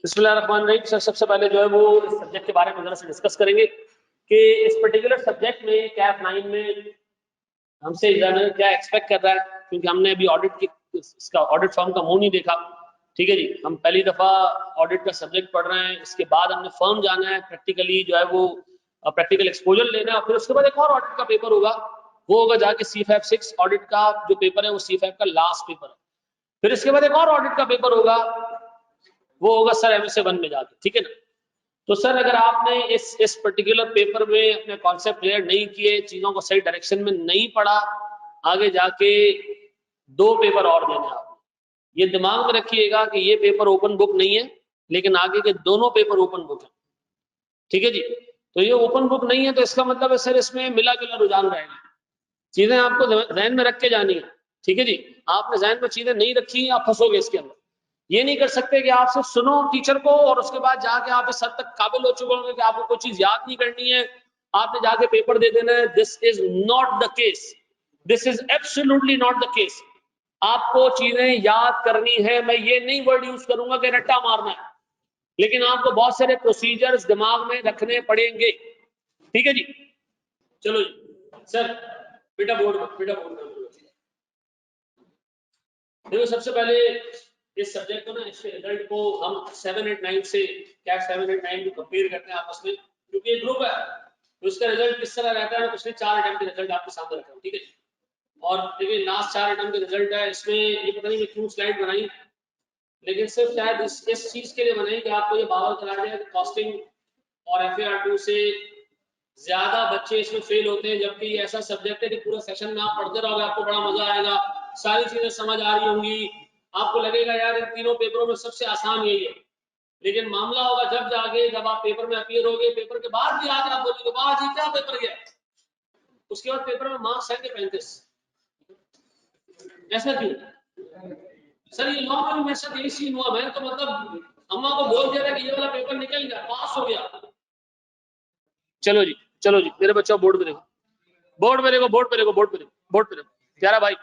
बिस्मिल्लाहिर्रहमानिर्रहीम। सर सबसे पहले जो है वो इस सब्जेक्ट के बारे में जरा से डिस्कस करेंगे कि इस पर्टिकुलर सब्जेक्ट में कैफ 9 में हमसे एग्जामिनर क्या एक्सपेक्ट कर रहा है, क्योंकि हमने अभी ऑडिट की इसका ऑडिट फर्म का मुंह नहीं देखा। ठीक है जी, हम पहली दफा ऑडिट का सब्जेक्ट पढ़ रहे हैं। इसके बाद हमने फर्म जाना है, प्रैक्टिकली जो है वो प्रैक्टिकल एक्सपोजर लेना है, और फिर उसके बाद एक और ऑडिट का पेपर होगा, वो होगा जाके C5 6 ऑडिट का जो पेपर है वो C5 का लास्ट पेपर है। फिर इसके बाद एक और ऑडिट का पेपर होगा, वो होगा सर MSA 1 में जाके। ठीक है ना। तो सर अगर आपने इस पर्टिकुलर पेपर में अपने कॉन्सेप्ट क्लियर नहीं किए, चीजों को सही डायरेक्शन में नहीं पढ़ा, आगे जाके 2 पेपर और देने आप ये दिमाग में रखिएगा कि ये पेपर ओपन बुक नहीं है, लेकिन आगे के दोनों पेपर ओपन बुक है। ठीक है जी। तो ये ओपन बुक नहीं है तो इसका मतलब है सर इसमें मिला जुला रुझान रहेगा। चीजें आपको ध्यान में रख के जानी है। ठीक है जी। आपने ध्यान में चीजें नहीं रखी, आप फंसोगे इसके अंदर। ये नहीं कर सकते कि आप सिर्फ सुनो टीचर को और उसके बाद जाके आप इस हद तक काबिल हो चुके होंगे कि आपको कोई चीज याद नहीं करनी है, आपने जाके पेपर दे देना है। This is not the case, this is absolutely not the case. आपको चीजें याद करनी है। मैं ये नहीं वर्ड यूज करूंगा कि रट्टा मारना है, लेकिन आपको बहुत सारे प्रोसीजर्स दिमाग में रखने पड़ेंगे। ठीक है जी। चलो जी सर, बेटा बोर्ड देखो, सबसे पहले इस सब्जेक्ट को ना, इसके रिजल्ट को हम 7, 8, 9 से क्या 7, 8, 9 को कंपेयर करते हैं आपस में, क्योंकि ये ग्रुप है। तो इसका रिजल्ट किस तरह रहता है, पिछले 4 अटेम्प्ट के रिजल्ट आपके सामने रखा हूं। ठीक है। और देखिए लास्ट 4 अटेम्प्ट के रिजल्ट है। इसमें ये पता नहीं मैं क्यों स्लाइड बनाई, लेकिन सिर्फ शायद इस चीज के लिए बनाई कि आपको ये बावर करा दिया कि कॉस्टिंग और FAR2 से ज्यादा बच्चे इसमें फेल होते हैं, जबकि ये ऐसा सब्जेक्ट है कि पूरा सेशन में आप पढ़ते रहोगे, आपको बड़ा मजा आएगा, सारी चीजें समझ आ रही होंगी, आपको लगेगा यार इन तीनों पेपरों में सबसे आसान यही है। लेकिन मामला होगा जब जाके जब आप पेपर में अपीयर होगे, पेपर के बाद भी आके आप बोलेंगे वाह जी क्या पेपर गया। उसके बाद पेपर में मार्क्स आएंगे 35। ऐसा क्यों सर? ये लॉ में मेरे साथ यही सीन हुआ। मैं तो मतलब अम्मा को बोल दिया था कि ये वाला पेपर निकल गया, पास हो गया। चलो जी, चलो जी मेरे बच्चों, बोर्ड पे देखो, बोर्ड पे देखो, बोर्ड पे देखो, बोर्ड पे देखो, बोर्ड पे देखो। प्यारा भाई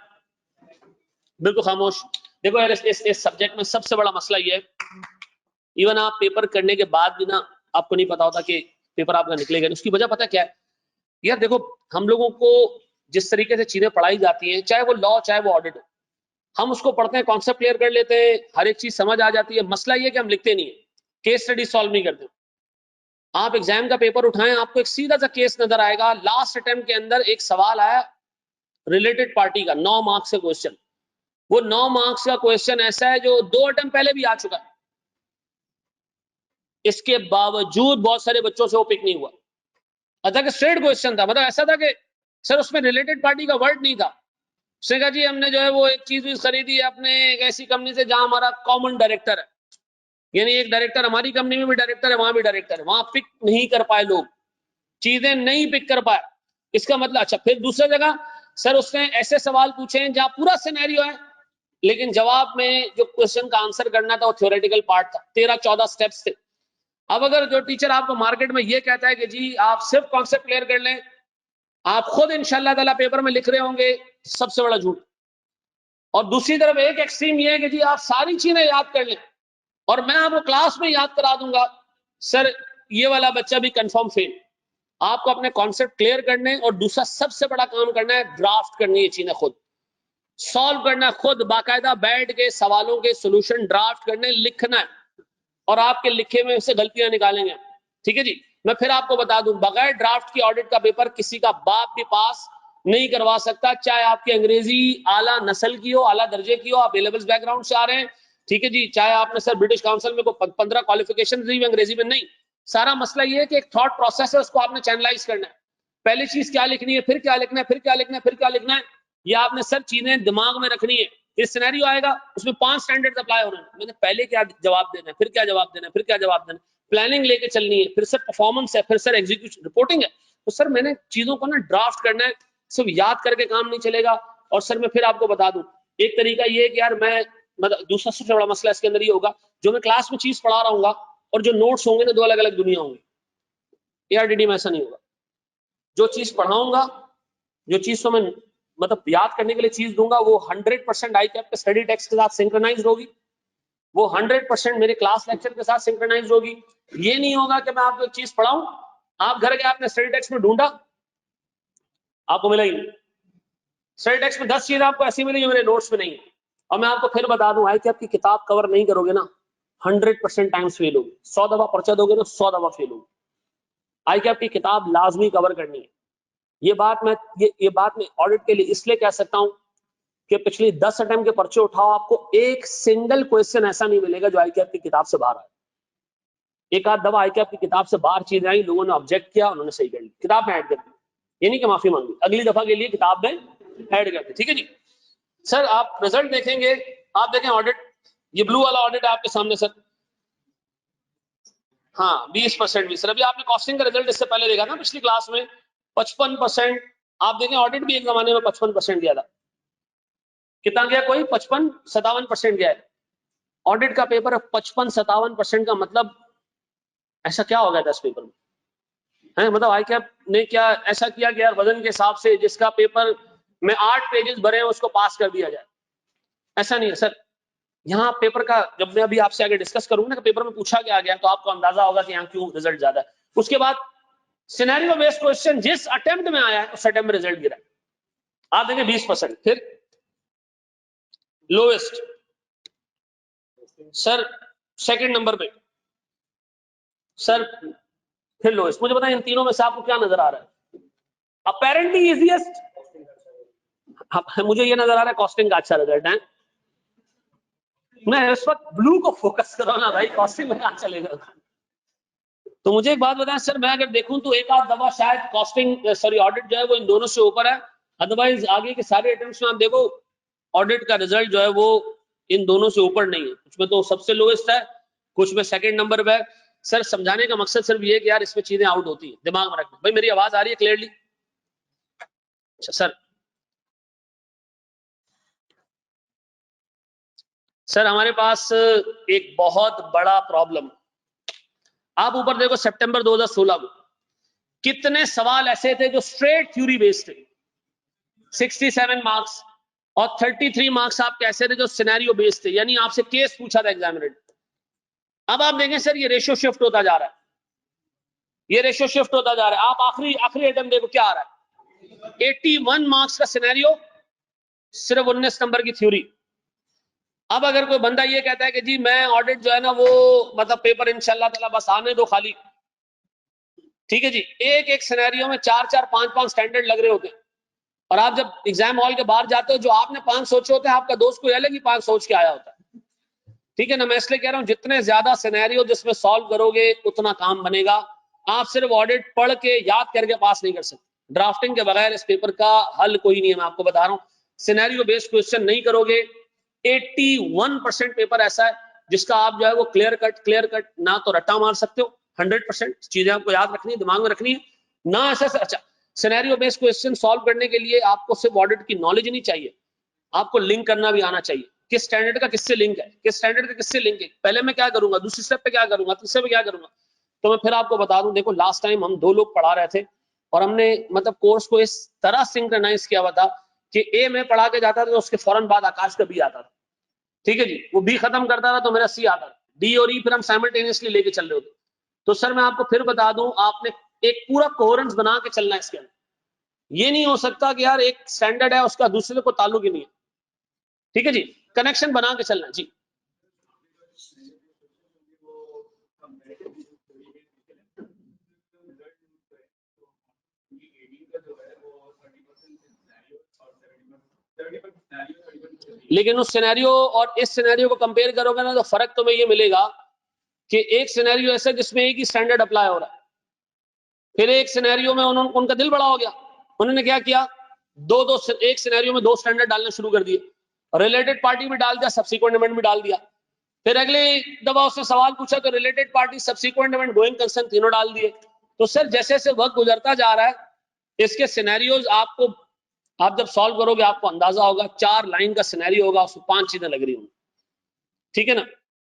बिल्कुल खामोश। देखो यार, इस सब्जेक्ट में सबसे बड़ा मसला ये है, इवन आप पेपर करने के बाद भी ना आपको नहीं पता होता कि पेपर आपका निकलेगा। उसकी वजह पता क्या है यार? देखो, हम लोगों को जिस तरीके से चीजें पढ़ाई जाती हैं, चाहे वो लॉ चाहे वो ऑडिट हो, हम उसको पढ़ते हैं, कॉन्सेप्ट क्लियर कर लेते हैं, हर एक चीज समझ आ जाती है। मसला ये कि हम लिखते नहीं है, केस स्टडी सॉल्व नहीं करते। आप एग्जाम का पेपर उठाएं, आपको एक सीधा सा केस नजर आएगा, लास्ट अटेम्प्ट के अंदर एक सवाल आया रिलेटेड पार्टी का, 9 मार्क्स का क्वेश्चन। वो 9 मार्क्स का क्वेश्चन ऐसा है जो 2 अटेम्प्ट पहले भी आ चुका है। इसके बावजूद बहुत सारे बच्चों से वो पिक नहीं हुआ। अच्छा कि स्ट्रेट क्वेश्चन था, मतलब ऐसा था कि सर उसमें रिलेटेड पार्टी का वर्ड नहीं था। उसने कहा जी हमने जो है वो एक चीज खरीदी है अपने एक ऐसी कंपनी से जहां हमारा कॉमन डायरेक्टर है, यानी एक डायरेक्टर हमारी कंपनी में भी डायरेक्टर है, वहां भी डायरेक्टर है। वहां पिक नहीं कर पाए लोग, चीजें नहीं पिक कर पाए। इसका मतलब अच्छा, फिर दूसरी जगह सर उसने ऐसे सवाल पूछे जहां पूरा सिनेरियो है, लेकिन जवाब में जो क्वेश्चन का आंसर करना था वो थ्योरेटिकल पार्ट था, 13-14 स्टेप्स थे। अब अगर जो टीचर आपको मार्केट में ये कहता है कि जी आप सिर्फ कॉन्सेप्ट क्लियर कर लें, आप खुद इंशाल्लाह ताला पेपर में लिख रहे होंगे, सबसे बड़ा झूठ। और दूसरी तरफ एक एक्सट्रीम ये है कि जी आप सारी चीजें याद कर लें और मैं आपको क्लास में याद करा दूंगा, सर ये वाला बच्चा भी कंफर्म फेल। आपको अपने कॉन्सेप्ट क्लियर करने और दूसरा सबसे बड़ा काम करना है, ड्राफ्ट करनी है चीजें, खुद सॉल्व करना, खुद बाकायदा बैठ के सवालों के सॉल्यूशन ड्राफ्ट करने, लिखना है, और आपके लिखे में से गलतियां निकालेंगे। ठीक है जी। मैं फिर आपको बता दूं, बगैर ड्राफ्ट की ऑडिट का पेपर किसी का बाप भी पास नहीं करवा सकता, चाहे आपकी अंग्रेजी आला नस्ल की हो, आला दर्जे की हो, आप ए लेवल्स बैकग्राउंड से आ रहे हैं। ठीक है जी। चाहे आपने सर ब्रिटिश काउंसिल में को 15 क्वालिफिकेशन दी अंग्रेजी में, नहीं। सारा मसला ये है कि एक थॉट प्रोसेस है, उसको आपने चैनलाइज करना है। पहली चीज क्या लिखनी है, फिर क्या लिखना है, फिर क्या लिखना है, फिर क्या लिखना है, ये आपने सर चीजें दिमाग में रखनी है। इस सिनेरियो आएगा उसमें 5 स्टैंडर्ड्स अप्लाई हो रहे हैं, मैंने पहले क्या जवाब देना है, फिर क्या जवाब देना है, फिर क्या जवाब देना है, प्लानिंग लेके चलनी है, फिर सर परफॉर्मेंस है, फिर सर एग्जीक्यूशन रिपोर्टिंग है। तो सर मैंने चीजों को ना ड्राफ्ट करना है, सिर्फ याद करके काम नहीं चलेगा। और सर मैं फिर आपको बता दूं, एक तरीका ये है कि यार मैं मतलब दूसरा सबसे बड़ा मसला इसके अंदर ये होगा, जो मैं क्लास में चीज पढ़ा रहा हूँ और जो नोट्स होंगे ना, 2 अलग अलग दुनिया होंगी। ARDD में ऐसा नहीं होगा। जो चीज पढ़ाऊंगा, जो चीज तो मैं मतलब याद करने के लिए चीज दूंगा, वो 100% ICAP के स्टडी टेक्स्ट के साथ सिंक्रोनाइज होगी। वो 100% मेरे क्लास लेक्चर के साथ सिंक्रोनाइज होगी। ये नहीं होगा कि मैं आपको एक चीज पढ़ाऊं, आप घर गए आपने स्टडी टेक्स्ट में ढूंढा, आपको मिला ही नहीं। स्टडी टेक्स्ट में 10 चीजें आपको ऐसी मिली जो मेरे नोट्स में नहीं है। और मैं आपको फिर बता दूं, कि आपकी किताब कवर नहीं करोगे ना 100% टाइम्स फेल होगी। 100 दफा पर्चा दोगे तो 100 दफा फेल होगी। आई आपकी किताब लाजमी कवर करनी है। ये बात मैं ऑडिट के लिए इसलिए कह सकता हूं कि पिछली 10 अटेम्प्ट के पर्चे उठाओ, आपको एक सिंगल क्वेश्चन ऐसा नहीं मिलेगा जो आई की किताब से बाहर आए। एक आध दफा आई की किताब से बाहर चीजें आई, लोगों ने ऑब्जेक्ट किया, उन्होंने सही कर ली, किताब में ऐड कर दी, ये नहीं कि माफी मांगी, अगली दफा के लिए किताब में ऐड कर दी। ठीक है जी सर, आप रिजल्ट देखेंगे, आप देखें ऑडिट, ये ब्लू वाला ऑडिट है आपके सामने सर। हाँ 20% भी सर। अभी आपने कॉस्टिंग का रिजल्ट इससे पहले देखा ना पिछली क्लास में 55%। आप देखें ऑडिट भी एक जमाने में 55% गया था। कितना गया? कोई 55-57% गया है ऑडिट का पेपर। 55-57% का मतलब ऐसा क्या हो गया था इस पेपर में? है मतलब आई कैप ने क्या ऐसा किया कि यार वजन के हिसाब से जिसका पेपर में 8 पेजेस भरे हैं उसको पास कर दिया जाए? ऐसा नहीं है सर। यहाँ पेपर का जब मैं अभी आपसे आगे डिस्कस करूंगा ना कि पेपर में पूछा क्या गया, तो आपको अंदाजा होगा कि यहाँ क्यों रिजल्ट ज्यादा है। उसके बाद सिनेरियो बेस्ड क्वेश्चन जिस अटेम्प्ट में आया है उस अटेम्प्ट में रिजल्ट गिरा है। आप देखें 20%। फिर लोएस्ट सर सेकंड नंबर पे सर, फिर लोएस्ट। मुझे बताएं इन तीनों में से आपको क्या नजर आ रहा है? अपेरेंटली इजीएस्ट मुझे ये नजर आ रहा है कॉस्टिंग का अच्छा रिजल्ट है। मैं इस वक्त ब्लू को फोकस कर रहा हूं ना भाई, कॉस्टिंग में क्या चलेगा। तो मुझे एक बात बताएं सर, मैं अगर देखूं तो एक आध दफा शायद कॉस्टिंग सॉरी ऑडिट जो है वो इन दोनों से ऊपर है, अदरवाइज आगे के सारे अटेम्प्ट्स में आप देखो ऑडिट का रिजल्ट जो है वो इन दोनों से ऊपर नहीं है। कुछ में तो सबसे लोएस्ट है, कुछ में सेकंड नंबर पे है। सर समझाने का मकसद सिर्फ ये है कि यार इसमें चीजें आउट होती है, दिमाग में रखना। भाई मेरी आवाज आ रही है क्लियरली? अच्छा सर हमारे पास एक बहुत बड़ा प्रॉब्लम, आप ऊपर देखो सितंबर 2016 को कितने सवाल ऐसे थे जो स्ट्रेट थ्योरी बेस्ड थे, 67 मार्क्स, और 33 मार्क्स आप कैसे थे जो सिनेरियो बेस्ड थे, यानी आपसे केस पूछा था एग्जामिनर। अब आप देखें सर ये रेशियो शिफ्ट होता जा रहा है, ये रेशियो शिफ्ट होता जा रहा है। आप आखिरी अटेम्प्ट देखो क्या आ रहा है, 81 मार्क्स का सिनेरियो, सिर्फ 19 नंबर की थ्योरी। अब अगर कोई बंदा ये कहता है कि जी मैं ऑडिट जो है ना वो मतलब पेपर इंशाल्लाह ताला बस आने दो खाली, ठीक है जी, एक एक सिनेरियो में 4-4 5-5 स्टैंडर्ड लग रहे होते हैं, और आप जब एग्जाम हॉल के बाहर जाते हो जो आपने 5 सोचे होते हैं आपका दोस्त कोई अलग ही 5 सोच के आया होता है। ठीक है ना, मैं इसलिए कह रहा हूं जितने ज्यादा सिनेरियो जिसमें सॉल्व करोगे उतना काम बनेगा। आप सिर्फ ऑडिट पढ़ के याद करके पास नहीं कर सकते, ड्राफ्टिंग के बगैर इस पेपर का हल कोई नहीं है। मैं आपको बता रहा हूं सिनेरियो बेस्ड क्वेश्चन नहीं करोगे, 81% पेपर ऐसा है जिसका आप जो है वो क्लियर कट ना तो रट्टा मार सकते हो, 100% चीजें आपको याद रखनी है, दिमाग में रखनी है ना। ऐसा अच्छा सिनेरियो बेस्ड क्वेश्चन सॉल्व करने के लिए आपको सिर्फ ऑडिट की नॉलेज नहीं चाहिए, आपको लिंक करना भी आना चाहिए, किस स्टैंडर्ड का किससे लिंक है, किस स्टैंडर्ड का किससे लिंक है, पहले मैं क्या करूंगा, दूसरी स्टेप पे क्या करूंगा, तीसरे पे क्या करूंगा। तो मैं फिर आपको बता दूं, देखो लास्ट टाइम हम 2 लोग पढ़ा रहे थे और हमने मतलब कोर्स को इस तरह सिंक्रोनाइज किया हुआ था कि ए में पढ़ा के जाता था तो उसके फौरन बाद आकाश का बी आता था। ठीक है जी, वो बी खत्म करता था तो मेरा सी आता था, डी और ई फिर हम साइमल्टेनियसली लेके चल रहे होते। तो सर मैं आपको फिर बता दूं, आपने एक पूरा कोहेरेंस बना के चलना है इसके अंदर। ये नहीं हो सकता कि यार एक स्टैंडर्ड है उसका दूसरे को ताल्लुक ही नहीं है। ठीक है जी, कनेक्शन बना के चलना जी। लेकिन उस सिनेरियो और इस सिनेरियो को कंपेयर करोगे ना तो फर्क तुम्हें ये मिलेगा कि एक सिनेरियो ऐसा जिसमें एक ही स्टैंडर्ड अप्लाई हो रहा है, फिर एक सिनेरियो में उनका दिल बड़ा हो गया, उन्होंने क्या किया, एक सिनेरियो में 2 स्टैंडर्ड डालना शुरू कर दिए, रिलेटेड पार्टी भी डाल दिया, सब्सिक्वेंट इवेंट भी डाल दिया। फिर अगले दफा उसने सवाल पूछा तो related party, subsequent event, going concern तीनों डाल दिए। तो सर जैसे जैसे वक्त गुजरता जा रहा है इसके सिनेरियोज आपको, आप जब सॉल्व करोगे आपको अंदाजा होगा, 4 लाइन का सिनेरियो होगा उसमें 5 चीजें लग रही होंगी। ठीक है ना,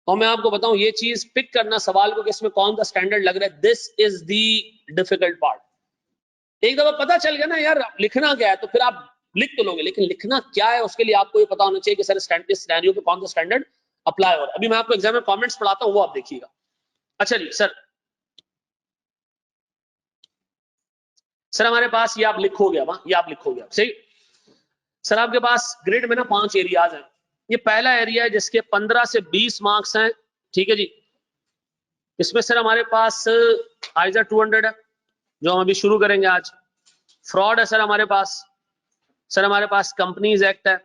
और मैं आपको बताऊं ये चीज पिक करना सवाल को कि इसमें कौन सा स्टैंडर्ड लग रहा है, this is the difficult part. एक दफा पता चल गया ना यार लिखना क्या है तो फिर आप लिख तो लोगे, लेकिन लिखना क्या है उसके लिए आपको ये पता होना चाहिए कि सर स्टैंडर्ड सिनेरियो पे कौन सा स्टैंडर्ड अप्लाई हो रहा है। अभी मैं आपको एग्जाम में कमेंट्स पढ़ाता हूँ, वो आप देखिएगा। अच्छा जी सर, हमारे पास ये आप लिखोगे, अब ये आप लिखोगे आप, सही। सर आपके पास ग्रिड में ना 5 एरियाज हैं। ये पहला एरिया है जिसके 15 से 20 मार्क्स हैं, ठीक है जी। इसमें सर हमारे पास आइजा 200 है जो हम अभी शुरू करेंगे आज। फ्रॉड है सर हमारे पास। सर हमारे पास कंपनीज एक्ट है,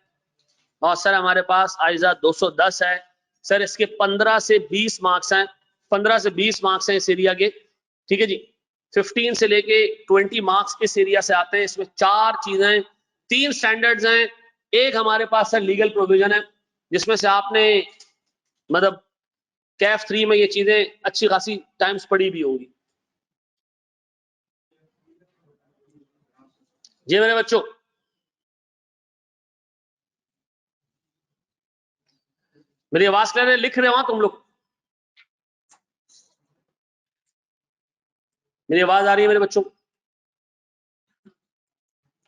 और सर हमारे पास आइजा 210 है। सर इसके 15 से 20 मार्क्स हैं, 15 से 20 मार्क्स हैं इस एरिया के, ठीक है जी। 15 से लेके 20 मार्क्स इस एरिया से आते हैं। इसमें 4 चीजें, 3 स्टैंडर्ड्स हैं। एक हमारे पास सर लीगल प्रोविजन है, जिसमें से आपने मतलब कैफ 3 में ये चीजें अच्छी खासी टाइम्स पढ़ी भी होंगी। जी मेरे बच्चों, मेरी आवाज क्लियर है? लिख रहे हो तुम लोग? मेरी आवाज आ रही है मेरे बच्चों?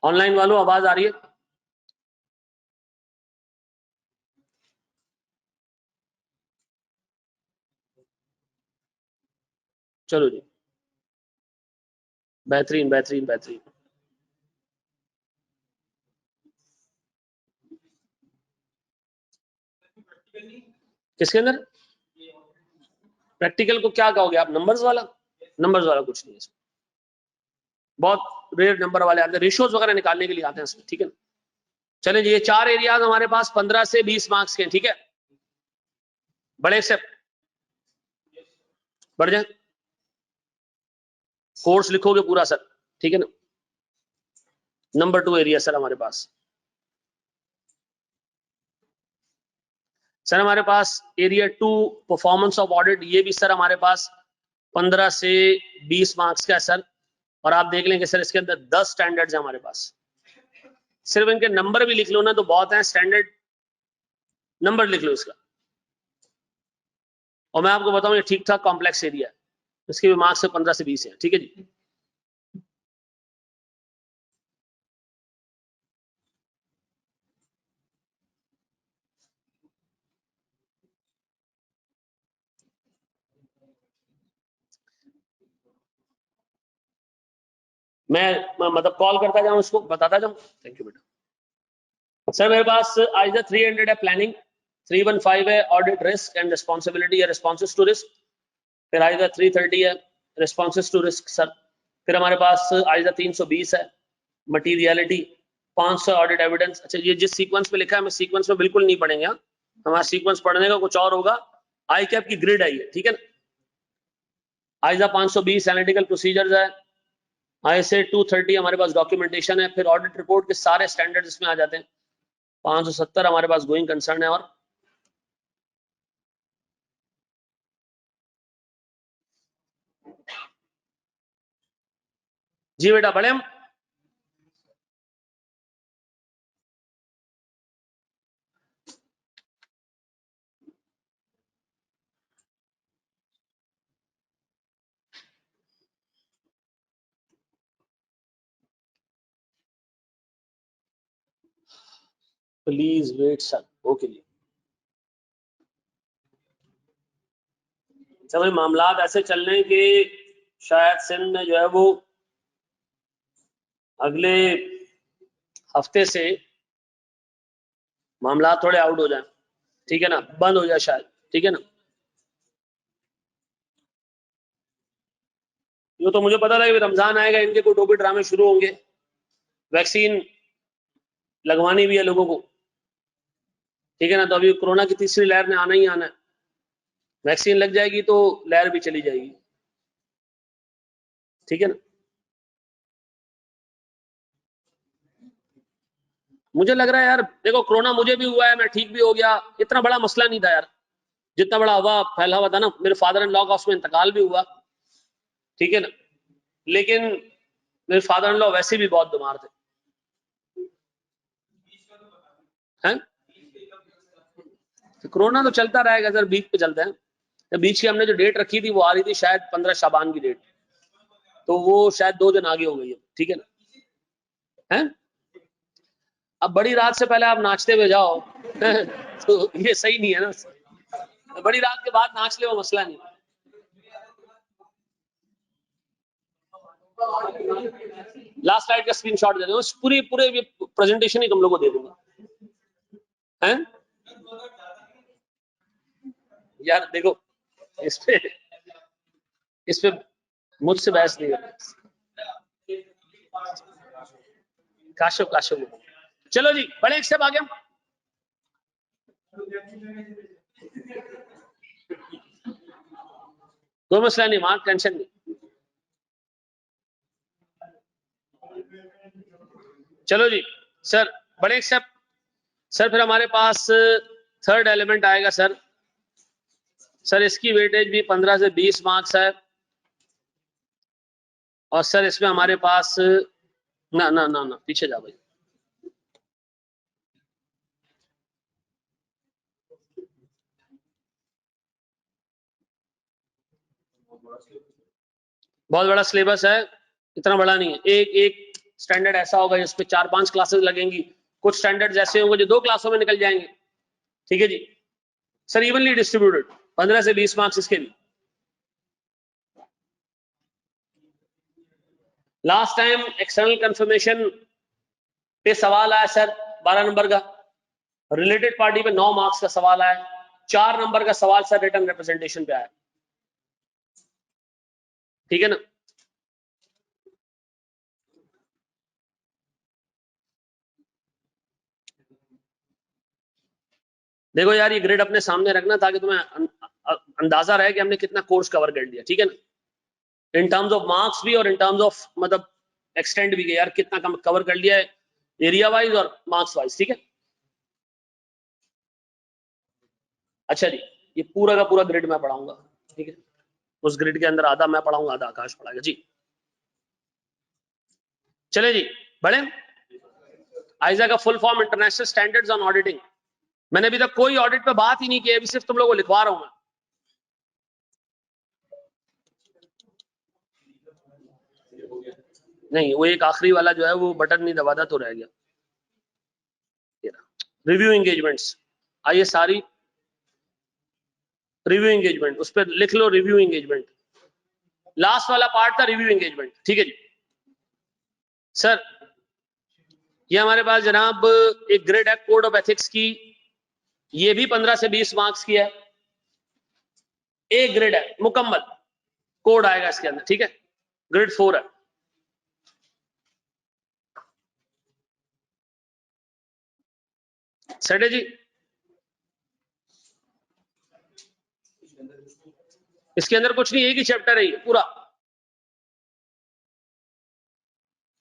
ऑनलाइन वालों आवाज आ रही है? चलो जी, बेहतरीन बेहतरीन बेहतरीन। किसके अंदर प्रैक्टिकल को क्या कहोगे आप? नंबर्स वाला? नंबर्स वाला कुछ नहीं है इसमें, बहुत रेयर नंबर वाले आते हैं, रेशियोज वगैरह निकालने के लिए आते हैं इसमें, ठीक है ना। चलें जी, ये 4 एरियाज हमारे पास 15 से 20 मार्क्स के हैं, ठीक है। बड़े से बढ़ जाए, कोर्स लिखोगे पूरा सर, ठीक है ना। नंबर 2 एरिया सर हमारे पास, सर हमारे पास एरिया 2 परफॉर्मेंस ऑफ ऑडिट, ये भी सर हमारे पास 15 से 20 मार्क्स का है सर। और आप देख लेंगे सर इसके अंदर 10 स्टैंडर्ड्स हैं हमारे पास। सिर्फ इनके नंबर भी लिख लो ना तो बहुत है, स्टैंडर्ड नंबर लिख लो इसका। और मैं आपको बताऊं ये ठीक ठाक कॉम्प्लेक्स एरिया है, इसके भी मार्क्स 15 से 20 है, ठीक है जी। मैं मतलब कॉल करता जाऊं, उसको बताता जाऊं। थैंक यू बेटा। सर मेरे पास आइजा 300 है प्लानिंग, 315 है ऑडिट रिस्क एंड रिस्पॉन्सिबिलिटी या रिस्पॉन्सेस टू रिस्क, फिर आइजा 330 है रिस्पॉन्सेस टू रिस्क सर। फिर हमारे पास आइजा 320 है मटीरियलिटी, 500 ऑडिट एविडेंस। अच्छा ये जिस सीक्वेंस में लिखा है, मैं सीक्वेंस में बिल्कुल नहीं पढ़ेंगे, हमारा सीक्वेंस पढ़ने का कुछ और होगा। आई कैप की ग्रिड आई है, ठीक है ना। आइजा 520 एनालिटिकल प्रोसीजर्स है, ISA 230 हमारे पास डॉक्यूमेंटेशन है। फिर ऑडिट रिपोर्ट के सारे स्टैंडर्ड्स इसमें आ जाते हैं। 570 हमारे पास गोइंग कंसर्न है। और जी बेटा बड़े हम प्लीज वेट सर, ओके जी। सब मामला ऐसे चल रहे हैं कि शायद सिंध में जो है वो अगले हफ्ते से मामला थोड़े आउट हो जाए, ठीक है ना, बंद हो जाए शायद, ठीक है ना। ये तो मुझे पता था कि रमजान आएगा, इनके कोई टोपी ड्रामे शुरू होंगे, वैक्सीन लगवानी भी है लोगों को, ठीक है ना। तो अभी कोरोना की तीसरी लहर ने आना ही आना है, वैक्सीन लग जाएगी तो लहर भी चली जाएगी, ठीक है ना। मुझे लग रहा है यार, देखो कोरोना मुझे भी हुआ है, मैं ठीक भी हो गया, इतना बड़ा मसला नहीं था यार, जितना बड़ा हवा फैला हुआ था ना। मेरे फादर इन लॉ का उसमें इंतकाल भी हुआ, ठीक है ना। लेकिन मेरे फादर इन लॉ वैसे भी बहुत बीमार थे, हैं। तो कोरोना तो चलता रहेगा सर, बीच पे चलते हैं। तो बीच की हमने जो डेट रखी थी वो आ रही थी शायद 15 शाबान की डेट, तो वो शायद 2 दिन आगे हो गई है, ठीक है ना, हैं। अब बड़ी रात से पहले आप नाचते हुए जाओ तो ये सही नहीं है ना। बड़ी रात के बाद नाच ले, वो मसला नहीं। लास्ट स्लाइड का स्क्रीनशॉट दे दो, पूरे प्रेजेंटेशन ही तुम लोगों को दे दूंगा। हैं यार देखो, इस पे मुझसे बहस नहीं करना। काशो चलो जी, बड़े एक स्टेप आगे हम। कोई मसला नहीं, वहां टेंशन नहीं। चलो जी सर, बड़े एक स्टेप सर। फिर हमारे पास थर्ड एलिमेंट आएगा सर। सर इसकी वेटेज भी 15 से 20 मार्क्स है। और सर इसमें हमारे पास ना ना ना ना पीछे जा भाई। बहुत बड़ा सिलेबस है, इतना बड़ा नहीं है। एक स्टैंडर्ड ऐसा होगा जिसपे 4-5 क्लासेस लगेंगी, कुछ स्टैंडर्ड ऐसे होंगे जो 2 क्लासों में निकल जाएंगे। ठीक है जी सर, इवनली डिस्ट्रीब्यूटेड, 15 से 20 मार्क्स इसके लिए। लास्ट टाइम एक्सटर्नल कंफर्मेशन पे सवाल आया सर 12 नंबर का, रिलेटेड पार्टी पे 9 मार्क्स का सवाल आया, 4 नंबर का सवाल सर रिटर्न रिप्रेजेंटेशन पे आया। ठीक है ना। देखो यार, ये ग्रेड अपने सामने रखना ताकि तुम्हें अंदाजा रहे कि हमने कितना कोर्स कवर कर लिया। ठीक है ना, इन टर्म्स ऑफ मार्क्स भी और इन टर्म्स ऑफ मतलब एक्सटेंड भी, यार कितना कम कवर कर लिया है एरिया वाइज और मार्क्स वाइज। ठीक है, अच्छा जी, ये पूरा का पूरा ग्रिड मैं पढ़ाऊंगा। ठीक है, उस ग्रिड के अंदर आधा मैं पढ़ाऊंगा, आधा आकाश पढ़ाएगा जी। चले जी बड़े, आइजा का full form international standards on auditing. मैंने अभी तक कोई ऑडिट पे बात ही नहीं की, अभी सिर्फ तुम लोगों को लिखवा रहा हूं मैं। नहीं, वो एक आखिरी वाला जो है वो बटन नहीं दबाता तो रह गया। रिव्यू एंगेजमेंट्स, आइए सारी रिव्यू एंगेजमेंट उस पर लिख लो। रिव्यू एंगेजमेंट लास्ट वाला पार्ट था, रिव्यू एंगेजमेंट। ठीक है जी सर, ये हमारे पास जनाब एक ग्रेड है कोड ऑफ एथिक्स की, ये भी 15 से 20 मार्क्स की है। एक ग्रेड है मुकम्मल, कोड आएगा इसके अंदर। ठीक है, ग्रेड 4 है। सेट है जी, इसके अंदर कुछ नहीं, एक ही चैप्टर है ये पूरा,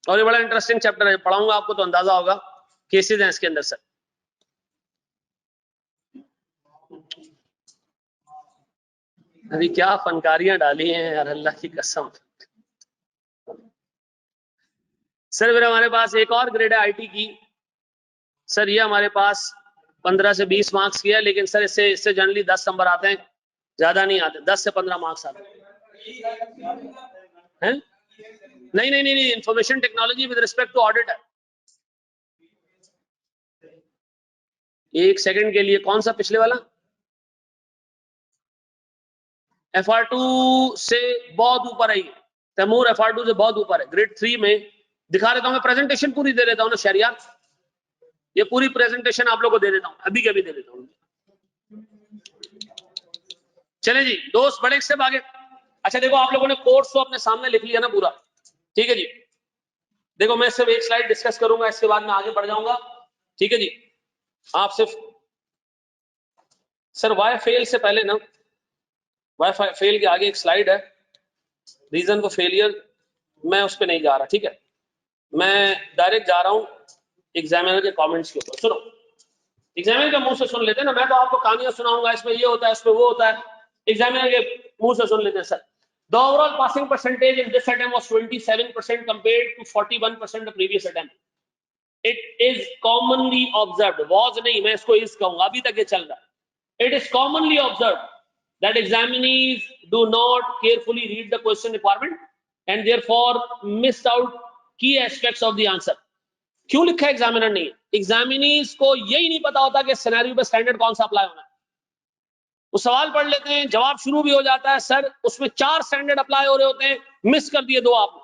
और ये बड़ा इंटरेस्टिंग चैप्टर है, पढ़ाऊंगा आपको तो अंदाजा होगा। केसेस हैं इसके अंदर सर। अभी क्या फनकारियां डाली हैं यार, अल्लाह की कसम। सर फिर हमारे पास एक और ग्रेड है आईटी की। सर ये हमारे पास 15 से 20 मार्क्स की है, लेकिन सर इससे जनरली 10 नंबर आते हैं, ज्यादा नहीं आते, 10 से 15 मार्क्स आते हैं। नहीं नहीं नहीं, information technology with respect to audit है। एक सेकंड के लिए, कौन सा पिछले वाला? FR2 से बहुत ऊपर है, तैमूर FR2 से बहुत ऊपर है। ग्रेड 3 में दिखा देता हूं मैं, प्रेजेंटेशन पूरी दे देता हूं ना शहरियार, ये पूरी प्रेजेंटेशन आप लोगों को दे देता हूं, अभी के अभी दे देता हूं। चले जी दोस्त, बड़े स्टेप आगे। अच्छा देखो, आप लोगों ने कोर्स तो अपने सामने लिख लिया ना पूरा। ठीक है जी, देखो मैं सिर्फ एक स्लाइड डिस्कस करूंगा, इसके बाद मैं आगे बढ़ जाऊंगा। ठीक है जी, आप सिर्फ सर वाई फेल से पहले ना, वाई फेल के आगे एक स्लाइड है, रीजन फॉर फेलियर, मैं उस पर नहीं जा रहा। ठीक है, मैं डायरेक्ट जा रहा हूं एग्जामिनर के कमेंट्स के ऊपर। सुनो, एग्जामिनर के मुंह से सुन लेते हैं ना, मैं तो आपको कहानियां सुनाऊंगा, इसमें ये होता है, इसमें वो होता है, एग्जामिनर के मुंह से सुन लेते हैं। Sir, the overall passing percentage in this attempt was 27% compared to 41% the previous attempt. It is commonly observed, was नहीं, मैं इसको is कहूंगा, अभी तक ये चल रहा है। It is commonly observed that examinees do not carefully read the question requirement and therefore miss out key aspects of the answer. क्यों लिखा है एग्जामिनर ने? एग्जामिनीज को यही नहीं पता होता कि सिनेरियो पे स्टैंडर्ड कौन सा अप्लाई होना है। वो सवाल पढ़ लेते हैं, जवाब शुरू भी हो जाता है, सर उसमें 4 स्टैंडर्ड अप्लाई हो रहे होते हैं, मिस कर दिए 2 आपने,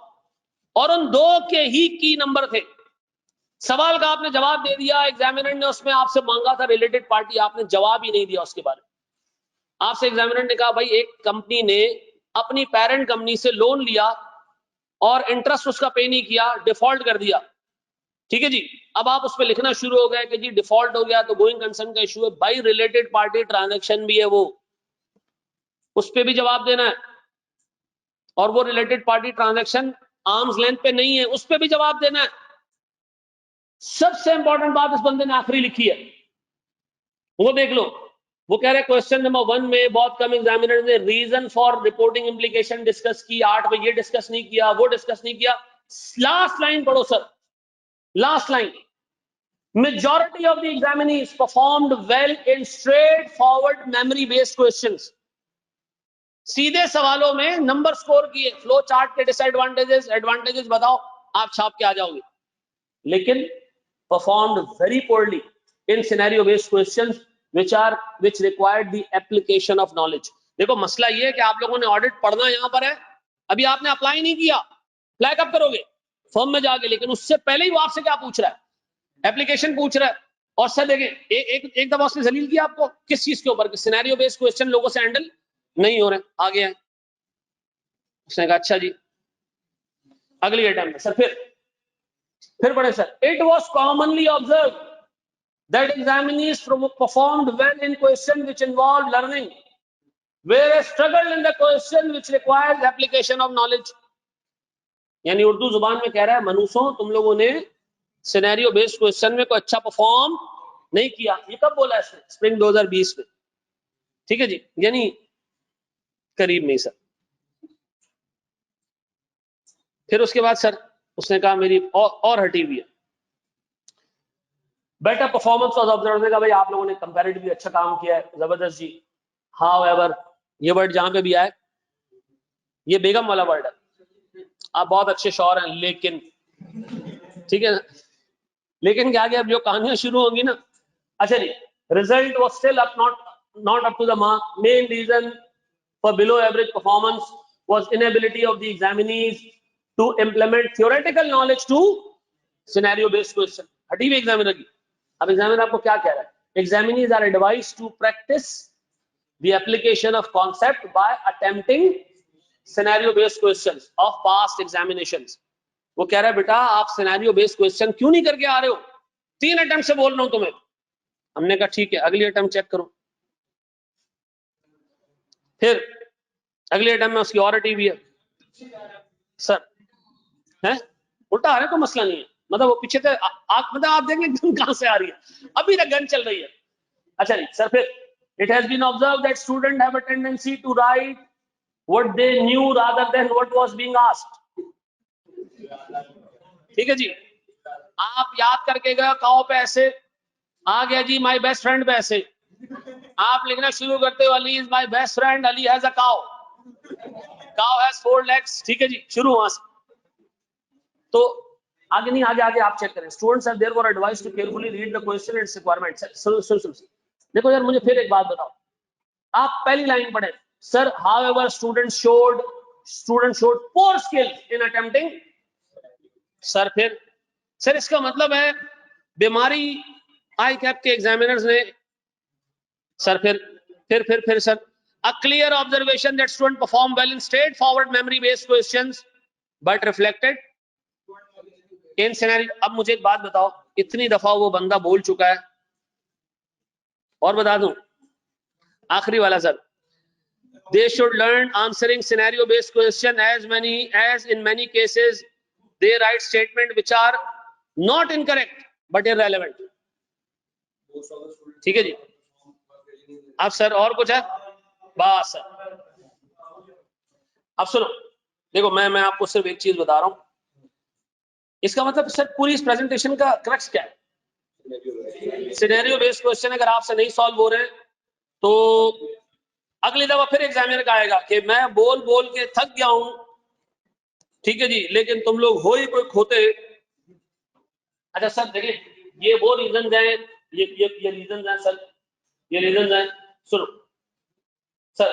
और उन 2 के ही की नंबर थे। सवाल का आपने जवाब दे दिया, एग्जामिनर ने उसमें आपसे मांगा था रिलेटेड पार्टी, आपने जवाब ही नहीं दिया उसके बारे में। आपसे एग्जामिनर ने कहा भाई एक कंपनी ने अपनी पेरेंट कंपनी से लोन लिया और इंटरेस्ट उसका पे नहीं किया, डिफॉल्ट कर दिया, ठीक है जी। अब आप उस पर लिखना शुरू हो गए कि जी डिफॉल्ट हो गया तो गोइंग कंसर्न का इशू है, भाई रिलेटेड पार्टी ट्रांजैक्शन भी है वो, उस पर भी जवाब देना है, और वो related party transaction arms length पे नहीं है, उस पर भी जवाब देना है। सबसे इंपॉर्टेंट बात इस बंदे ने आखिरी लिखी है, वो देख लो। वो कह रहे हैं क्वेश्चन नंबर 1 में बहुत कम एग्जामिनर ने reason for reporting implication discuss की, 8 में ये डिस्कस नहीं किया, वो डिस्कस नहीं किया। लास्ट लाइन पढ़ो sir, last line, majority of the examinees performed well in straightforward memory based questions। सीधे सवालों में नंबर स्कोर किए, फ्लो चार्ट के डिसएडवांटेजेस एडवांटेजेस बताओ, आप छाप के आ जाओगे। लेकिन performed very poorly in scenario based questions which required the application of knowledge। देखो मसला ये है कि आप लोगों ने ऑडिट पढ़ना यहां पर है, अभी आपने अप्लाई नहीं किया, अप्लाई कब करोगे? फॉर्म में जाके। लेकिन उससे पहले ही वो आपसे क्या पूछ रहा है? एप्लीकेशन पूछ रहा है। और सर देखें एक दफा उसने जलील किया आपको किस चीज के ऊपर कि सिनेरियो बेस्ड क्वेश्चन लोगों से हैंडल नहीं हो रहे, आगे हैं। उसने कहा अच्छा जी, अगली अटेम्प्ट में सर फिर पढ़े sir, it was commonly observe that examinees performed well in question which involved learning, whereas struggled in the question which requires application of knowledge। यानी उर्दू जुबान में कह रहा है मनुष्यों तुम लोगों ने सिनेरियो बेस्ड क्वेश्चन में कोई अच्छा परफॉर्म नहीं किया। ये कब बोला इसने? स्प्रिंग 2020 में, ठीक है जी, यानी करीब में सर। फिर उसके बाद सर उसने कहा मेरी और हटी हुई है, बेटर परफॉर्मेंस वाज ऑब्जर्व का भाई आप लोगों ने कंपैरेटिवली अच्छा काम किया है, जबरदस्त जी। हाउएवर, ये वर्ड जहां पे भी आए, ये बेगम वाला वर्ड है, आप बहुत अच्छे शौर हैं, लेकिन ठीक है, लेकिन क्या गया, अब जो कहानियां शुरू होंगी ना। अच्छा जी, result was still up not up to the mark. Main reason for below average performance was inability of the examinees to implement theoretical knowledge to scenario based question. हटी हुई एग्जामिनर की। अब एग्जामिनर आपको क्या कह रहा है? Examinees are advised to practice the application of concept by attempting scenario based questions of past examinations. वो कह रहा है बेटा आप सिनेरियो बेस्ड क्वेश्चन क्यों नहीं करके आ रहे हो? 3 अटेम्प्ट से बोल रहा हूं तुम्हें। हमने कहा ठीक है, अगली अटेम्प्ट चेक करो। फिर अगली अटेम्प्ट में उसकी और हटी हुई है सर, है उल्टा आ रहा है, कोई मसला नहीं है, मतलब वो पीछे से मतलब आप देख लें कहां से आ रही है, अभी तक गन चल रही है। अच्छा जी सर, फिर it has been observe that student have a tendency to write what they knew rather than what was being asked. ठीक है जी, आप याद करके गए काओ पे ऐसे आ गया जी, माय बेस्ट फ्रेंड पे ऐसे आप लिखना शुरू करते हो, Ali is my best friend, Ali has a cow, cow has 4 legs. ठीक है जी, शुरू वहां से। तो आगे नहीं, आगे आप चेक करें। Students are therefore advised to carefully read the question and its requirements. सुन देखो यार, मुझे फिर एक बात बताओ, आप पहली लाइन पढ़े sir, however students showed poor skill in attempting. Sir फिर सर इसका मतलब है बीमारी आई कैप के एग्जामिनर्स ने। सर फिर sir, a clear observation that student perform well in straightforward memory based questions but reflected in scenario. अब मुझे एक बात बताओ, इतनी दफा वो बंदा बोल चुका है, और बता दूं आखिरी वाला sir, they should learn answering scenario based question as in many cases they write statement which are not incorrect but irrelevant। ठीक है जी, अब सर और कुछ है? बस सर अब सुनो, देखो मैं आपको सिर्फ एक चीज बता रहा हूं, इसका मतलब सर पूरी इस प्रेजेंटेशन का क्रक्स क्या है? सिनेरियो बेस्ड क्वेश्चन अगर आपसे नहीं सॉल्व हो रहे हैं तो अगली दफा फिर एग्जामिनर का आएगा कि मैं बोल बोल के थक गया हूं, ठीक है जी, लेकिन तुम लोग हो ही कोई खोते। अच्छा सर देखिए, ये वो रीजन है, ये रीजन है सर, ये रीजन है। सुनो, सर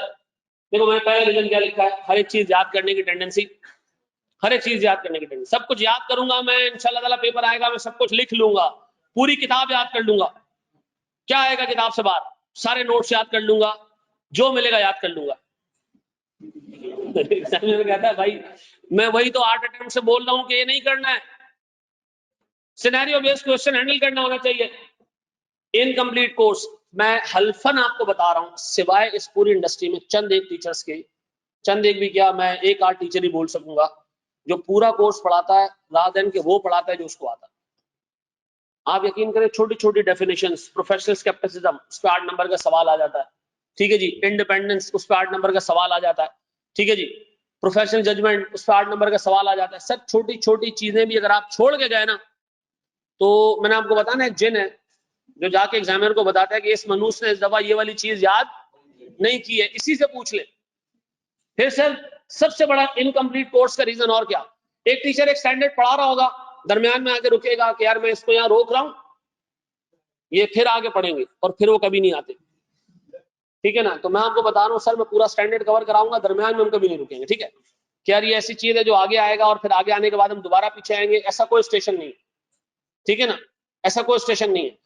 देखो मैंने पहले रीजन क्या लिखा है, हर एक चीज याद करने की टेंडेंसी, हर एक चीज याद करने की टेंडेंसी, सब कुछ याद करूंगा मैं, इंशाल्लाह ताला पेपर आएगा मैं सब कुछ लिख लूंगा, पूरी किताब याद कर लूंगा, क्या आएगा किताब से बाहर, सारे नोट्स याद कर लूंगा, जो मिलेगा याद कर लूंगा। एग्जामिनर कहता है भाई मैं वही तो 8 अटेम्प्ट से बोल रहा हूं कि ये नहीं करना है, सिनेरियो बेस्ड क्वेश्चन हैंडल करना होना चाहिए। इनकम्प्लीट कोर्स, मैं हल्फन आपको बता रहा हूं, सिवाय इस पूरी इंडस्ट्री में चंद एक टीचर्स के, चंद एक भी क्या, मैं एक आध टीचर ही बोल सकूंगा जो पूरा कोर्स पढ़ाता है रात दिन के वो पढ़ाता है जो उसको आता है। आप यकीन करें छोटी छोटी डेफिनेशंस, प्रोफेशनल स्केप्टिसिज्म उस पर 8 नंबर का सवाल आ जाता है, ठीक है जी, इंडिपेंडेंस उस पर 8 नंबर का सवाल आ जाता है, ठीक है जी, प्रोफेशनल जजमेंट उस पर 8 नंबर का सवाल आ जाता है। सब छोटी छोटी चीजें भी अगर आप छोड़ के गए ना, तो मैंने आपको बताया ना एक जिन है जो जाके एग्जामिनर को बताता है कि इस मनुष्य ने इस दफा ये वाली चीज याद नहीं की है, इसी से पूछ ले। फिर सर सबसे बड़ा इनकम्प्लीट कोर्स का रीजन और क्या, एक टीचर एक स्टैंडर्ड पढ़ा रहा होगा, दरमियान में आके रुकेगा कि यार मैं इसको यहाँ रोक रहा हूं, ये फिर आगे पढ़ेंगे और फिर वो कभी नहीं आते, ठीक है ना। तो मैं आपको बता रहा हूँ सर मैं पूरा स्टैंडर्ड कवर कराऊंगा, दरमियान में हम कभी नहीं रुकेंगे, ठीक है। कि यार ये ऐसी चीज है जो आगे आएगा और फिर आगे आने के बाद हम दोबारा पीछे आएंगे, ऐसा कोई स्टेशन नहीं, ठीक है ना, ऐसा कोई स्टेशन नहीं है।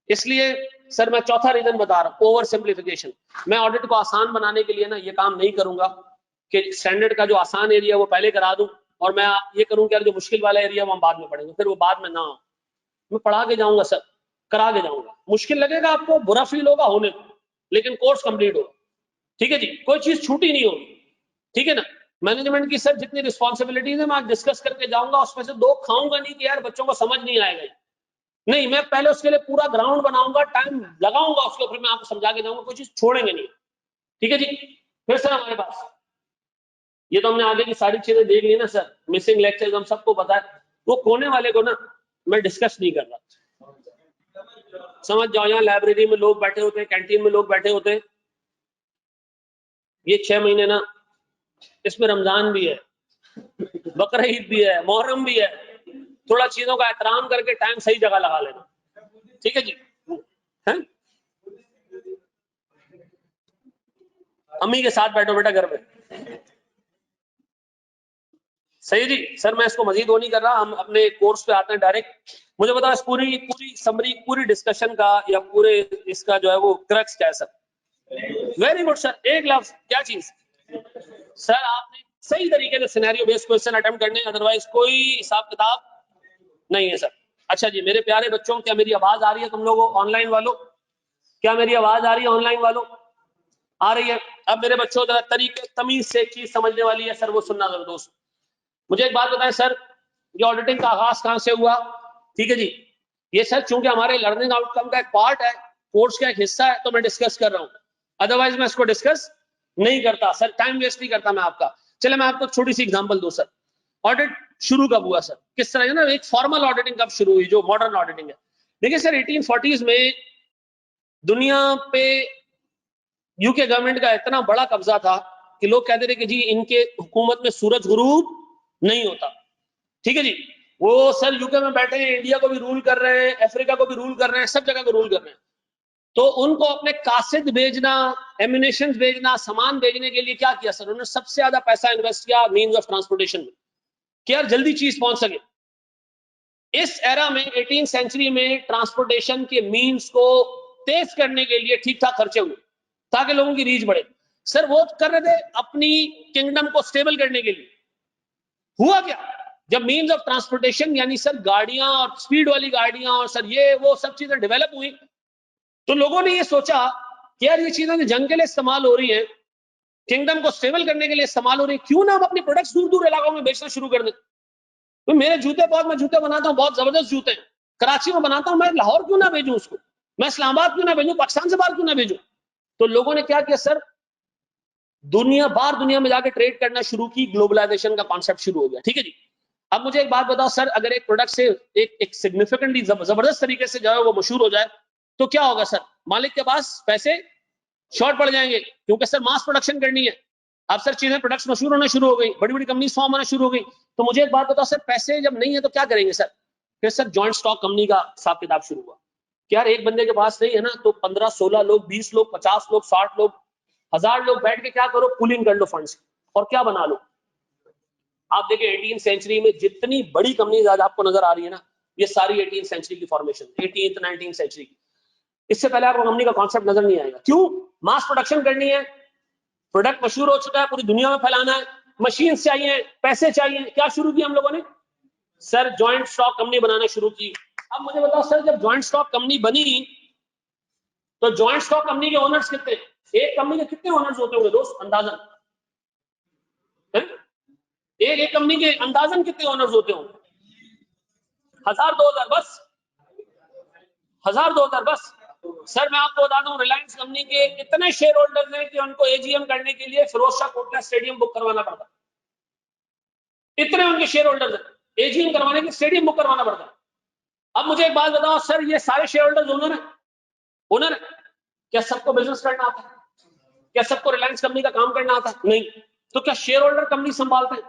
इसलिए सर मैं चौथा रीजन बता रहा हूँ, ओवर सिंप्लीफिकेशन। मैं ऑडिट को आसान बनाने के लिए ना ये काम नहीं करूंगा कि स्टैंडर्ड का जो आसान एरिया वो पहले करा दूं और मैं ये करूं कि यार जो मुश्किल वाला एरिया वो हम बाद में पढ़ेंगे, फिर वो बाद में ना हो। मैं पढ़ा के जाऊंगा सर, करा के जाऊंगा, मुश्किल लगेगा आपको, बुरा फील होगा होने को, लेकिन कोर्स कंप्लीट होगा, ठीक है जी, कोई चीज छूटी नहीं होगी, ठीक है ना। मैनेजमेंट की सर जितनी रिस्पॉन्सिबिलिटीज है मैं आज डिस्कस करके जाऊंगा, उसमें से 2 खाऊंगा नहीं कि यार बच्चों को समझ नहीं आएगा, नहीं, मैं पहले उसके लिए पूरा ग्राउंड बनाऊंगा, टाइम लगाऊंगा उसके ऊपर, मैं आपको समझा के जाऊंगा, कोई चीज छोड़ेंगे नहीं, ठीक है जी। फिर सर हमारे पास ये तो हमने आगे की सारी चीजें देख ली ना सर, मिसिंग लेक्चर्स हम सबको पता है, वो कोने वाले को ना मैं डिस्कस नहीं कर रहा, समझ जाओ, यहाँ लाइब्रेरी में लोग बैठे होते हैं, कैंटीन में लोग बैठे होते हैं, ये 6 महीने ना, इसमें रमजान भी है, बकरा ईद भी है, मुहर्रम भी है, थोड़ा चीजों का एहतराम करके टाइम सही जगह लगा लेना, ठीक है जी। है अम्मी के साथ बैठो बेटा घर में, सही जी। सर मैं इसको मजीद वो नहीं कर रहा, हम अपने कोर्स पे आते हैं डायरेक्ट। मुझे बताओ इस पूरी पूरी समरी, पूरी डिस्कशन का या पूरे इसका जो है वो क्रक्स क्या है सर? वेरी गुड सर, एक लफ्ज, क्या चीज? सर आपने सही तरीके से सिनेरियो बेस्ड क्वेश्चन अटेम्प्ट करने, अदरवाइज कोई हिसाब किताब नहीं है सर। अच्छा जी मेरे प्यारे बच्चों, क्या मेरी आवाज आ रही है तुम लोगों ऑनलाइन वालों? क्या मेरी आवाज आ रही है ऑनलाइन वालों? आ रही है। अब मेरे बच्चों जरा तरीके तमीज से एक चीज समझने वाली है सर, वो सुनना जरा दोस्त। मुझे एक बात बताएं सर, ये ऑडिटिंग का आगाज कहां से हुआ? ठीक है जी, ये सर चूंकि हमारे लर्निंग आउटकम का एक पार्ट है, कोर्स का एक हिस्सा है, तो मैं डिस्कस कर रहा हूं, अदरवाइज मैं इसको डिस्कस नहीं करता सर, टाइम वेस्ट नहीं करता मैं आपका। चले मैं आपको छोटी सी एग्जांपल दूं सर, ऑडिट शुरू कब हुआ सर, किस तरह ना, एक फॉर्मल ऑडिटिंग कब शुरू हुई जो मॉडर्न ऑडिटिंग है? देखिए सर 1840s में दुनिया पे यूके गवर्नमेंट का इतना बड़ा कब्जा था कि लोग कहते थे कि जी इनके हुकूमत में सूरज गुरूब नहीं होता, ठीक है जी। वो सर यूके में बैठे हैं, इंडिया को भी रूल कर रहे हैं, अफ्रीका को भी रूल कर रहे हैं, सब जगह को रूल कर रहे हैं, तो उनको अपने कासिद भेजना, एमिनेशन भेजना, सामान भेजने के लिए क्या किया सर, उन्होंने सबसे ज्यादा पैसा इन्वेस्ट किया मीन्स ऑफ ट्रांसपोर्टेशन में, कि यार जल्दी चीज पहुंच सके। इस एरा में 18th सेंचुरी में ट्रांसपोर्टेशन के मीन्स को तेज करने के लिए ठीक ठाक खर्चे हुए ताकि लोगों की रीच बढ़े। सर वो कर रहे थे अपनी किंगडम को स्टेबल करने के लिए। हुआ क्या, जब मीन्स ऑफ ट्रांसपोर्टेशन यानी सर गाड़ियां और स्पीड वाली गाड़ियां और सर ये वो सब चीजें डेवलप हुई, तो लोगों ने ये सोचा कि यार ये चीजें जंग के लिए इस्तेमाल हो रही है, किंगडम को स्टेबल करने के लिए इस्तेमाल हो रही है, क्यों ना हम अपनी प्रोडक्ट्स दूर दूर इलाकों में बेचना शुरू कर दें। तो मेरे जूते बहुत, मैं जूते बनाता हूँ, बहुत जबरदस्त जूते हैं, कराची में बनाता हूँ, मैं लाहौर क्यों ना भेजूं उसको, मैं इस्लामाबाद क्यों ना भेजूं, पाकिस्तान से बाहर क्यों ना भेजूं। तो लोगों ने क्या किया सर, दुनिया में जाके ट्रेड करना शुरू की, ग्लोबलाइजेशन का कॉन्सेप्ट शुरू हो गया, ठीक है जी। अब मुझे एक बात बताओ सर, अगर एक प्रोडक्ट से एक सिग्निफिकेंटली जबरदस्त तरीके से जो है वो मशहूर हो जाए तो क्या होगा सर, मालिक के पास पैसे शॉर्ट पड़ जाएंगे, क्योंकि सर मास प्रोडक्शन करनी है। अब सर चीजें प्रोडक्ट्स मशहूर होना शुरू हो गई, बड़ी बड़ी कंपनी फॉर्म होना शुरू हो गई, तो मुझे एक बात बताओ सर, पैसे जब नहीं है तो क्या करेंगे सर? फिर सर जॉइंट स्टॉक कंपनी का हिसाब किताब शुरू हुआ कि यार एक बंदे के पास नहीं है ना, तो 15-16 लोग, 20 लोग, 50 लोग, 60 लोग 1000 लोग बैठ के क्या करो, पुलिंग कर लो फंड्स और क्या बना लो। आप देखिए 18th सेंचुरी में जितनी बड़ी कंपनीज आज आपको नजर आ रही है ना, ये सारी 18th सेंचुरी की फॉर्मेशन, 18th 19th सेंचुरी। इससे पहले आपको कंपनी का कॉन्सेप्ट नजर नहीं आएगा। क्यों? मास प्रोडक्शन करनी है, प्रोडक्ट मशहूर हो चुका है, पूरी दुनिया में फैलाना है, मशीन चाहिए, पैसे चाहिए, क्या शुरू किया हम लोगों ने? सर जॉइंट स्टॉक कंपनी बनाना शुरू की। अब मुझे बताओ सर, जब जॉइंट स्टॉक कंपनी बनी तो जॉइंट स्टॉक कंपनी के ओनर्स कितने? एक कंपनी के कितने ओनर्स होते होंगे दोस्त, अंदाजन? एक कंपनी के अंदाजन कितने ओनर्स होते होंगे? 1000-2000 बस, 1000-2000 बस। सर मैं आपको बता दूं, रिलायंस कंपनी के इतने शेयर होल्डर्स हैं कि उनको एजीएम करने के लिए फिरोज शाह कोटला स्टेडियम बुक करवाना पड़ता, इतने उनके शेयर होल्डर्स हैं, एजीएम करवाने के स्टेडियम बुक करवाना पड़ता। अब मुझे एक बात बताओ सर, ये सारे शेयर होल्डर्स ओनर है? ओनर है? क्या सबको बिजनेस करना आता है? क्या सबको रिलायंस कंपनी का काम करना आता है? नहीं। तो क्या शेयर होल्डर कंपनी संभालते हैं?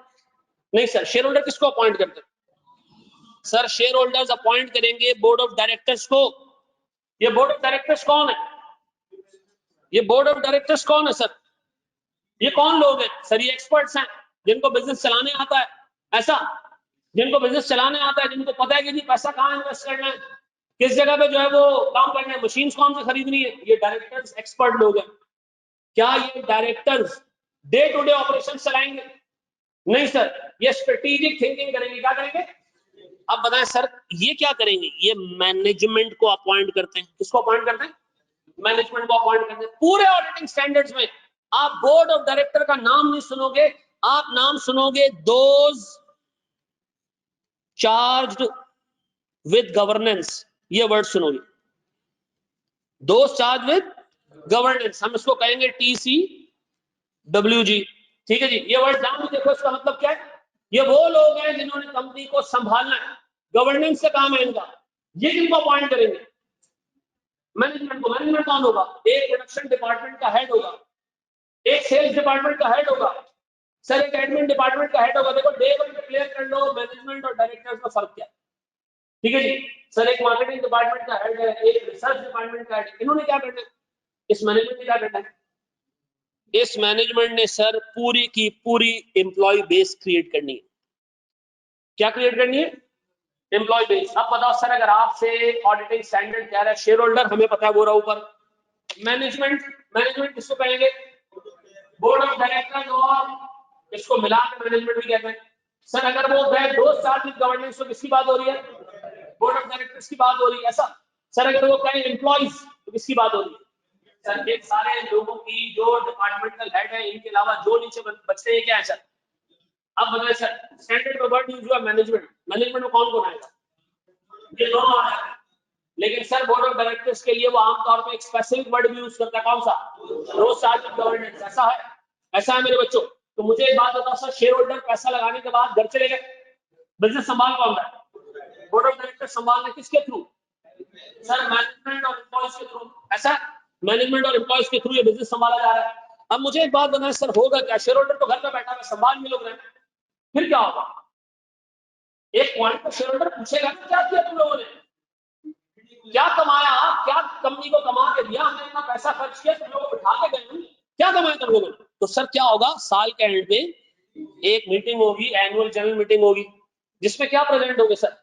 नहीं सर। शेयर होल्डर किसको अपॉइंट करते हैं? सर शेयर होल्डर्स अपॉइंट करेंगे बोर्ड ऑफ डायरेक्टर्स को। ये बोर्ड ऑफ डायरेक्टर्स कौन है? ये बोर्ड ऑफ डायरेक्टर्स कौन है सर? ये कौन लोग हैं सर? ये एक्सपर्ट्स हैं जिनको बिजनेस चलाने आता है, ऐसा? जिनको बिजनेस चलाने आता है, जिनको पता है कि जी पैसा कहाँ इन्वेस्ट करना है, किस जगह पे जो है वो काम करना है, मशीन्स कौन से खरीदनी है, ये डायरेक्टर्स एक्सपर्ट लोग हैं। क्या ये directors day to day operation चलाएंगे? नहीं सर। ये स्ट्रेटेजिक थिंकिंग करेंगे। क्या करेंगे? अब बताएं सर, ये क्या करेंगे? ये मैनेजमेंट को अपॉइंट करते हैं। किसको अपॉइंट करते हैं? मैनेजमेंट को अपॉइंट करते हैं। पूरे ऑडिटिंग स्टैंडर्ड्स में आप बोर्ड ऑफ डायरेक्टर का नाम नहीं सुनोगे, आप नाम सुनोगे दोज चार्ज्ड विद गवर्नेंस, ये वर्ड सुनोगे, दोज चार्ज विद गवर्नेंस। हम इसको कहेंगे TCWG। ठीक है जी, ये वर्ड नाम भी देखो, इसका मतलब क्या है? ये वो लोग हैं जिन्होंने कंपनी को संभालना है, गवर्नेंस से काम है इनका। ये किनको अपॉइंट करेंगे? मैनेजमेंट को। मैनेजमेंट कौन होगा? एक प्रोडक्शन डिपार्टमेंट का हेड होगा, एक सेल्स डिपार्टमेंट का हेड होगा, सर एक एडमिन डिपार्टमेंट का हेड होगा। देखो डे वन पे क्लियर कर लो मैनेजमेंट और डायरेक्टर्स में फर्क क्या है। ठीक है जी, सर एक मार्केटिंग डिपार्टमेंट का हेड है, एक रिसर्च डिपार्टमेंट का हेड है, इन्होंने क्या करना है? इस मैनेजमेंट ने क्या करना है? इस मैनेजमेंट ने सर पूरी की पूरी एम्प्लॉय बेस क्रिएट करनी है। क्या क्रिएट करनी है? Employ base. अब बताओ सर, अगर आपसे ऑडिटिंग स्टैंडर्ड क्या है? शेयर होल्डर हमें पता है वो रहा ऊपर, मैनेजमेंट, मैनेजमेंट किसको कहेंगे? बोर्ड ऑफ डायरेक्टर्स, और इसको मिलाकर मैनेजमेंट भी कहते हैं। सर अगर वो गए दो चार्ज विद गवर्नेंस, तो किसकी बात हो रही है? बोर्ड ऑफ डायरेक्टर्स की बात हो रही है, ऐसा? सर अगर वो कहें एम्प्लॉइज, तो किसकी बात हो रही है? सर ये सारे लोगों की जो डिपार्टमेंटल हेड है, इनके अलावा जो नीचे बचते हैं, क्या है सर? अब बताइए सर, स्टैंडर्ड वर्ड यूज हुआ मैनेजमेंट, मैनेजमेंट में कौन कौन आएगा? ये दोनों आ जाएगा। लेकिन सर बोर्ड ऑफ डायरेक्टर्स के लिए वो आमतौर पे एक स्पेसिफिक वर्ड भी यूज करता है, कौन सा? रोज चार्ज विद गवर्नेंस। ऐसा है? ऐसा है मेरे बच्चों। तो मुझे एक बात बताओ सर, शेयर होल्डर पैसा लगाने के बाद घर चले गए, बिजनेस संभाल कौन रहा है? बोर्ड ऑफ डायरेक्टर संभाल रहे, किसके थ्रू? सर मैनेजमेंट और एम्प्लॉइज के थ्रू। ऐसा? मैनेजमेंट और एम्प्लॉइज के थ्रू ये बिजनेस संभाला जा रहा है। अब मुझे एक बात बताएं सर, होगा क्या? शेयर होल्डर तो घर पे बैठा है, संभाल में लोग रहे, फिर क्या होगा? एक पॉइंट पर शेयर होल्डर पूछेगा क्या किया तुम लोगों ने, क्या कमाया, क्या कंपनी को कमा के दिया, हमने इतना पैसा खर्च किया, तुम लोगों को बिठा के गए, क्या कमाया तुम लोगों ने? तो सर क्या होगा? साल के एंड में एक मीटिंग होगी, एनुअल जनरल मीटिंग होगी, जिसमें क्या प्रेजेंट होंगे सर?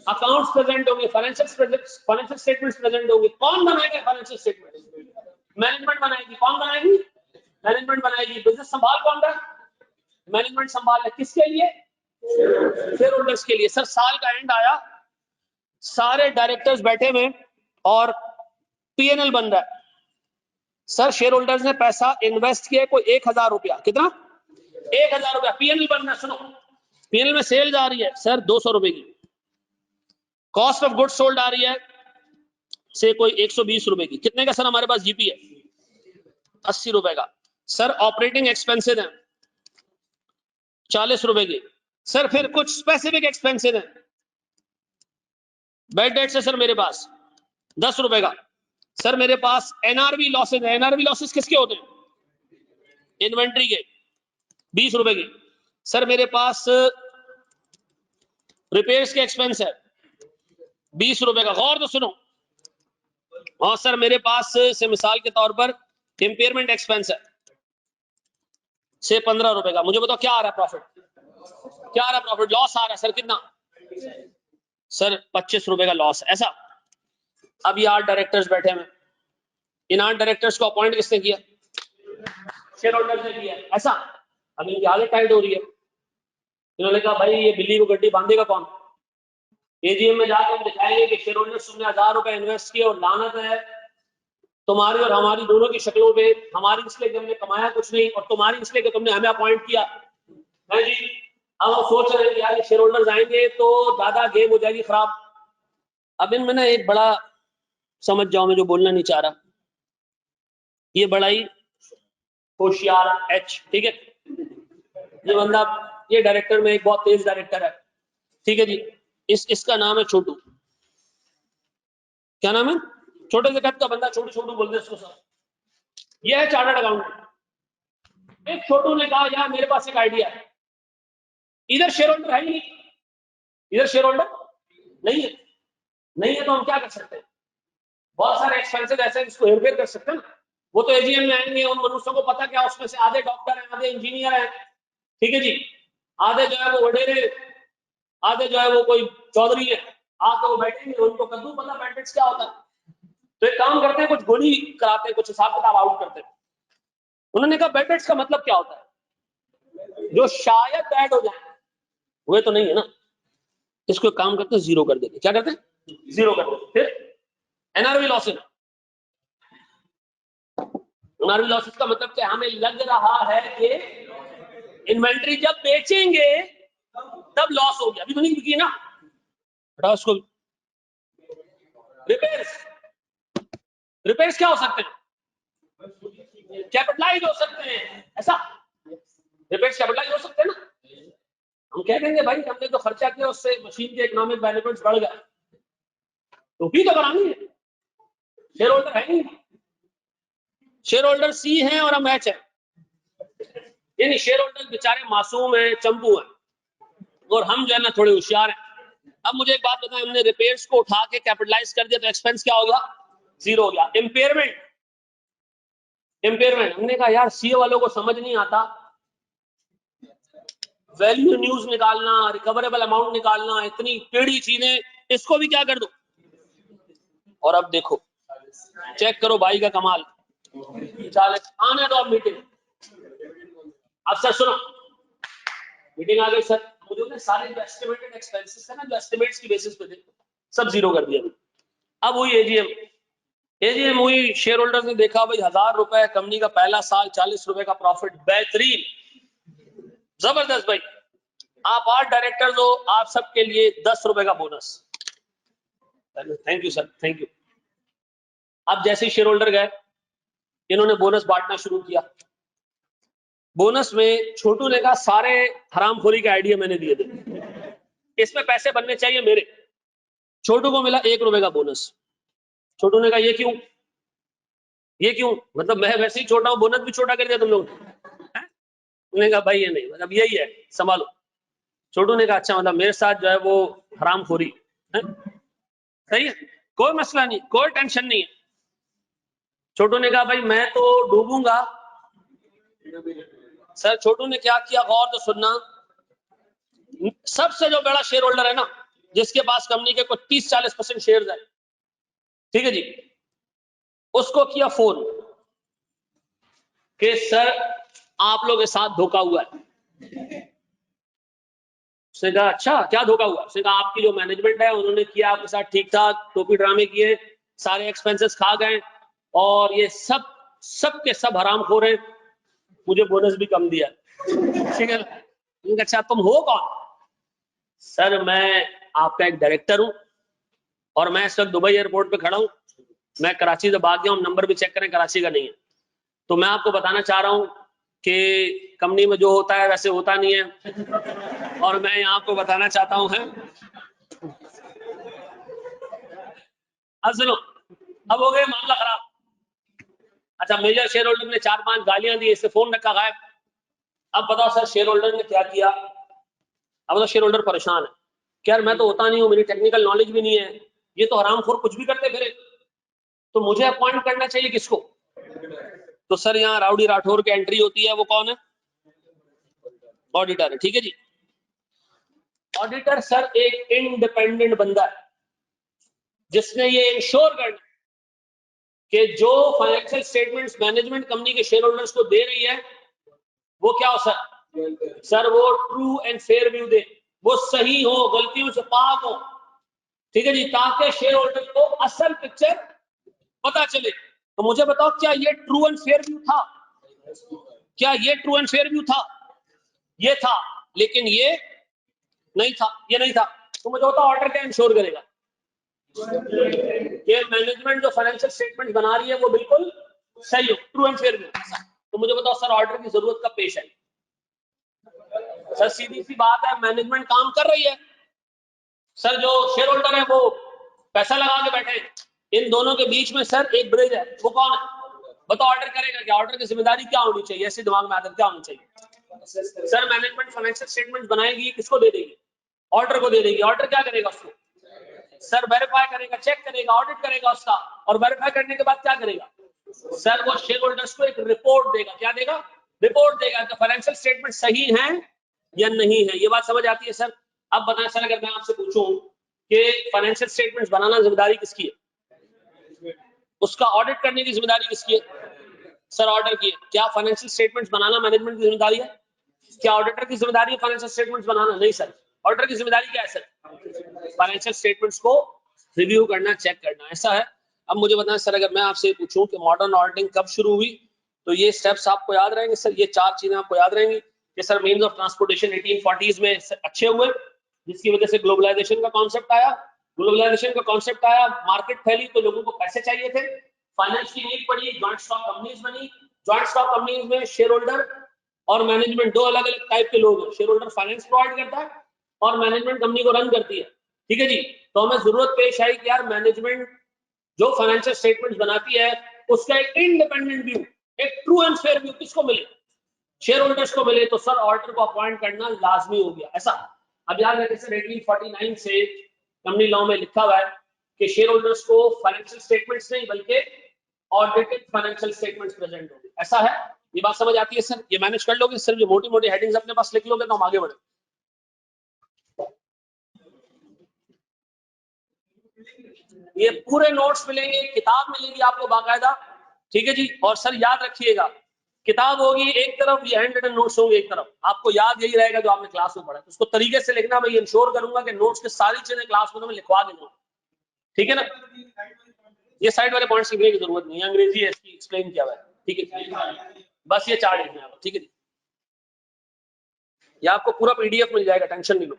अकाउंट्स प्रेजेंट होंगे, फाइनेंशियल स्टेटमेंट्स प्रेजेंट होंगे। कौन बनाएगा फाइनेंशियल स्टेटमेंट? मैनेजमेंट बनाएगी। कौन बनाएगी? मैनेजमेंट बनाएगी। बिजनेस संभाल कौन रहा है? मैनेजमेंट संभाल है। किसके लिए? शेयर होल्डर्स के लिए। सर साल का एंड आया, सारे डायरेक्टर्स बैठे हुए और पीएनएल बन रहा है। सर शेयर होल्डर्स ने पैसा इन्वेस्ट किया, कोई 1000 रुपया, कितना? 1000 रुपया पीएनएल बन रहा है। सुनो, पीएनएल में सेल्स आ रही है सर 200 रुपए की, कॉस्ट ऑफ गुड्स सोल्ड आ रही है से कोई 120 रुपए की। कितने का सर हमारे पास जीपी है? 80 रुपए का। सर ऑपरेटिंग एक्सपेंसेस हैं 40 रुपए की। सर फिर कुछ स्पेसिफिक एक्सपेंसेस हैं, बैड डेट्स है सर मेरे पास 10 रुपए का। सर मेरे पास एनआरवी लॉसेज है। एनआरवी लॉसेज किसके होते हैं? इन्वेंट्री के, 20 रुपए की। सर मेरे पास रिपेयर्स के एक्सपेंस है 20 रुपए का। गौर तो सुनो। और सर मेरे पास से मिसाल के तौर पर इंपेयरमेंट एक्सपेंस है से 15 रुपए का, मुझे बताओ क्या आ रहा है प्रॉफिट, क्या आ रहा है प्रॉफिट, लॉस आ रहा है सर कितना, सर 25 रुपए का लॉस है, ऐसा। अब ये 8 डायरेक्टर्स बैठे हैं, इन 8 डायरेक्टर्स को अपॉइंट किसने किया, शेयर होल्डर्स ने किया, ऐसा। अब इनकी हालत टाइट हो रही है, इन्होंने कहा भाई ये बिल्ली को गड्डी बांधेगा कौन, एजीएम में जाकर हम दिखाएंगे कि शेयर होल्डर्स तुमने 1000 रुपए इन्वेस्ट किए और लानत है तुम्हारी और हमारी दोनों की शक्लों पे, हमारी इसलिए कि हमने कमाया कुछ नहीं और तुम्हारी इसलिए कि तुमने हमें अपॉइंट किया है जी। अब हम सोच रहे हैं कि यार शेयर होल्डर्स आएंगे तो ज्यादा गेम हो जाएगी खराब। अब इनमें ना एक बड़ा, समझ जाओ मैं जो बोलना नहीं चाह रहा, ये बड़ा ही होशियार एच, ठीक है, ये बंदा, ये डायरेक्टर में एक बहुत तेज डायरेक्टर है, ठीक है जी, इसका नाम है छोटू, क्या नाम है, छोटे से कद का बंदा, छोटू छोटू बोलते हैं इसको सर, ये है चार्टर्ड अकाउंटेंट। एक छोटू ने कहा यार मेरे पास एक आइडिया है, इधर शेयर होल्डर है ही नहीं, इधर शेयर होल्डर नहीं है, नहीं है तो हम क्या कर सकते हैं, बहुत सारे एक्सपेंसेस ऐसे हैं जिसको हेरफेर कर सकते हैं ना, वो तो एजीएम में आएंगे, उन मनुष्यों को पता क्या उसमें से आधे डॉक्टर हैं, आधे इंजीनियर हैं, ठीक है जी, आधे जो है वो वडेरे, आधे जो है वो कोई चौधरी है, आके वो बैठेंगे, उनको कद्दू पता बेनिफिट्स क्या होता है, तो एक काम करते हैं कुछ गोली कराते हैं, कुछ हिसाब किताब आउट करते हैं। उन्होंने कहा बेनिफिट्स का मतलब क्या होता है, जो शायद बैड हो जाए वे तो नहीं है ना, इसको काम करते हैं जीरो कर देते, क्या करते हैं जीरो कर देते। फिर एनआरवी लॉसेस, एनआरवी लॉसेस का मतलब क्या, हमें लग रहा है कि इन्वेंट्री जब बेचेंगे तब लॉस हो गया, अभी तो नहीं बिकी ना, हटाओ इसको। रिपेयर्स, रिपेयर्स क्या हो सकते हैं, कैपिटलाइज हो सकते हैं, ऐसा, रिपेयर्स कैपिटलाइज हो सकते हैं ना, हम कह देंगे भाई हमने जो खर्चा किया उससे मशीन के इकोनॉमिक बेनिफिट्स बढ़ गए, तो भी तो करानी है, शेयर होल्डर है नहीं, शेयर होल्डर सी हैं और हम एच है, यानी शेयर होल्डर बेचारे मासूम है, चंपू है, और हम जो है ना थोड़े होशियार हैं। अब मुझे एक बात बताएं, हमने रिपेयर्स को उठा के कैपिटलाइज कर दिया तो एक्सपेंस क्या हो गया, जीरो हो गया। इंपेयरमेंट, इंपेयरमेंट हमने कहा यार सीए वालों को समझ नहीं आता, वैल्यू न्यूज निकालना, रिकवरेबल अमाउंट निकालना, इतनी टेढ़ी चीजें, इसको भी क्या कर दो। और अब देखो, चेक करो भाई का कमाल, आने दो अब मीटिंग। अब सर सुनो, मीटिंग आ गई सर, मुझे ना सारे जो एस्टिमेटेड एक्सपेंसेस है ना, जो एस्टिमेट्स की बेसिस पे थे, सब जीरो कर दिया। अब हुई एजीएम, एजीएम हुई, शेयर होल्डर्स ने देखा भाई 1000 रुपए कंपनी का पहला साल, 40 रुपए का प्रॉफिट, बेहतरीन, जबरदस्त भाई, आप 8 डायरेक्टर्स हो, आप सबके लिए 10 रुपए का bonus. Thank you sir, thank you. अब जैसे ही शेयर होल्डर गए, इन्होंने बोनस बांटना शुरू किया। बोनस में छोटू ने कहा सारे हरामखोरी के आइडिया मैंने दिए थे, इसमें पैसे बनने चाहिए मेरे। छोटू को मिला 1 रुपए का बोनस। छोटू ने कहा ये क्यों, ये क्यों, मतलब मैं वैसे ही छोटा हूं, बोनस भी छोटा कर दिया तुम लोग। उन्होंने कहा भाई ये नहीं, मतलब यही है, संभालो। छोटू ने कहा अच्छा, मतलब मेरे साथ जो है वो हरामखोरी है, सही है, कोई मसला नहीं, कोई टेंशन नहीं है। छोटू ने कहा भाई मैं तो डूबूंगा। सर छोटू ने क्या किया, गौर तो सुनना, सबसे जो बड़ा शेयर होल्डर है ना, जिसके पास कंपनी के कुछ 30-40% शेयर है, ठीक है जी, उसको किया फोन कि सर आप लोग के साथ धोखा हुआ है। उसने कहा अच्छा क्या धोखा हुआ, उसने कहा आपकी जो मैनेजमेंट है उन्होंने किया आपके साथ ठीक ठाक, टोपी ड्रामे किए, सारे एक्सपेंसेस खा गए, और ये सब के सब हरामखोर हैं, मुझे बोनस भी कम दिया, ठीक है ना। अच्छा तुम हो कौन, सर मैं आपका एक डायरेक्टर हूं, और मैं इस वक्त दुबई एयरपोर्ट पे खड़ा हूं, मैं कराची से भाग गया हूं, नंबर भी चेक करें कराची का नहीं है, तो मैं आपको बताना चाह रहा हूं कि कंपनी में जो होता है वैसे होता नहीं है, और मैं यहाँ आपको बताना चाहता हूं है। अब सुनो, अब हो गए मामला खराब। अच्छा मेजर शेयर होल्डर ने 4-5 गालियां दी, इससे फोन रखा गायब। अब बताओ सर शेयर होल्डर ने क्या किया, अब तो शेयर होल्डर परेशान है, यार मैं तो होता नहीं हूँ, मेरी टेक्निकल नॉलेज भी नहीं है, ये तो हरामखोर कुछ भी करते फिरे, तो मुझे अपॉइंट करना चाहिए किसको, तो सर यहाँ राउडी राठौर की एंट्री होती है, वो कौन है? ऑडिटर है, ठीक है जी। ऑडिटर सर एक इंडिपेंडेंट बंदा है जिसने ये इंश्योर करना कि जो फाइनेंशियल स्टेटमेंट्स मैनेजमेंट कंपनी के शेयर होल्डर्स को दे रही है वो क्या हो सर वो ट्रू एंड फेयर व्यू दे, वो सही हो, गलतियों से पाक हो, ठीक है जी, ताकि शेयर होल्डर को असल पिक्चर पता चले। तो मुझे बताओ क्या ये ट्रू एंड फेयर व्यू था? क्या ये ट्रू एंड फेयर व्यू था? ये था, लेकिन ये नहीं था, ये नहीं था। तो मुझे बताओ ऑर्डर क्या इंश्योर करेगा कि मैनेजमेंट जो फाइनेंशियल स्टेटमेंट बना रही है वो बिल्कुल सही हो, ट्रू एंड फेयर व्यू। तो मुझे बताओ सर ऑर्डर की जरूरत कब पेश आई? सर सीधी सी बात है, मैनेजमेंट काम कर रही है सर, जो शेयर होल्डर है वो पैसा लगा के बैठे, इन दोनों के बीच में सर एक ब्रिज है, वो कौन है? बताओ ऑर्डर करेगा क्या? ऑर्डर की जिम्मेदारी क्या होनी चाहिए? ऐसे दिमाग में आता क्या होनी चाहिए? सर मैनेजमेंट फाइनेंशियल स्टेटमेंट बनाएगी, किसको दे देगी? ऑर्डर को दे देगी। ऑर्डर क्या करेगा उसको? सर वेरीफाई करेगा, चेक करेगा, ऑडिट करेगा उसका, और वेरीफाई करने के बाद क्या करेगा? सर वो शेयर होल्डर्स को एक रिपोर्ट देगा। क्या देगा? रिपोर्ट देगा कि फाइनेंशियल स्टेटमेंट सही है या नहीं है। ये बात समझ आती है सर? अब बताएं सर, अगर मैं आपसे पूछूं कि फाइनेंशियल स्टेटमेंट्स बनाना जिम्मेदारी किसकी है, उसका ऑडिट करने की जिम्मेदारी किसकी है? सर ऑर्डर की है। क्या फाइनेंशियल स्टेटमेंट्स बनाना मैनेजमेंट की जिम्मेदारी है? क्या ऑडिटर की जिम्मेदारी है फाइनेंशियल स्टेटमेंट्स बनाना? नहीं सर। ऑडिटर की जिम्मेदारी क्या है सर? फाइनेंशियल स्टेटमेंट्स को रिव्यू करना, चेक करना, ऐसा है। अब मुझे बताएं सर, अगर मैं आपसे पूछूं कि मॉडर्न ऑडिटिंग कब शुरू हुई, तो ये स्टेप्स आपको याद रहेंगे सर, ये 4 चीजें आपको याद रहेंगी कि sir means of transportation 1840s में अच्छे हुए, जिसकी वजह से ग्लोबलाइजेशन का कॉन्सेप्ट आया। ग्लोबलाइजेशन का कॉन्सेप्ट आया, मार्केट फैली तो लोगों को पैसे चाहिए थे, फाइनेंस की नीड पड़ी, ज्वाइंट स्टॉक कंपनीज बनी। ज्वाइंट स्टॉक कंपनीज में शेयर होल्डर और मैनेजमेंट दो अलग अलग टाइप के लोग हैं। शेयर होल्डर फाइनेंस प्रोवाइड करता है और मैनेजमेंट कंपनी को रन करती है, ठीक है जी। तो हमें जरूरत पेश आई कि यार मैनेजमेंट जो फाइनेंशियल स्टेटमेंट्स बनाती है उसका एक इंडिपेंडेंट व्यू, एक ट्रू एंड फेयर व्यू किसको मिले? शेयर होल्डर्स को मिले। तो सर ऑडिटर को अपॉइंट करना लाजमी हो गया। ऐसा अब याद रखें सर, 1849 से कंपनी लॉ में लिखा हुआ है कि शेयर होल्डर्स को फाइनेंशियल स्टेटमेंट्स नहीं बल्कि ऑडिटेड फाइनेंशियल स्टेटमेंट्स प्रेजेंट होंगे। ऐसा है, ये बात समझ आती है सर? ये मैनेज कर लोगे सर, ये मोटी मोटी हेडिंग्स अपने पास लिख लोगे तो हम आगे बढ़े। ये पूरे नोट्स मिलेंगे, किताब मिलेगी आपको बाकायदा, ठीक है जी। और सर याद रखिएगा, किताब होगी एक तरफ, ये हैंड रिटन नोट्स होंगे एक तरफ, आपको याद यही रहेगा जो आपने क्लास में पढ़ा। तो उसको तरीके से लिखना, मैं ये इंश्योर करूंगा कि नोट्स की सारी चीजें क्लास में मैं लिखवा दूंगा, ठीक है ना? ये साइड वाले पॉइंट्स लिखने की जरूरत नहीं है, अंग्रेजी है इसकी, एक्सप्लेन किया हुआ है, ठीक है। बस ये 4 लिखना है, ठीक है जी। ये आपको पूरा पीडीएफ मिल जाएगा, टेंशन नहीं लो।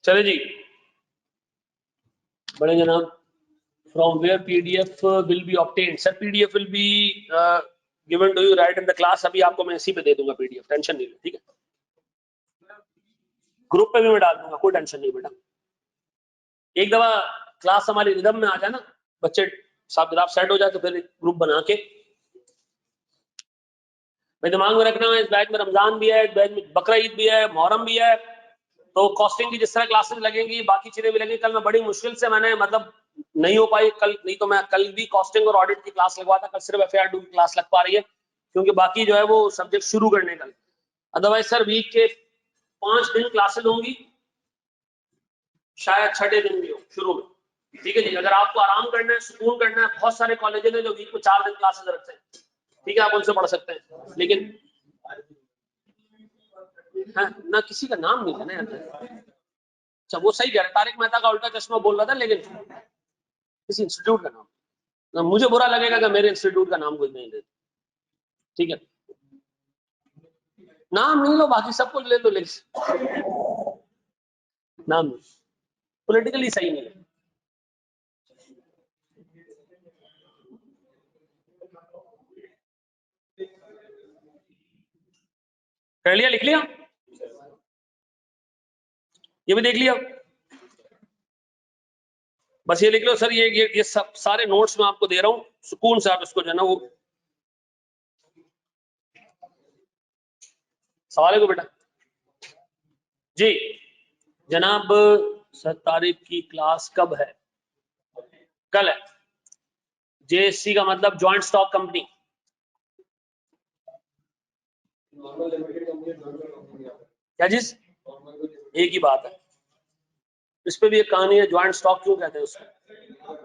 चले जी, बड़े जनाब, from where PDF will be obtained? Sir PDF will be given to you right in the class। अभी आपको मैं इसी पे दे दूंगा PDF, टेंशन नहीं लो, ठीक है। ग्रुप पे भी मैं डाल दूंगा, कोई टेंशन नहीं बेटा। एक दफा क्लास हमारी रिदम में आ जाए ना, बच्चे साहब जनाब सेट हो जाए, तो फिर ग्रुप बना के मैं दिमाग में रखना है, इस बैच में रमजान भी है, इस बैच में बकरा ईद भी है, मुहर्रम भी है, तो कॉस्टिंग की जिस तरह क्लासेस लगेंगी बाकी चीजें भी लगेंगी। कल मैं बड़ी मुश्किल से मैंने मतलब नहीं हो पाई कल, नहीं तो मैं कल भी कॉस्टिंग और ऑडिट की क्लास लगवाता, कल सिर्फ FAR2 की क्लास लग पा रही है क्योंकि बाकी जो है वो सब्जेक्ट शुरू करने कल। अदरवाइज सर वीक के 5 दिन क्लासेस होंगी, शायद 6ठे दिन भी हो शुरू में, ठीक है जी। अगर आपको आराम करना है, सुकून करना है, बहुत सारे कॉलेज हैं जो वीक में 4 दिन क्लासेस रखते हैं, ठीक है, आप उनसे पढ़ सकते हैं। लेकिन हाँ, ना किसी का नाम नहीं लेना यार। अच्छा वो सही कह रहे, तारिक मेहता का उल्टा चश्मा बोल रहा था, लेकिन किसी इंस्टीट्यूट का नाम ना, मुझे बुरा लगेगा कि मेरे इंस्टीट्यूट का नाम कोई नहीं ले, ठीक है। नाम नहीं लो, बाकी सबको ले लो, लेकिन नाम नहीं। पॉलिटिकली सही नहीं है। कर लिया, लिख लिया, ये भी देख लिया। बस ये लिख लो सर, ये सब सारे नोट्स मैं आपको दे रहा हूं, सुकून से आप इसको जो है ना वो सवाल है को बेटा जी। जनाब सर तारीख की क्लास कब है? कल है। जेएससी का मतलब ज्वाइंट स्टॉक कंपनी। क्या चीज? एक ही बात है, इस पे भी एक कहानी है, ज्वाइंट स्टॉक क्यों कहते हैं उसको।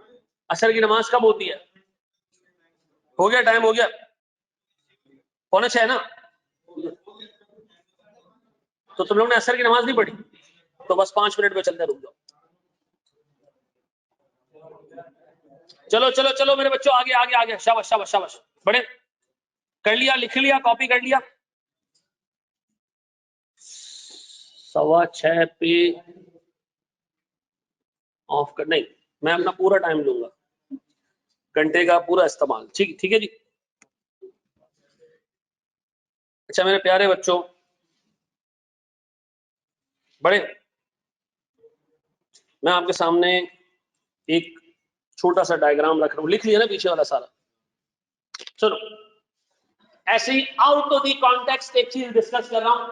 असर की नमाज कब होती है? हो गया टाइम, हो गया 5:45 ना। तो तुम लोग ने असर की नमाज नहीं पढ़ी, तो बस 5 मिनट में चलते, रुक जाओ। चलो चलो चलो मेरे बच्चों, आगे आगे आगे, शाबाश शाबाश शाबाश, बड़े कर लिया, लिख लिया, कॉपी कर लिया। 6:15 पे ऑफ कर, नहीं मैं अपना पूरा टाइम लूंगा, घंटे का पूरा इस्तेमाल, ठीक ठीक है जी। अच्छा मेरे प्यारे बच्चों, बड़े मैं आपके सामने एक छोटा सा डायग्राम रख रहा हूं, लिख लिया ना पीछे वाला सारा। चलो ऐसे ही आउट ऑफ द कॉन्टेक्स्ट एक चीज डिस्कस कर रहा हूं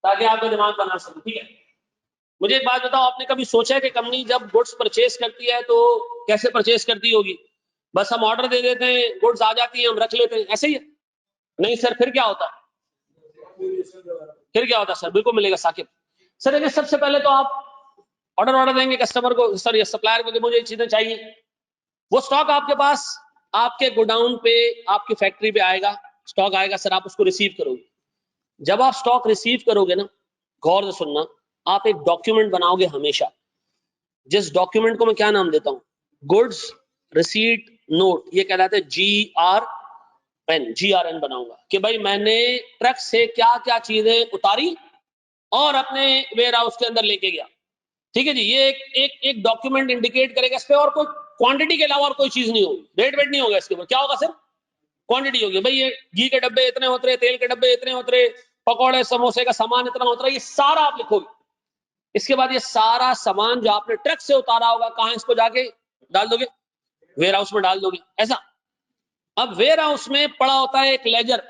ताकि आपका दिमाग बना सके, ठीक है। मुझे एक बात बताओ, आपने कभी सोचा है कि कंपनी जब गुड्स परचेज करती है तो कैसे परचेज करती होगी? बस हम ऑर्डर दे देते हैं, गुड्स आ जाती हैं, हम रख लेते हैं, ऐसे ही है? नहीं सर, फिर क्या होता है? फिर क्या होता है सर? बिल्कुल मिलेगा साकिब सर। देखिए सबसे पहले तो आप ऑर्डर देंगे कस्टमर को, सर ये सप्लायर को कि मुझे ये चीजें चाहिए, वो स्टॉक आपके पास आपके गोडाउन पे आपकी फैक्ट्री पे आएगा, स्टॉक आएगा सर, आप उसको रिसीव करोगे। जब आप स्टॉक रिसीव करोगे ना, गौर से सुनना, आप एक डॉक्यूमेंट बनाओगे हमेशा, जिस डॉक्यूमेंट को मैं क्या नाम देता हूं, गुड्स रिसीट नोट, ये कहलाते हैं GRN बनाऊंगा कि भाई मैंने ट्रक से क्या क्या चीजें उतारी और अपने वेयर हाउस के अंदर लेके गया, ठीक है जी। ये एक डॉक्यूमेंट इंडिकेट करेगा इस पे, और कोई क्वांटिटी के अलावा और कोई चीज नहीं होगी, रेट वेट नहीं होगा इसके ऊपर। क्या होगा सर? क्वांटिटी होगी, भाई ये घी के डब्बे इतने होते रहे, तेल के डब्बे इतने होते रहे, पकौड़े समोसे का सामान इतना होता रहा, ये सारा आप लिखोगे। इसके बाद ये सारा सामान जो आपने ट्रक से उतारा होगा, कहां इसको जाके डाल दोगे? वेयर हाउस में डाल दोगे, ऐसा। अब वेयर हाउस में पड़ा होता है एक लेजर,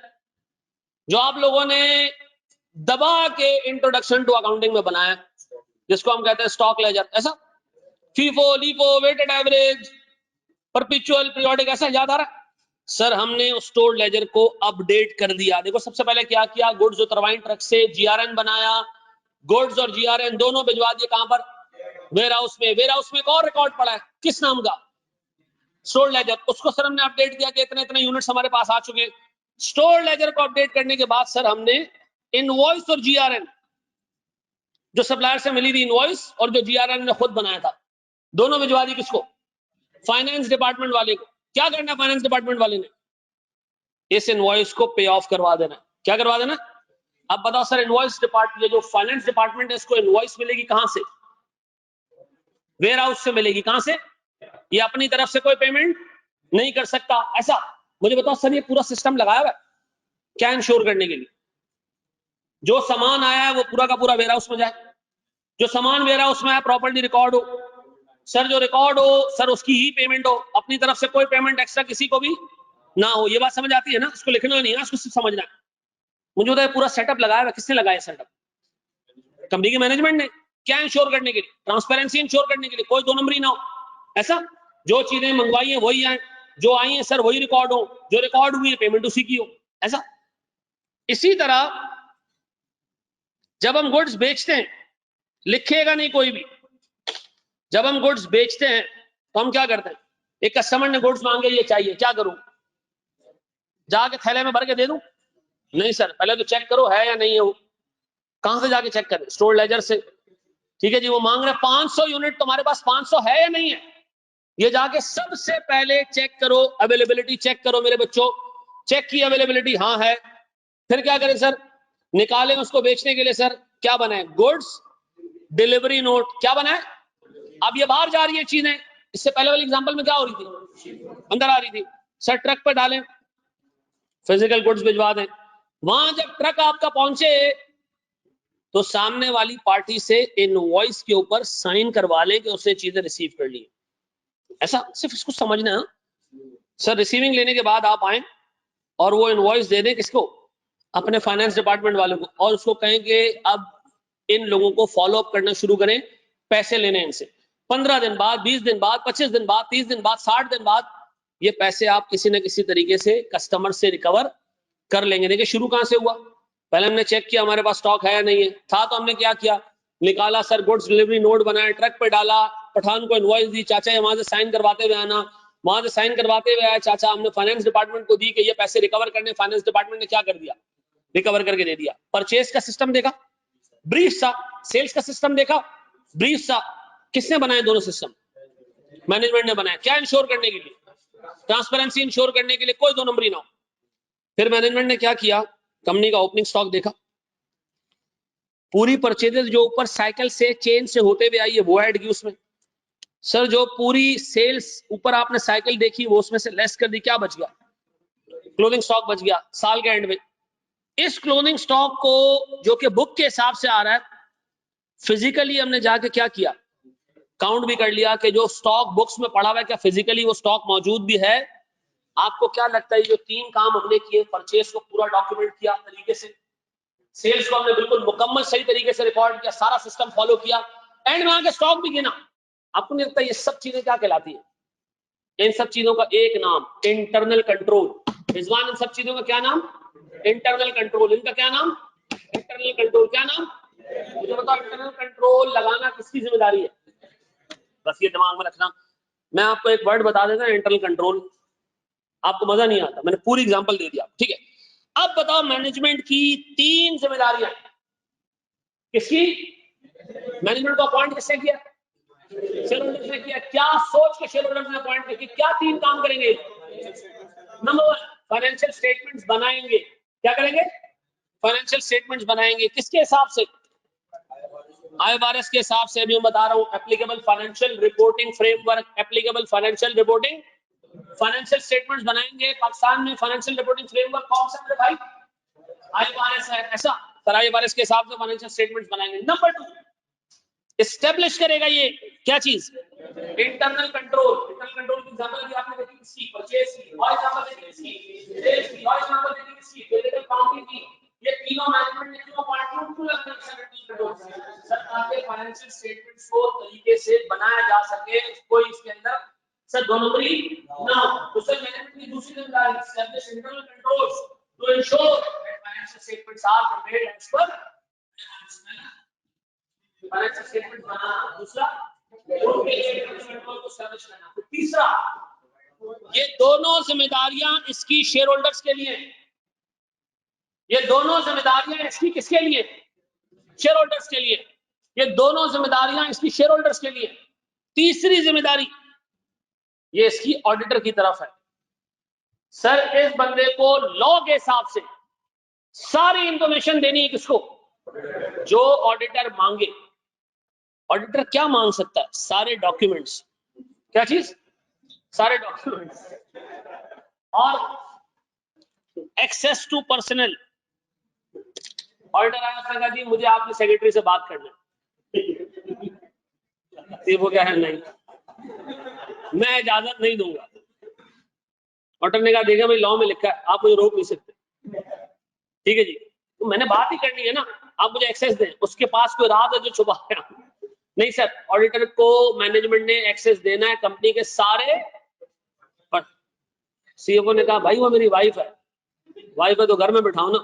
जो आप लोगों ने दबा के इंट्रोडक्शन टू अकाउंटिंग में बनाया, जिसको हम कहते हैं स्टॉक लेजर, ऐसा। FIFO LIFO, weighted average, perpetual periodic, ऐसा याद आ रहा है? सर हमने उस स्टोर लेजर को अपडेट कर दिया। देखो सबसे पहले क्या किया, गुड्स उतरवाई ट्रक से, GRN बनाया, गुड्स और GRN दोनों भिजवा दिए कहां पर? वेयर हाउस में। वेयर हाउस में एक और रिकॉर्ड पड़ा है, किस नाम का? Store laser. उसको सर हमने अपडेट किया कि इतने इतने यूनिट्स हमारे पास आ चुके हैं। स्टोर लेजर को अपडेट करने के बाद सर हमने इनवॉइस और GRN, जो सप्लायर से मिली थी इनवॉइस और जो GRN ने खुद बनाया था, दोनों भिजवा दी किसको? फाइनेंस डिपार्टमेंट वाले को। क्या करना है फाइनेंस डिपार्टमेंट वाले ने? इस इनवॉइस को पे ऑफ करवा देना। क्या करवा देना? अब बताओ सर, इनवॉइस डिपार्टमेंट, जो फाइनेंस डिपार्टमेंट है, इसको इनवॉइस मिलेगी कहां से? वेयर हाउस से मिलेगी। कहां से? ये अपनी तरफ से कोई पेमेंट नहीं कर सकता, ऐसा। मुझे बताओ सर, ये पूरा सिस्टम लगाया हुआ है क्या इंश्योर करने के लिए? जो सामान आया है वो पूरा का पूरा वेयर हाउस में जाए, जो सामान वेयर हाउस में आया प्रॉपर्ली रिकॉर्ड हो सर, जो रिकॉर्ड हो सर उसकी ही पेमेंट हो, अपनी तरफ से कोई पेमेंट एक्स्ट्रा किसी को भी ना हो। ये बात समझ आती है ना? इसको लिखना नहीं है, इसको सिर्फ समझना है। मुझे बताया पूरा सेटअप लगाया हुआ, किसने लगाया सेटअप? कंपनी के मैनेजमेंट ने। क्या इंश्योर करने के लिए? ट्रांसपेरेंसी इंश्योर करने के लिए, कोई दो नंबरी ना हो, ऐसा। जो चीजें मंगवाई है वही आए, जो आई है सर वही रिकॉर्ड हो, जो रिकॉर्ड हुई है पेमेंट उसी की हो, ऐसा। इसी तरह जब हम गुड्स बेचते हैं, लिखेगा नहीं कोई भी, जब हम गुड्स बेचते हैं तो हम क्या करते हैं? एक कस्टमर ने गुड्स मांगे, ये चाहिए, क्या करूं? जाके थैले में भर के दे दूं? नहीं सर, पहले तो चेक करो है या नहीं है वो। कहां से जाके चेक करें? स्टोर लेजर से। ठीक है जी, वो मांग रहे 500 यूनिट, तुम्हारे पास 500 है या नहीं है? ये जाके सबसे पहले चेक करो, अवेलेबिलिटी चेक करो मेरे बच्चों। चेक की अवेलेबिलिटी, हाँ है। फिर क्या करें सर? निकालें उसको बेचने के लिए। सर क्या बनाए? Goods delivery note. क्या बनाए? अब ये बाहर जा रही है चीजें, इससे पहले वाले एग्जांपल में क्या हो रही थी, अंदर आ रही थी। सर ट्रक पे डालें, फिजिकल गुड्स भिजवा दें, वहां जब ट्रक आपका पहुंचे तो सामने वाली पार्टी से इनवॉइस के ऊपर साइन करवा लें कि उसने चीजें रिसीव कर ली। ऐसा सिर्फ इसको समझना है सर। रिसीविंग लेने के बाद आप आए और वो इनवॉइस दे दें किसको, अपने फाइनेंस डिपार्टमेंट वालों को, और उसको कहें कि अब इन लोगों को फॉलो अप करना शुरू करें, पैसे लेने इनसे। 15 दिन बाद, 20 दिन बाद, 25 दिन बाद, 30 दिन बाद, 60 दिन बाद ये पैसे आप किसी न किसी तरीके से कस्टमर से रिकवर कर लेंगे। देखिए शुरू कहां से हुआ, पहले हमने चेक किया हमारे पास स्टॉक है या नहीं है, था तो हमने क्या किया, निकाला सर, गुड्स डिलीवरी नोट बनाया, ट्रक पे डाला, पठान को इनवॉइस दी, चाचा वहां से साइन करवाते हुए आना, वहां से साइन करवाते हुए आया चाचा, हमने फाइनेंस डिपार्टमेंट को दी कि ये पैसे रिकवर करने, फाइनेंस डिपार्टमेंट ने क्या कर दिया, रिकवर करके दे दिया। परचेज का सिस्टम देखा, ब्रीफ सा, सेल्स का सिस्टम देखा, ब्रीफ सा। किसने बनाए दोनों सिस्टम, मैनेजमेंट ने बनाया। क्या इंश्योर करने के लिए, ट्रांसपेरेंसी इंश्योर करने के लिए, कोई दो नंबरी ना हो। फिर मैनेजमेंट ने क्या किया, कंपनी का ओपनिंग स्टॉक देखा, पूरी परचेजेस जो ऊपर साइकिल से चेन से होते हुए आई है वो ऐड की उसमें। सर जो पूरी सेल्स ऊपर आपने साइकिल देखी वो उसमें से लेस कर दी, क्या बच गया, क्लोजिंग स्टॉक बच गया साल के एंड में। इस क्लोजिंग स्टॉक को जो कि बुक के हिसाब से आ रहा है, फिजिकली हमने जाके क्या किया, काउंट भी कर लिया कि जो स्टॉक बुक्स में पड़ा हुआ है क्या फिजिकली वो स्टॉक मौजूद भी है। आपको क्या लगता है जो 3 काम हमने किए, परचेज को पूरा डॉक्यूमेंट किया तरीके से, सेल्स को हमने बिल्कुल मुकम्मल सही तरीके से रिकॉर्ड किया, सारा सिस्टम फॉलो किया, एंड में आके स्टॉक भी गिना, आपको नहीं लगता ये सब चीजें क्या कहलाती है, इन सब चीजों का एक नाम इंटरनल कंट्रोल। रिजवान इन सब चीजों का क्या नाम, इंटरनल कंट्रोल। इनका क्या नाम, इंटरनल कंट्रोल। क्या नाम, मुझे बताओ इंटरनल कंट्रोल लगाना किसकी जिम्मेदारी है, बस ये दिमाग में रखना। मैं आपको एक वर्ड बता देता हूं, इंटरनल कंट्रोल, आपको मजा नहीं आता, मैंने पूरी एग्जांपल दे दिया, ठीक है। अब बताओ मैनेजमेंट की 3 जिम्मेदारियां, किसकी, मैनेजमेंट को अपॉइंट किसने किया, शेयर होल्डर्स ने किया। क्या सोच के शेयर होल्डर्स ने अपॉइंट किया, क्या 3 काम करेंगे। नंबर 1 फाइनेंशियल स्टेटमेंट्स बनाएंगे, क्या करेंगे, फाइनेंशियल स्टेटमेंट्स बनाएंगे, किसके हिसाब से, IFRS के हिसाब से। अभी मैं बता रहा हूं, applicable financial reporting framework, applicable financial reporting, financial statements बनाएंगे। पाकिस्तान में फाइनेंशियल रिपोर्टिंग फ्रेमवर्क कौन सा है भाई, IFRS है, ऐसा सर IFRS के हिसाब से फाइनेंशियल स्टेटमेंट्स बनाएंगे। नंबर 2 एस्टेब्लिश करेगा ये क्या चीज, इंटरनल कंट्रोल। इंटरनल कंट्रोल की एग्जांपल भी आपने देखी किसकी, परचेज की, और एग्जांपल देखी किसकी, सेल्स की, और एग्जांपल देखी किसकी, फिजिकल काउंटिंग की। ये तीनों मैनेजमेंट ने क्यों पार्टनर को लगना सर, ताकि फाइनेंशियल स्टेटमेंट्स को तरीके से बनाया जा सके, कोई इसके अंदर सर 2 नंबरी ना हो। तो सर मैनेजमेंट की दूसरी जिम्मेदारी establish internal controls to ensure that financial statements are prepared as per financial statement बनाना। दूसरा कंट्रोल को एस्टैब्लिश करना। तो तीसरा, ये दोनों जिम्मेदारियां इसकी शेयर होल्डर्स के लिए, ये दोनों जिम्मेदारियां इसकी किसके लिए, शेयर होल्डर्स के लिए, ये दोनों जिम्मेदारियां इसकी शेयर होल्डर्स के लिए। तीसरी जिम्मेदारी ये इसकी ऑडिटर की तरफ है। सर इस बंदे को लॉ के हिसाब से सारी इंफॉर्मेशन देनी है किसको, जो ऑडिटर मांगे। ऑडिटर क्या मांग सकता है, सारे डॉक्यूमेंट्स, क्या चीज, सारे डॉक्यूमेंट्स, और एक्सेस टू पर्सनल। ऑडिटर आया, उसने कहा जी मुझे आपके सेक्रेटरी से बात करना है, वो क्या है, नहीं मैं इजाजत नहीं दूंगा। ऑडिटर ने कहा देखा भाई लॉ में लिखा है, आप मुझे रोक नहीं सकते, ठीक है जी, तो मैंने बात ही करनी है ना, आप मुझे एक्सेस दें। उसके पास कोई राज है जो छुपा है, नहीं सर, ऑडिटर को मैनेजमेंट ने एक्सेस देना है कंपनी के सारे। पर सीईओ ने कहा भाई वो मेरी वाइफ है, वाइफ है तो घर में बिठाओ ना,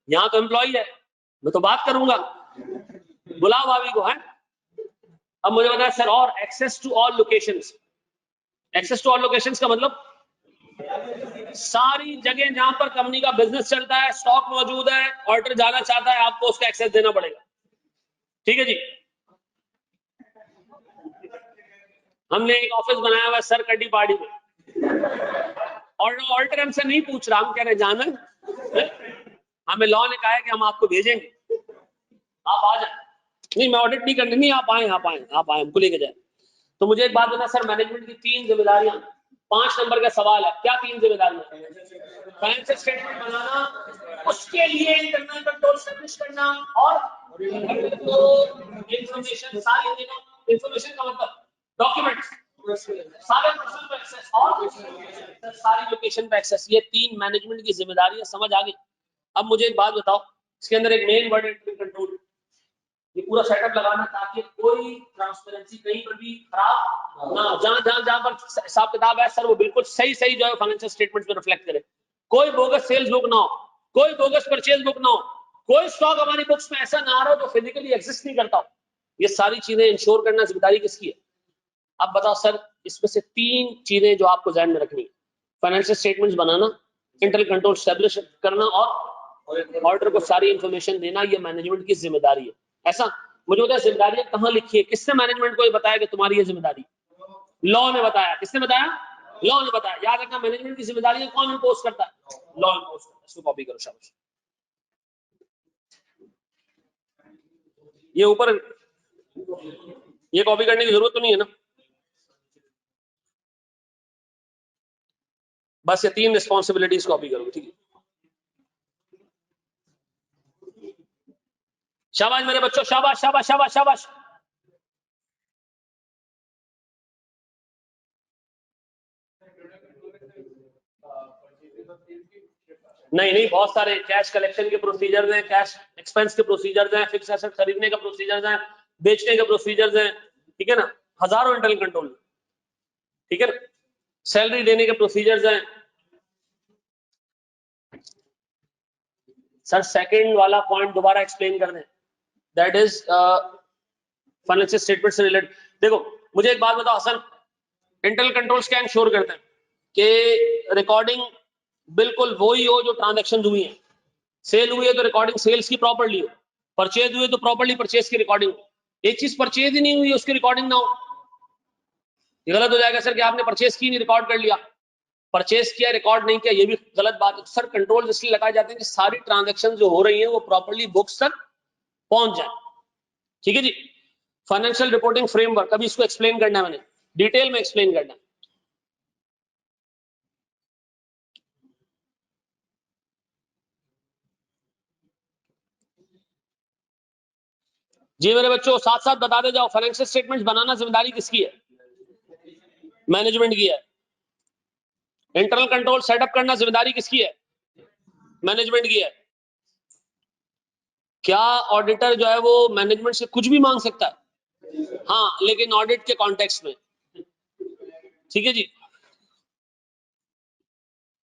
यहाँ तो एम्प्लॉई है, मैं तो बात करूंगा, बुलाओ भाभी को है। अब मुझे बताया सर, और access to all locations. Access to all locations का मतलब सारी जगह जहां पर कंपनी का बिजनेस चलता है, स्टॉक मौजूद है, ऑर्डर जाना चाहता है, आपको उसका एक्सेस देना पड़ेगा, ठीक है जी। हमने एक ऑफिस बनाया हुआ सर कड्डी पार्टी में, और ऑल्टर हमसे नहीं पूछ रहा, हम कह रहे जाना है, हमें लॉ ने कहा है कि हम आपको भेजेंगे, आप आ जाए। नहीं मैं ऑडिट नहीं करनी, नहीं आप आए हमको लेके जाए। तो मुझे एक बात बता सर, मैनेजमेंट की 3 जिम्मेदारियां, 5 नंबर का सवाल है, क्या 3 जिम्मेदारियां? फाइनेंशियल स्टेटमेंट बनाना, उसके लिए इंटरनल कंट्रोल एस्टैब्लिश करना और इंफॉर्मेशन सारी देना। इंफॉर्मेशन का मतलब डॉक्यूमेंट्स, सारे पर्सन पे एक्सेस और सारी लोकेशन पे एक्सेस, ये 3 मैनेजमेंट की जिम्मेदारियां समझ आ गई। अब मुझे एक बात बताओ, इसके अंदर एक मेन वर्ड है कंट्रोल, ये पूरा सेटअप लगाना ताकि कोई ट्रांसपेरेंसी कहीं पर भी खराब ना हो। जहां पर हिसाब किताब है सर वो बिल्कुल सही जो है फाइनेंशियल स्टेटमेंट्स में रिफ्लेक्ट करे। कोई बोगस सेल्स बुक ना हो, कोई बोगस परचेज बुक ना हो, कोई स्टॉक हमारी बुक्स में ऐसा ना आ रहा हो जो फिजिकली एग्जिस्ट नहीं करता हो। ये सारी चीजें इंश्योर करना जिम्मेदारी किसकी है? अब बताओ सर, इसमें से 3 चीजें जो आपको ध्यान में रखनी है, फाइनेंशियल स्टेटमेंट्स बनाना, इंटरनल कंट्रोल एस्टैब्लिश करना और ऑर्डर को सारी इंफॉर्मेशन देना, ये मैनेजमेंट की जिम्मेदारी है। ऐसा मुझे बताया जिम्मेदारियां कहां लिखी है, किसने मैनेजमेंट को ये बताया कि तुम्हारी ये जिम्मेदारी? लॉ ने बताया। किसने बताया? लॉ ने बताया। याद रखना, मैनेजमेंट की जिम्मेदारियां कौन इंपोज करता है? लॉ इंपोज करता है। इसको कॉपी करो शाबाश। ये ऊपर ये कॉपी करने की जरूरत तो नहीं है ना? बस ये 3 रिस्पॉन्सिबिलिटीज कॉपी करो, ठीक है? शाबाश मेरे बच्चों, शाबाश शाबाश शाबाश शाबाश। नहीं बहुत सारे कैश कलेक्शन के प्रोसीजर्स हैं, कैश एक्सपेंस के प्रोसीजर्स हैं, फिक्स एसेट खरीदने का प्रोसीजर्स हैं, बेचने के प्रोसीजर्स हैं, ठीक है ना? हजारों इंटरनल कंट्रोल, ठीक है ना? सैलरी देने के प्रोसीजर्स हैं। सर सेकंड वाला पॉइंट दोबारा एक्सप्लेन कर दें, दैट इज फाइनेंशियल स्टेटमेंट से रिलेटेड। देखो मुझे एक बात बताओ हसन, इंटरनल कंट्रोल्स क्या इंश्योर करते हैं कि रिकॉर्डिंग बिल्कुल वही हो जो ट्रांजैक्शन हुई है। सेल हुई है तो रिकॉर्डिंग सेल्स की प्रॉपर्ली हो, परचेज हुई तो प्रॉपर्ली परचेज की रिकॉर्डिंग हो। एक चीज परचेज ही नहीं हुई उसकी रिकॉर्डिंग ना हो, ये गलत हो जाएगा सर कि आपने परचेज की नहीं रिकॉर्ड कर लिया, परचेज किया रिकॉर्ड नहीं किया, ये भी गलत बात है। सर कंट्रोल इसलिए लगाए जाते हैं कि सारी ट्रांजैक्शन जो हो रही है वो प्रॉपर्ली बुक्स तक पहुंच जाए, ठीक है जी? फाइनेंशियल रिपोर्टिंग फ्रेमवर्क, अभी इसको एक्सप्लेन करना है, मैंने डिटेल में एक्सप्लेन करना है। जी मेरे बच्चों साथ साथ बताते जाओ, फाइनेंशियल स्टेटमेंट्स बनाना जिम्मेदारी किसकी है? मैनेजमेंट की है। इंटरनल कंट्रोल सेटअप करना जिम्मेदारी किसकी है? मैनेजमेंट की है। क्या ऑडिटर जो है वो मैनेजमेंट से कुछ भी मांग सकता है? हाँ, लेकिन ऑडिट के कॉन्टेक्स्ट में, ठीक है जी?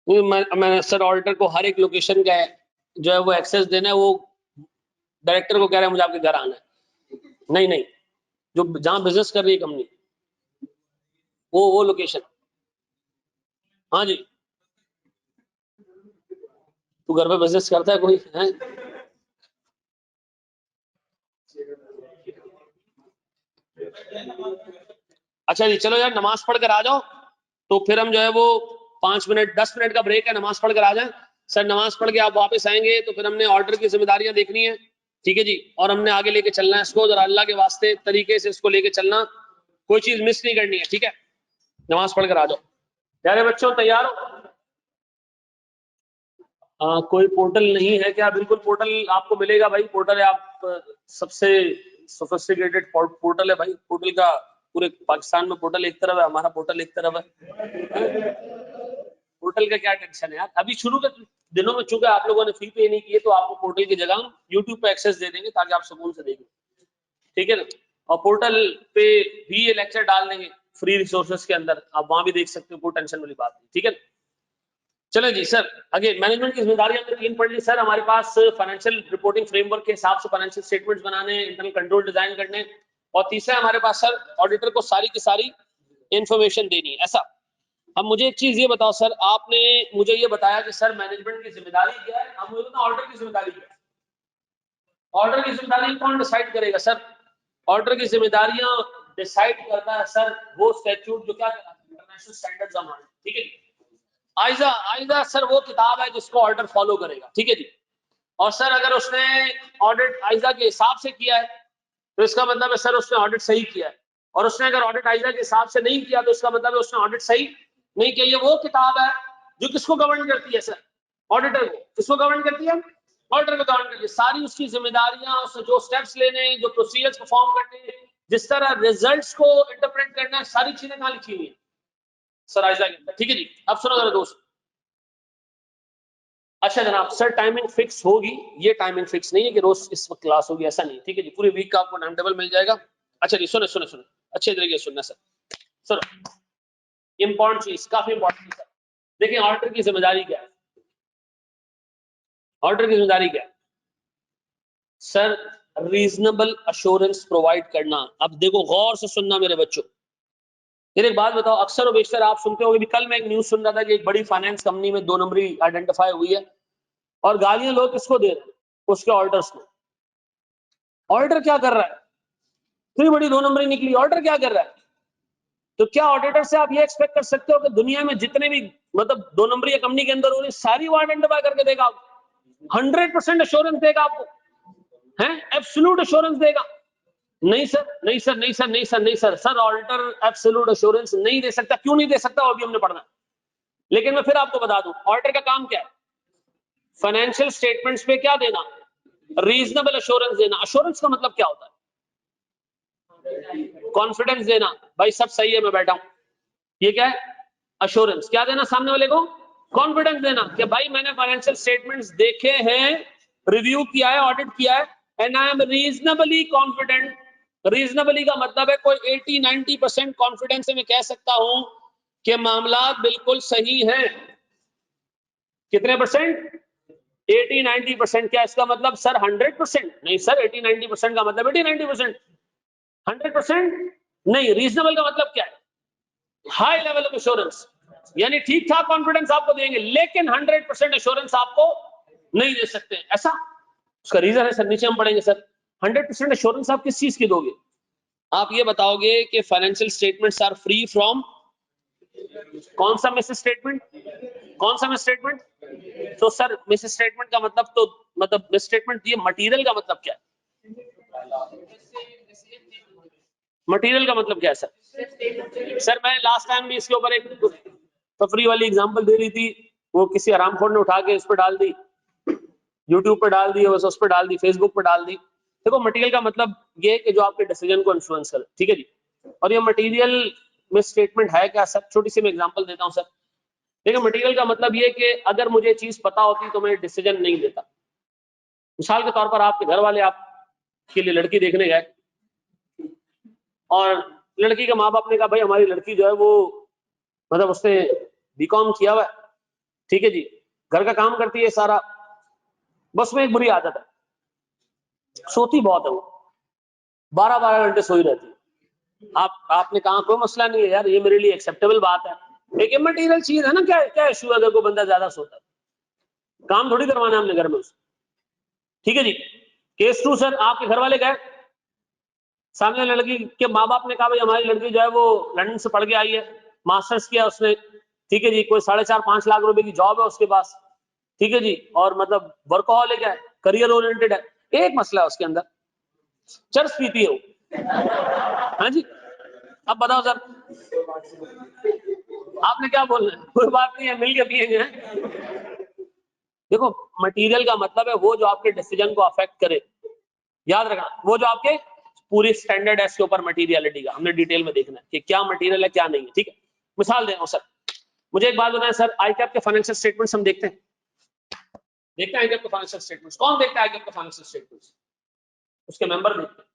मैं सर ऑडिटर को हर एक लोकेशन का जो है वो एक्सेस देना है, वो डायरेक्टर को कह रहा है मुझे आपके घर आना है। नहीं जो जहां बिजनेस कर रही है कंपनी, वो लोकेशन। हाँ जी, तू घर पे बिजनेस करता है कोई है? अच्छा जी, चलो यार नमाज पढ़ कर आ जाओ, तो फिर हम जो है वो 5 मिनट 10 मिनट का ब्रेक है, नमाज पढ़ कर आ जाए। सर नमाज पढ़ के आप वापस आएंगे तो फिर हमने ऑर्डर की जिम्मेदारियां देखनी है, ठीक है जी? और हमने आगे लेके चलना है इसको, जरा अल्लाह के वास्ते तरीके से इसको लेके चलना, कोई चीज मिस नहीं करनी है, ठीक है? नमाज पढ़ कर आ जाओ। प्यारे बच्चों तैयार हो? कोई पोर्टल नहीं है क्या? बिल्कुल पोर्टल आपको मिलेगा भाई, पोर्टल है, आप सबसे सोफिस्टिकेटेड पोर्टल है भाई। पोर्टल का पूरे पाकिस्तान में पोर्टल एक तरफ है, हमारा पोर्टल एक तरफ है। पोर्टल का क्या टेंशन है यार, अभी शुरू के दिनों में चूंकि आप लोगों ने फी पे नहीं किए तो आपको पोर्टल की जगह हम यूट्यूब पे एक्सेस दे देंगे ताकि आप सुकून से देखें, ठीक है ना? और पोर्टल पे भी ये लेक्चर डाल देंगे फ्री रिसोर्सेज के अंदर, आप वहां भी देख सकते हो, कोई टेंशन वाली बात नहीं, ठीक है? चलो जी सर, आगे मैनेजमेंट की जिम्मेदारी हमने 3 पढ़ ली सर। हमारे पास फाइनेंशियल रिपोर्टिंग फ्रेमवर्क के हिसाब से फाइनेंशियल स्टेटमेंट्स बनाने, इंटरनल कंट्रोल डिजाइन करने, और तीसरा हमारे पास सर ऑडिटर को सारी की सारी इंफॉर्मेशन देनी है, ऐसा। अब मुझे एक चीज ये बताओ सर, आपने मुझे ये बताया कि सर मैनेजमेंट की जिम्मेदारी क्या है, अब मुझे बताओ ऑर्डर की जिम्मेदारी क्या है? ऑर्डर की जिम्मेदारी कौन डिसाइड करेगा सर? ऑर्डर की जिम्मेदारियां डिसाइड करता है सर वो स्टैट्यूट जो क्या इंटरनेशनल स्टैंडर्ड्स ऑन ऑडिट, ठीक है जी? आइजा आइजा सर वो किताब है जिसको ऑर्डर फॉलो करेगा, ठीक है जी? और सर अगर उसने ऑडिट आइजा के हिसाब से किया है तो इसका मतलब है सर उसने ऑडिट सही किया है, और उसने अगर ऑडिट आइजा के हिसाब से नहीं किया तो इसका मतलब है उसने ऑडिट सही नहीं किया। ये वो किताब है जो किसको गवर्न करती है सर? ऑडिटर को। किसको गवर्न करती है? ऑडिटर को गवर्न करती है। सारी उसकी जिम्मेदारियां, उसने जो स्टेप्स लेने, जो प्रोसीजर्स परफॉर्म करने, जिस तरह रिजल्ट्स को इंटरप्रेट करना है, सारी चीजें कहां लिखी हुई है? सर आइजा के अंदर। ठीक है जी, अब सुनो जरा दोस्त। अच्छा जनाब, सर टाइमिंग फिक्स होगी? ये टाइमिंग फिक्स नहीं है कि रोज इस वक्त क्लास होगी, ऐसा नहीं। ठीक है जी, पूरी वीक का आपको टाइम टेबल मिल जाएगा। अच्छा जी, सुनो सुनो सुनो, अच्छे तरीके से सुनना सर। सर इंपॉर्टेंट चीज, काफी इंपॉर्टेंट चीज। देखिए ऑडिटर की जिम्मेदारी क्या है? ऑडिटर की जिम्मेदारी क्या है सर? रीजनेबल अश्योरेंस प्रोवाइड करना। अब देखो गौर से सुनना मेरे बच्चों। फिर एक बात बताओ, अक्सर और बेशतर आप सुनते होंगे भी, कल मैं एक न्यूज सुन रहा था कि एक बड़ी फाइनेंस कंपनी में 2 नंबरी आइडेंटिफाई हुई है, और गालियां लोग किसको दे रहे हैं? उसके ऑडिटर्स को। ऑडिटर क्या कर रहा है? इतनी बड़ी 2 नंबरी निकली, ऑडिटर क्या कर रहा है? तो क्या ऑडिटर से आप ये एक्सपेक्ट कर सकते हो कि दुनिया में जितने भी मतलब 2 नंबरी कंपनी के अंदर हो रही सारी वो आइडेंटिफाई करके देगा आपको? 100% एश्योरेंस देगा आपको? है एब्सोल्यूट एश्योरेंस देगा? नहीं सर, नहीं सर, नहीं सर, नहीं सर, नहीं sir. Sir auditor absolute assurance नहीं दे सकता। क्यों नहीं दे सकता वो अभी हमने पढ़ना। लेकिन मैं फिर आपको बता दूं, ऑडिटर का काम क्या है? फाइनेंशियल स्टेटमेंट्स पे क्या देना? रीजनेबल एश्योरेंस देना। एश्योरेंस का मतलब क्या होता है? कॉन्फिडेंस देना, भाई सब सही है मैं बैठा हूं। ये क्या है? एश्योरेंस। क्या देना सामने वाले को? कॉन्फिडेंस देना कि भाई मैंने फाइनेंशियल स्टेटमेंट्स देखे हैं, रिव्यू किया है, ऑडिट किया है, and I am reasonably confident. Reasonably का मतलब है कोई 80-90% कॉन्फिडेंस से मैं कह सकता हूं कि मामला बिल्कुल सही है। कितने परसेंट? 80-90%। क्या इसका मतलब सर 100%? नहीं सर, 80-90% का मतलब 80-90%। 100% नहीं। रीजनेबल का मतलब क्या है? हाई लेवल ऑफ एश्योरेंस, यानी ठीक ठाक कॉन्फिडेंस आपको देंगे, लेकिन 100% एश्योरेंस आपको नहीं दे सकते। ऐसा उसका रीजन है सर, नीचे हम पढ़ेंगे सर। 100% एश्योरेंस आप किस चीज की दोगे? आप ये बताओगे कि financial statements are free from कौन सा मिस स्टेटमेंट? कौन सा मिस स्टेटमेंट? तो सर मिस स्टेटमेंट का मतलब तो मतलब मिस स्टेटमेंट ये मटेरियल का मतलब क्या है? मटेरियल का मतलब क्या है सर? सर मैं लास्ट टाइम भी इसके ऊपर एक तफरी वाली एग्जांपल दे रही थी, वो किसी हरामखोर ने उठा के इस पर डाल दी, यूट्यूब पर डाल दी, उस पर डाल दी, फेसबुक पर डाल दी। देखो मटेरियल का मतलब ये कि जो आपके डिसीजन को इन्फ्लुएंस करे। ठीक है जी। और ये मटेरियल मिस स्टेटमेंट है क्या सर? छोटी सी मैं एग्जांपल देता हूं सर। देखिए मटेरियल का मतलब ये कि अगर मुझे चीज पता होती तो मैं डिसीजन नहीं लेता। मिसाल के तौर पर आपके घर वाले आपके लिए लड़की देखने गए, और लड़की के माँ बाप ने कहा भाई हमारी लड़की जो है वो मतलब उसने बीकॉम किया हुआ है, ठीक है जी, घर का काम करती है सारा, बस में एक बुरी आदत है, सोती बहुत है, वो 12-12 घंटे सोई रहती है। आपने कहा कोई मसला नहीं है यार, ये मेरे लिए एक्सेप्टेबल बात है, एक इमटेरियल चीज है ना, क्या क्या इशू है अगर कोई बंदा ज्यादा सोता है? काम थोड़ी करवाना है हमने घर में उससे। ठीक है जी। केस 2 सर, आपके घर वाले गए, सामने लड़की के माँ बाप ने कहा भाई हमारी लड़की जो है वो लंदन से पढ़ के आई है, मास्टर्स किया उसने, ठीक है जी, कोई 4.5-5 लाख रुपए की जॉब है उसके पास, ठीक है जी, और मतलब वर्कहॉलिक है, करियर ओरिएंटेड है। एक मसला है उसके अंदर, चर्स पीती है वो। हाँ जी, अब बताओ सर आपने क्या बोलना है? कोई बात नहीं है, मिलके पिएंगे। देखो मटेरियल का मतलब है वो जो आपके डिसीजन को अफेक्ट करे। याद रखना, वो जो आपके पूरी स्टैंडर्ड है इसके ऊपर मटेरियलिटी का हमने डिटेल में देखना है कि क्या मटेरियल है क्या नहीं है। ठीक है, मिसाल दे रहा हूं सर, मुझे एक बात बताएं सर, आईकैप के फाइनेंशियल स्टेटमेंट्स हम देखते हैं, देखते हैं आईकैप के फाइनेंशियल स्टेटमेंट्स। कौन देखता है आईकैप के फाइनेंशियल स्टेटमेंट्स? उसके मेंबर देखते हैं।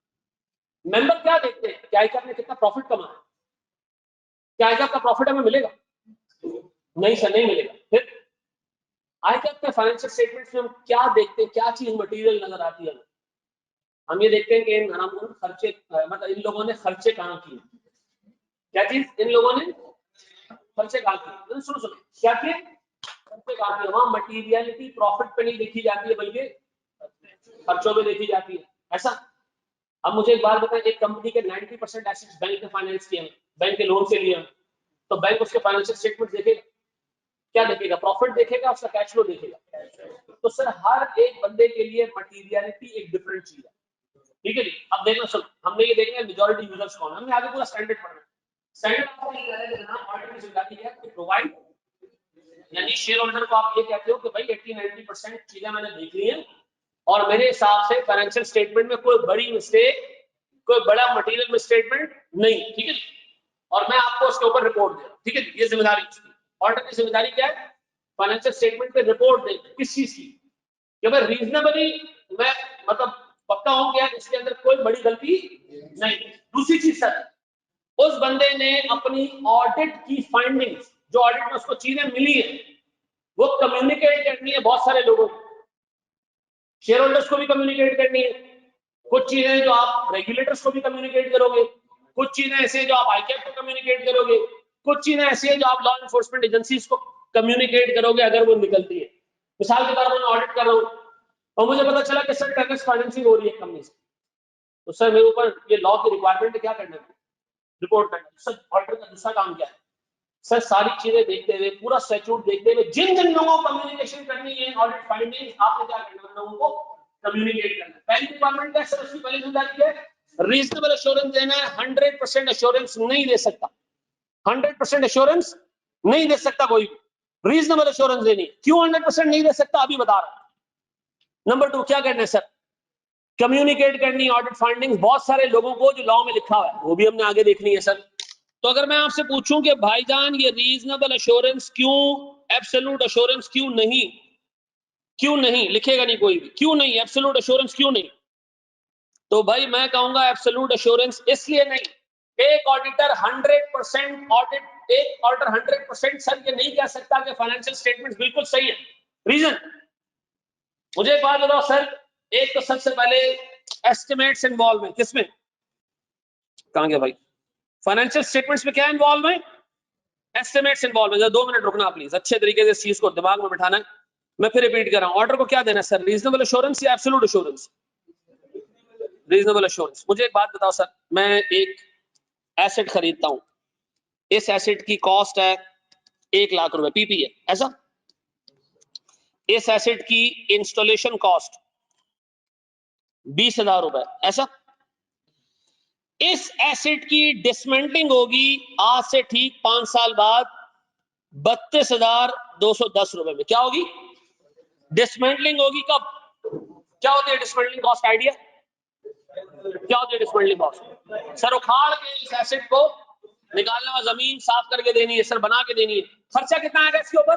मेंबर क्या देखते हैं कि आईकैप ने कितना प्रॉफिट कमाया? क्या आईकैप का प्रॉफिट हमें मिलेगा? नहीं सर, नहीं मिलेगा। फिर आईकैप के फाइनेंशियल स्टेटमेंट्स में हम क्या देखते हैं, क्या चीज मटेरियल नजर आती है? हम ये देखते हैं कि इन खर्चे मतलब इन लोगों ने खर्चे कहां किए। क्या चीज? इन लोगों ने खर्चे कहां किए। सुनो सुनो, क्या किए? खर्चे कहां किए। वहां मटेरियलिटी प्रॉफिट पे नहीं देखी जाती है बल्कि खर्चों में देखी जाती है। ऐसा। अब मुझे एक बात बताएं, एक कंपनी के 90% एसेट्स बैंक ने फाइनेंस किए हैं, बैंक के लोन से लिए हैं, तो बैंक उसके फाइनेंशियल स्टेटमेंट देखेगा? क्या देखेगा? प्रॉफिट देखेगा, उसका कैश फ्लो देखेगा। तो सर हर एक बंदे के लिए मटेरियलिटी एक डिफरेंट चीज है। ठीक है जी। अब देखना सुन, हमने ये देखना है मेजॉरिटी यूजर्स कौन है, हमने आगे पूरा स्टैंडर्ड पढ़ना है। स्टैंडर्ड आपको ये कह रहा है कि जनाब ऑडिट की जिम्मेदारी है कि प्रोवाइड, यानी शेयर होल्डर को आप ये कहते हो कि भाई 80-90% चीजें मैंने देख ली हैं और मेरे हिसाब से फाइनेंशियल स्टेटमेंट में कोई बड़ी मिस्टेक, कोई बड़ा मटेरियल मिसस्टेटमेंट नहीं, ठीक है, और मैं आपको उसके ऊपर रिपोर्ट दे रहा हूं, ठीक है। ये जिम्मेदारी ऑडिटर की जिम्मेदारी क्या है, फाइनेंशियल स्टेटमेंट पे रिपोर्ट दे, किस चीज की, कि भाई रीजनेबली मैं मतलब पक्का हूं कि इसके अंदर कोई बड़ी गलती नहीं। दूसरी चीज सर, उस बंदे ने अपनी ऑडिट की फाइंडिंग्स, जो ऑडिट में उसको चीजें मिली है, वो कम्युनिकेट करनी है बहुत सारे लोगों को, शेयर होल्डर्स को भी कम्युनिकेट करनी है, कुछ चीजें जो आप रेगुलेटर्स को भी कम्युनिकेट करोगे, कुछ चीजें ऐसी जो आप आईकैप को कम्युनिकेट करोगे, कुछ चीजें ऐसी है जो आप लॉ एनफोर्समेंट एजेंसीज को कम्युनिकेट करोगे अगर वो निकलती है। मिसाल के तौर पर मैं ऑडिट कर रहा हूं और मुझे पता चला कि सर टैक्स फाइनेंसिंग हो रही है कंपनी से, तो सर मेरे ऊपर ये लॉ की रिक्वायरमेंट है, क्या करना है, रिपोर्ट करना। सर ऑडिटर का दूसरा काम क्या है, सर सारी चीजें देखते हुए, पूरा स्टैट्यूट देखते हुए, जिन जिन लोगों को कम्युनिकेशन करनी है ऑडिट फाइंडिंग्स, आपने क्या करना है, लोगों को कम्युनिकेट करना है। पहली रिक्वायरमेंट क्या है सर, उसकी पहली जिम्मेदारी क्या है, रीजनेबल एश्योरेंस देना है। 100% एश्योरेंस नहीं दे सकता, 100% एश्योरेंस नहीं दे सकता कोई भी, रीजनेबल एश्योरेंस देनी है। क्यों 100% नहीं दे सकता, अभी बता रहा हूं। नंबर 2 क्या करना है सर, कम्युनिकेट करनी ऑडिट फाइंडिंग्स बहुत सारे लोगों को, जो लॉ में लिखा हुआ है वो भी हमने आगे देखनी है सर। तो अगर मैं आपसे पूछूं कि भाईजान ये रीजनेबल एश्योरेंस क्यों, एब्सोल्यूट एश्योरेंस क्यों नहीं, क्यों नहीं लिखेगा नहीं कोई भी, क्यों नहीं एब्सोल्यूट एश्योरेंस क्यों नहीं, तो भाई मैं कहूंगा एब्सोल्यूट एश्योरेंस इसलिए नहीं, एक ऑडिटर 100% ऑडिट, एक ऑडिटर 100% सर ये नहीं कह सकता कि फाइनेंशियल स्टेटमेंट्स बिल्कुल सही है। रीजन, मुझे एक बात बताओ सर, एक तो सबसे पहले एस्टिमेट्स इन्वॉल्व है, किसमें, कहां गया भाई, फाइनेंशियल स्टेटमेंट्स में क्या इन्वॉल्व है, एस्टिमेट्स इन्वॉल्व है। 2 मिनट रुकना प्लीज, अच्छे तरीके से इस चीज को दिमाग में बिठाना है। मैं फिर रिपीट कर रहा हूं, ऑर्डर को क्या देना है सर, रीजनेबल एश्योरेंस या एब्सोल्यूट एश्योरेंस, रीजनेबल एश्योरेंस। मुझे एक बात बताओ सर, मैं एक एसेट खरीदता हूं, इस एसेट की कॉस्ट है 1 लाख रुपए, पीपी है ऐसा, इस एसेट की इंस्टॉलेशन कॉस्ट 20,000 रुपए ऐसा, इस एसेट की डिसमेंटलिंग होगी आज से ठीक 5 साल बाद 32,210 रुपए में, क्या होगी, डिसमेंटलिंग होगी। कब, क्या होती है डिसमेंटलिंग कॉस्ट, आइडिया क्या होती है डिसमेंटलिंग कॉस्ट, सर उखाड़ के इस एसेट को निकालना, जमीन साफ करके देनी है सर, बना के देनी है, खर्चा कितना आएगा इसके ऊपर,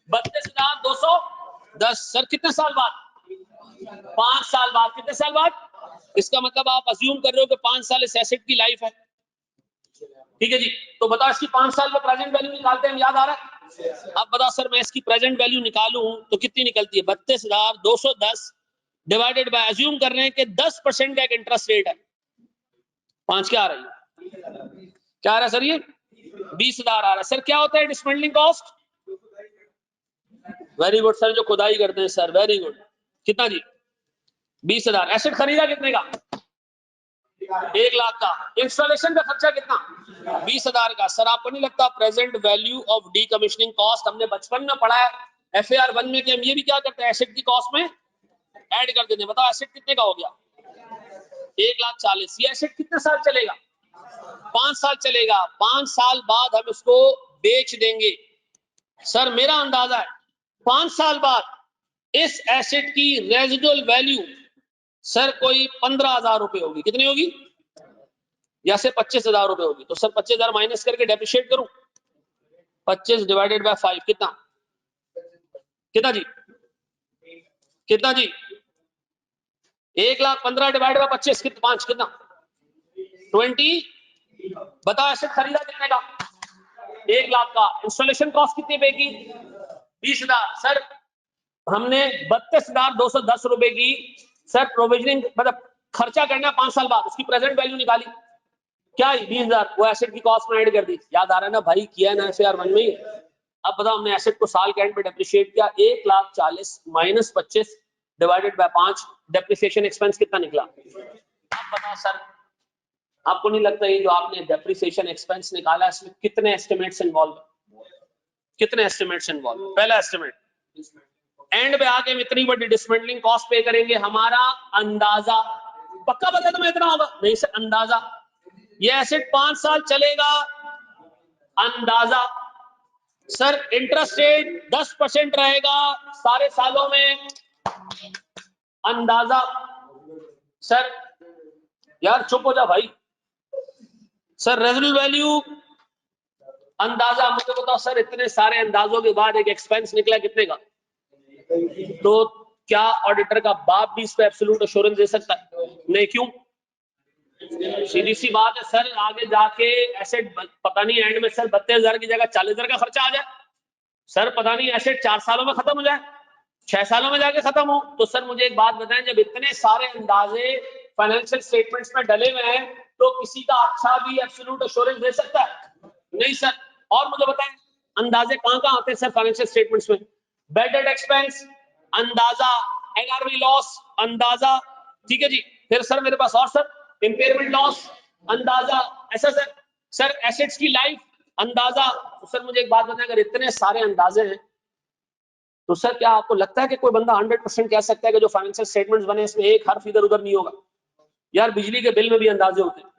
32,210। सर कितने साल बाद, 5 साल बाद, कितने साल बाद, इसका मतलब आप अज्यूम कर रहे हो कि 5 साल इस एसेट की लाइफ है, ठीक है जी। तो बताओ इसकी 5 साल में प्रेजेंट वैल्यू निकालते हैं, याद आ रहा है, अब बताओ सर मैं इसकी प्रेजेंट वैल्यू निकालूं तो कितनी निकलती है, 32,210 डिवाइडेड बाय, अज्यूम कर रहे हैं कि 10% का एक इंटरेस्ट रेट है, 5 क्या आ रही है, क्या आ रहा है सर, ये 20,000 आ रहा है। सर क्या होता है dismantling cost, very good sir, जो खुदाई करते हैं सर, वेरी गुड, कितना जी, 20,000। एसेट खरीदा कितने का, 1 लाख का, इंस्टॉलेशन का खर्चा कितना, 20,000 का। सर आपको नहीं लगता present value of decommissioning cost, हमने बचपन में पढ़ा है FAR 1 में, कि हम ये भी क्या करते हैं, एसेट की कॉस्ट में ऐड कर देते हैं। बताओ एसेट कितने का हो गया, 1,40,000। ये एसेट कितने साल चलेगा, 5 साल चलेगा, 5 साल बाद हम इसको बेच देंगे। सर मेरा अंदाजा है 5 साल बाद इस एसेट की रेजिडुअल वैल्यू सर कोई 15,000 रुपए होगी, कितनी होगी, या से 25,000 रुपए होगी। तो सर 25,000 माइनस करके डेप्रिशिएट करूं, 25 डिवाइडेड बाय 5 कितना, कितना जी, कितना जी, 1,15,000 डिवाइड बाय 25 कितना, 5 कितना, 20। बताओ एसेट खरीदा कितने का, 1 लाख का, इंस्टॉलेशन कॉस्ट कितनी पे की, 20,000। सर हमने 32,210 रुपए की सर प्रोविजनिंग, मतलब खर्चा करना 5 साल बाद, उसकी प्रेजेंट वैल्यू निकाली, क्या 20,000, वो एसेट की कॉस्ट में ऐड कर दी। याद आ रहा है ना भाई, किया है ना FAR 1 में। अब बताओ हमने एसेट को साल के एंड में डेप्रिशिएट किया, 1,40,000 minus 25 divided by 5, depreciation expense कितना निकला। अब बताओ सर, आपको नहीं लगता ये जो आपने डेप्रिसिएशन एक्सपेंस निकाला, इसमें कितने एस्टिमेट्स इन्वॉल्व, कितने एस्टिमेट्स इन्वॉल्व। पहला एस्टिमेट, एंड पे आके हम इतनी बड़ी डिसमेंटलिंग कॉस्ट पे करेंगे, हमारा अंदाजा पक्का पता तुम्हें इतना होगा? नहीं सर, अंदाजा। ये एसेट 5 साल चलेगा, अंदाजा। सर इंटरेस्ट रेट 10% रहेगा सारे सालों में, अंदाजा। सर यार चुप हो जा भाई। सर रेजिडुअल वैल्यू, अंदाजा। मुझे बताओ सर, इतने सारे अंदाजों के बाद एक एक्सपेंस निकला कितने का? तो क्या ऑडिटर का बाप भी इस पे एब्सोल्यूट एश्योरेंस दे सकता है? नहीं। क्यों? सीधी सी बात है सर, आगे जाके एसेट पता नहीं एंड में सर 32,000 की जगह 40,000 का खर्चा आ जाए। सर पता नहीं एसेट 4 सालों में खत्म हो जाए, 6 सालों में जाके खत्म हो। तो सर मुझे एक बात बताएं, जब इतने सारे अंदाजे फाइनेंशियल स्टेटमेंट्स में डले हुए हैं, तो किसी का अच्छा भी एब्सोल्यूट एश्योरेंस दे सकता है? नहीं सर। और मुझे बताएं, अंदाजे कहां आते हैं सर फाइनेंशियल स्टेटमेंट्स में? बैड डेट एक्सपेंस अंदाजा, एनआरवी लॉस अंदाजा, ठीक है जी। फिर सर मेरे पास और सर इंपेयरमेंट लॉस अंदाजा, ऐसा सर। सर एसेट्स की लाइफ अंदाजा। तो सर मुझे एक बात बताएं, अगर इतने सारे अंदाजे हैं, तो सर क्या आपको लगता है कि कोई बंदा 100% कह सकता है कि जो फाइनेंशियल स्टेटमेंट्स बने इसमें एक हर्फ इधर उधर नहीं होगा? यार बिजली के बिल में भी अंदाजे होते हैं।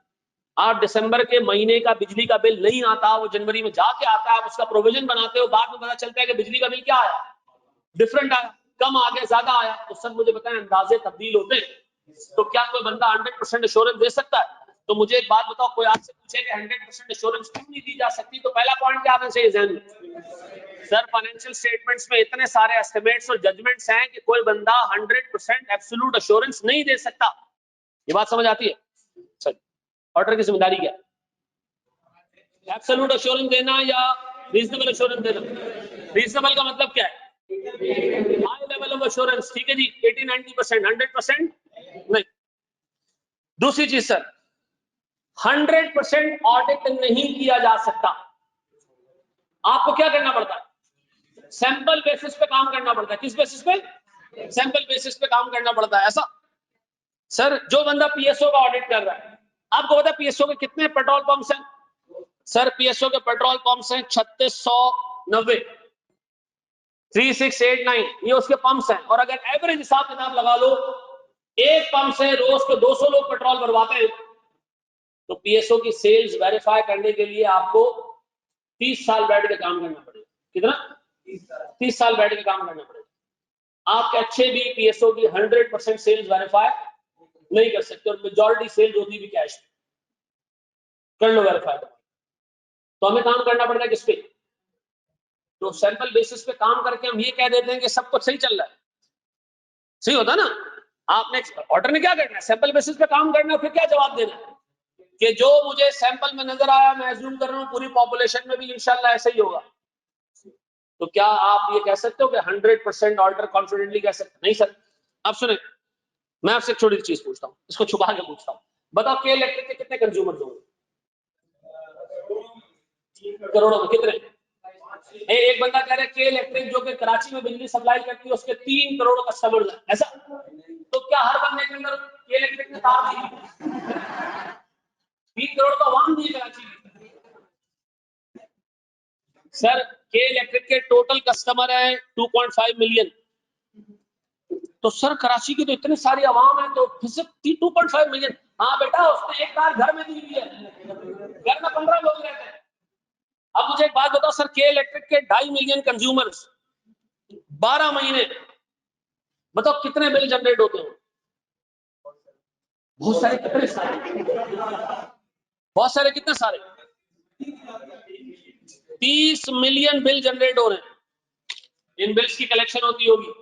आप दिसंबर के महीने का बिजली का बिल नहीं आता, वो जनवरी में जाके आता है, आप उसका प्रोविजन बनाते हो, बाद में पता चलता है कि बिजली का बिल क्या आया, डिफरेंट आया, कम आ गया, ज्यादा आया। तो सर मुझे बताएं, अंदाजे तब्दील होते हैं, तो क्या कोई बंदा 100% एश्योरेंस दे सकता है? तो मुझे एक बात बताओ, कोई आपसे पूछे कि 100% एश्योरेंस क्यों नहीं दी जा सकती, तो पहला पॉइंट क्या आना चाहिए ध्यान में? सर फाइनेंशियल स्टेटमेंट्स में इतने सारे एस्टिमेट्स और जजमेंट्स हैं कि कोई बंदा 100% एब्सोल्यूट एश्योरेंस नहीं दे सकता। ये बात समझ आती है? सर ऑडिटर की जिम्मेदारी क्या है? एब्सोल्यूट एश्योरेंस देना या रीजनेबल एश्योरेंस देना? रीजनेबल का मतलब क्या है? हाई लेवल ऑफ एश्योरेंस, ठीक है जी। 80-90%, 100% नहीं। दूसरी चीज सर, 100% ऑडिट नहीं किया जा सकता। आपको क्या करना पड़ता है? सैंपल बेसिस पे काम करना पड़ता है। किस बेसिस पे? सैंपल बेसिस पे काम करना पड़ता है, ऐसा। सर जो बंदा पीएसओ का ऑडिट कर रहा है, आपको पता है पीएसओ के कितने पेट्रोल पंप्स हैं? सर पीएसओ के पेट्रोल पंप्स हैं 3690, 3689, ये उसके पंप्स हैं। और अगर एवरेज हिसाब किताब लगा लो, एक पंप से रोज के 200 लोग पेट्रोल भरवाते हैं, तो पीएसओ की सेल्स वेरीफाई करने के लिए आपको 30 साल बैठ के काम करना पड़ेगा। कितना? 30 साल बैठ के काम करना पड़ेगा। आपके अच्छे भी पीएसओ की 100% सेल्स वेरीफाई नहीं कर सकते, और मेजॉरिटी सेल्स होती भी कैश में। कर लो वेरीफाई। तो हमें काम करना पड़ता है किस पे? तो सैंपल बेसिस पे काम करके हम ये कह देते हैं कि सब कुछ सही चल रहा है। सही होता ना? आपने ऑर्डर ने क्या करना है? सैंपल बेसिस पे काम करना है, फिर क्या जवाब देना है कि जो मुझे सैंपल में नजर आया, मैं अज्यूम कर रहा हूं पूरी पॉपुलेशन में भी इंशाल्लाह ऐसा ही होगा। तो क्या आप ये कह सकते हो कि 100% ऑर्डर कॉन्फिडेंटली कह सकते? नहीं सर। अब सुने, मैं आपसे एक छोटी चीज पूछता हूँ, इसको छुपा के पूछता हूँ। बताओ के इलेक्ट्रिक के कितने कंज्यूमर्स होंगे? करोड़ों में। कितने? एक बंदा कह रहा है के इलेक्ट्रिक जो कि कराची में बिजली सप्लाई करती है, उसके 3 करोड़ कस्टमर्स हैं, ऐसा? तो क्या हर बंदे के अंदर के इलेक्ट्रिक में तार नहीं? 3 करोड़ तो आवाम नहीं कराची में। सर के इलेक्ट्रिक के टोटल कस्टमर है 2.5 मिलियन। तो सर कराची की तो इतनी सारी आवाम है, तो 2.5 मिलियन। हाँ बेटा, उसने एक कार घर में दी हुई है, घर में 15 लोग रहते हैं। अब मुझे एक बात बताओ सर, के इलेक्ट्रिक के 2.5 मिलियन कंज्यूमर्स, 12 महीने, बताओ कितने बिल जनरेट होते हैं? बहुत सारे। कितने सारे? बहुत सारे। कितने सारे? 30 मिलियन बिल जनरेट हो रहे हैं। इन बिल्स की कलेक्शन होती होगी।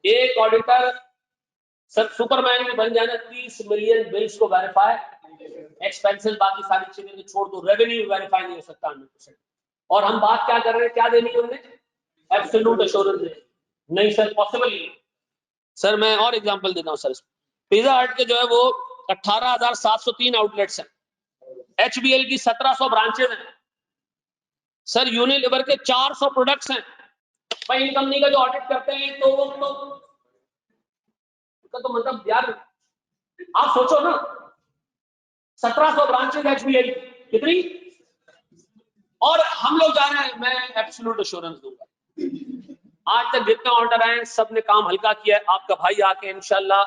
एक ऑडिटर सर सुपरमैन भी बन जाना, 30 मिलियन बिल्स को वेरीफाई, एक्सपेंसेस बाकी सारी चीजें तो छोड़ दो, रेवेन्यू वेरीफाई नहीं हो सकता 100%। और हम बात क्या कर रहे हैं, क्या देनी है हमने? Absolute assurance. नहीं सर, पॉसिबल नहीं। सर मैं और एग्जांपल देता हूं सर। पिज्जा हट के जो है वो 18,703 आउटलेट्स हैं, एचबीएल की 1700 ब्रांचेस हैं, सर यूनिलीवर के 400 प्रोडक्ट्स हैं। भाई इन कंपनी का जो ऑडिट करते हैं तो मतलब यार आप सोचो ना, 1700 ब्रांचेस एचबीएल, कितनी? और हम लोग जा रहे हैं, मैं एब्सोल्यूट एश्योरेंस दूंगा। आज तक जितने ऑर्डर आए सब ने काम हल्का किया है। आपका भाई आके इंशाल्लाह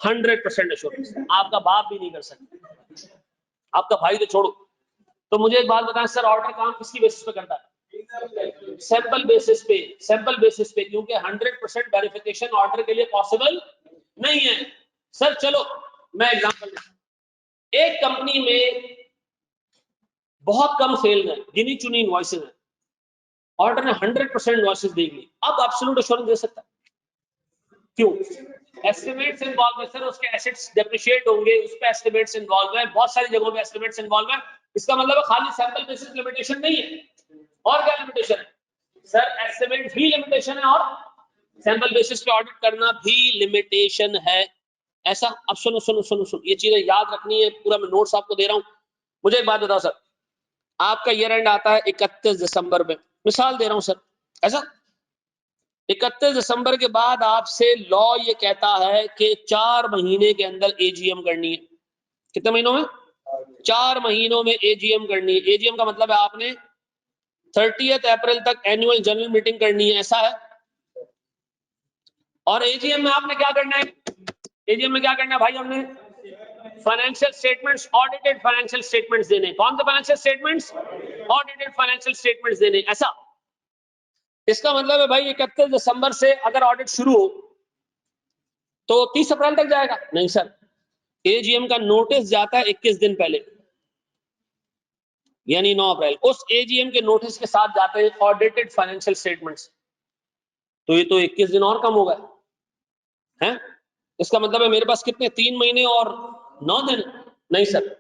100% एश्योरेंस, आपका बाप भी नहीं कर सकता, आपका भाई तो छोड़ो। तो मुझे एक बात बताएं सर, ऑर्डर काम किसकी बेसिस पे करता है? सैंपल बेसिस पे, सैंपल बेसिस पे, क्योंकि 100% वेरिफिकेशन ऑर्डर के लिए पॉसिबल नहीं है। सर चलो मैं एग्जांपल देता हूं, एक कंपनी में बहुत कम सेल है, गिनी चुनी इनवॉइसेस है, ऑर्डर ने 100% इनवॉइसेस देख ली, अब एब्सोल्यूट एश्योरेंस दे सकता है? क्यों? एस्टिमेट्स इन्वॉल्व है सर, उसके एसेट्स डेप्रिशिएट होंगे, उस पे एस्टिमेट्स इन्वॉल्व है, बहुत सारी जगहों पे एस्टिमेट्स इन्वॉल्व है। इसका मतलब है खाली सैंपल बेसिस लिमिटेशन नहीं है, और क्या लिमिटेशन है सर? एस्टिमेट भी लिमिटेशन है और सैंपल बेसिस पे ऑडिट करना भी लिमिटेशन है। ऐसा? अब सुनो सुनो सुनो सुनो, ये चीजें याद रखनी है, पूरा मैं नोट्स आपको दे रहा हूं। मुझे एक बात बताओ सर, आपका ईयर एंड आता है 31 दिसंबर में, मिसाल दे रहा हूं सर, ऐसा 31 दिसंबर के बाद आपसे लॉ ये कहता है कि 4 महीने के अंदर एजीएम करनी है। कितने महीनों में? 4 महीनों में एजीएम करनी है। एजीएम का मतलब है आपने 30 अप्रैल तक एनुअल जनरल मीटिंग करनी है, ऐसा है। और एजीएम में आपने क्या करना है? एजीएम में क्या करना है भाई? हमने financial statements, audited financial statements देने। कौन से financial statements? Audited financial statements देने, ऐसा। इसका मतलब है भाई 31 दिसंबर से अगर ऑडिट शुरू हो तो 30 अप्रैल तक जाएगा? नहीं सर, एजीएम का नोटिस जाता है 21 दिन पहले, यानी 9 अप्रैल। उस एजीएम के नोटिस के साथ जाते हैं ऑडिटेड फाइनेंशियल स्टेटमेंट्स। तो ये तो 21 दिन और कम हो गए हैं। इसका मतलब है मेरे पास कितने? 3 महीने और 9 दिन? नहीं सर,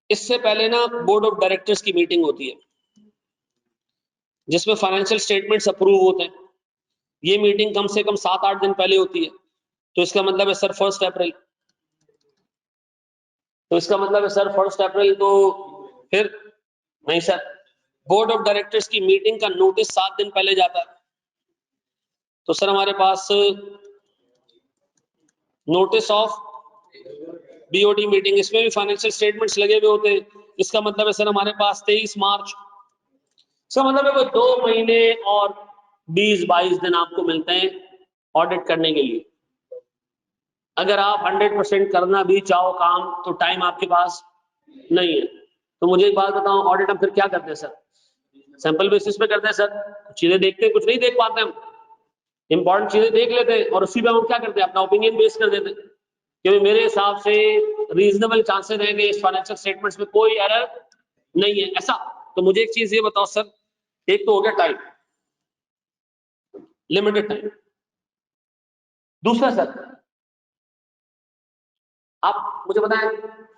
इससे पहले ना बोर्ड ऑफ डायरेक्टर्स की मीटिंग होती है जिसमें फाइनेंशियल स्टेटमेंट्स अप्रूव होते हैं। ये मीटिंग कम से कम 7-8 दिन पहले होती है। तो इसका मतलब है सर 1 अप्रैल। तो इसका मतलब है सर 1 अप्रैल, तो फिर नहीं सर, बोर्ड ऑफ डायरेक्टर्स की मीटिंग का नोटिस 7 दिन पहले जाता है। तो सर हमारे पास नोटिस ऑफ बीओडी मीटिंग, इसमें भी फाइनेंशियल स्टेटमेंट्स लगे हुए होते हैं। इसका मतलब है सर हमारे पास 23 मार्च। इसका मतलब है वो 2 महीने और 20-22 दिन आपको मिलते हैं ऑडिट करने के लिए। अगर आप 100% करना भी चाहो काम तो टाइम आपके पास नहीं है। तो मुझे एक बात बताओ, ऑडिट हम फिर क्या करते हैं सर? सैंपल बेसिस पे करते हैं सर, कुछ चीजें देखते हैं, कुछ नहीं देख पाते हम, इंपॉर्टेंट चीजें देख लेते हैं और उसी पे हम क्या करते हैं? अपना ओपिनियन बेस कर देते हैं, क्योंकि मेरे हिसाब से रीजनेबल चांसेस है कि इस फाइनेंशियल स्टेटमेंट्स में कोई एरर नहीं है, ऐसा। तो मुझे एक चीज ये बताओ सर, एक तो हो गया टाइम, लिमिटेड टाइम। दूसरा सर, आप मुझे बताएं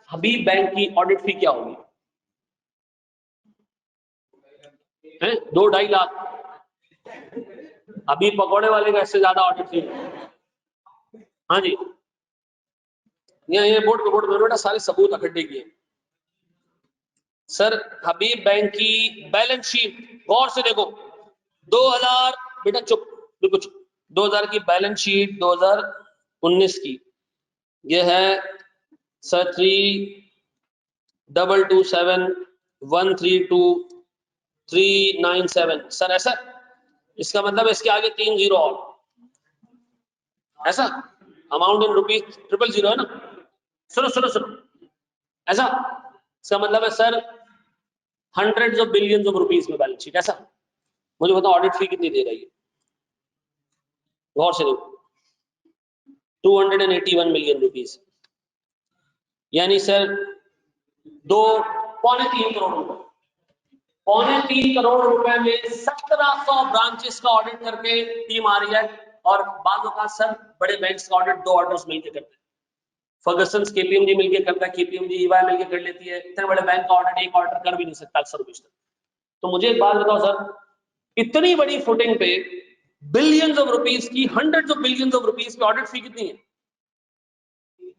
हबीब बैंक की ऑडिट फी क्या होगी? है 2-2.5 लाख। अभी पकौड़े वाले का इससे ज्यादा ऑडिट फी। हाँ जी, ये बोर्ड पे बोर्ड में बेटा सारे सबूत इकट्ठे किए। सर हबीब बैंक की बैलेंस शीट गौर से देखो, 2000, बेटा चुप, बिल्कुल चुप, 2000 की बैलेंस शीट 2019 की, ये है सर 3227132397 सर, ऐसा। इसका मतलब इसके आगे 3 जीरो और, ऐसा। अमाउंट इन रुपीज 000 है ना? सुनो सुनो सुनो, ऐसा। इसका मतलब है sir hundreds of billions of rupees में बैलेंस शीट, ऐसा। मुझे बताओ ऑडिट फी कितनी दे रही है? गौर से देखो, 281 मिलियन रुपीज, यानी सर 2.3 करोड़ रुपए, 3.25 करोड़ रुपए में 1700 ब्रांचेस का ऑडिट करके टीम आ रही है। और बातों का सर बड़े बैंक्स का ऑडिट 2 ऑडिटर्स मिलकर करते हैं। फर्गसन केपीएमजी मिलकर करता है, केपीएमजी ईवाई मिलकर कर लेती है। इतने बड़े बैंक का ऑडिट एक ऑडिटर कर भी नहीं सकता अक्सर कुछ। तो मुझे एक बात बताओ सर, इतनी बड़ी फुटिंग पे बिलियंस ऑफ रुपीस की, hundreds of billions of rupees की ऑडिट फी कितनी है?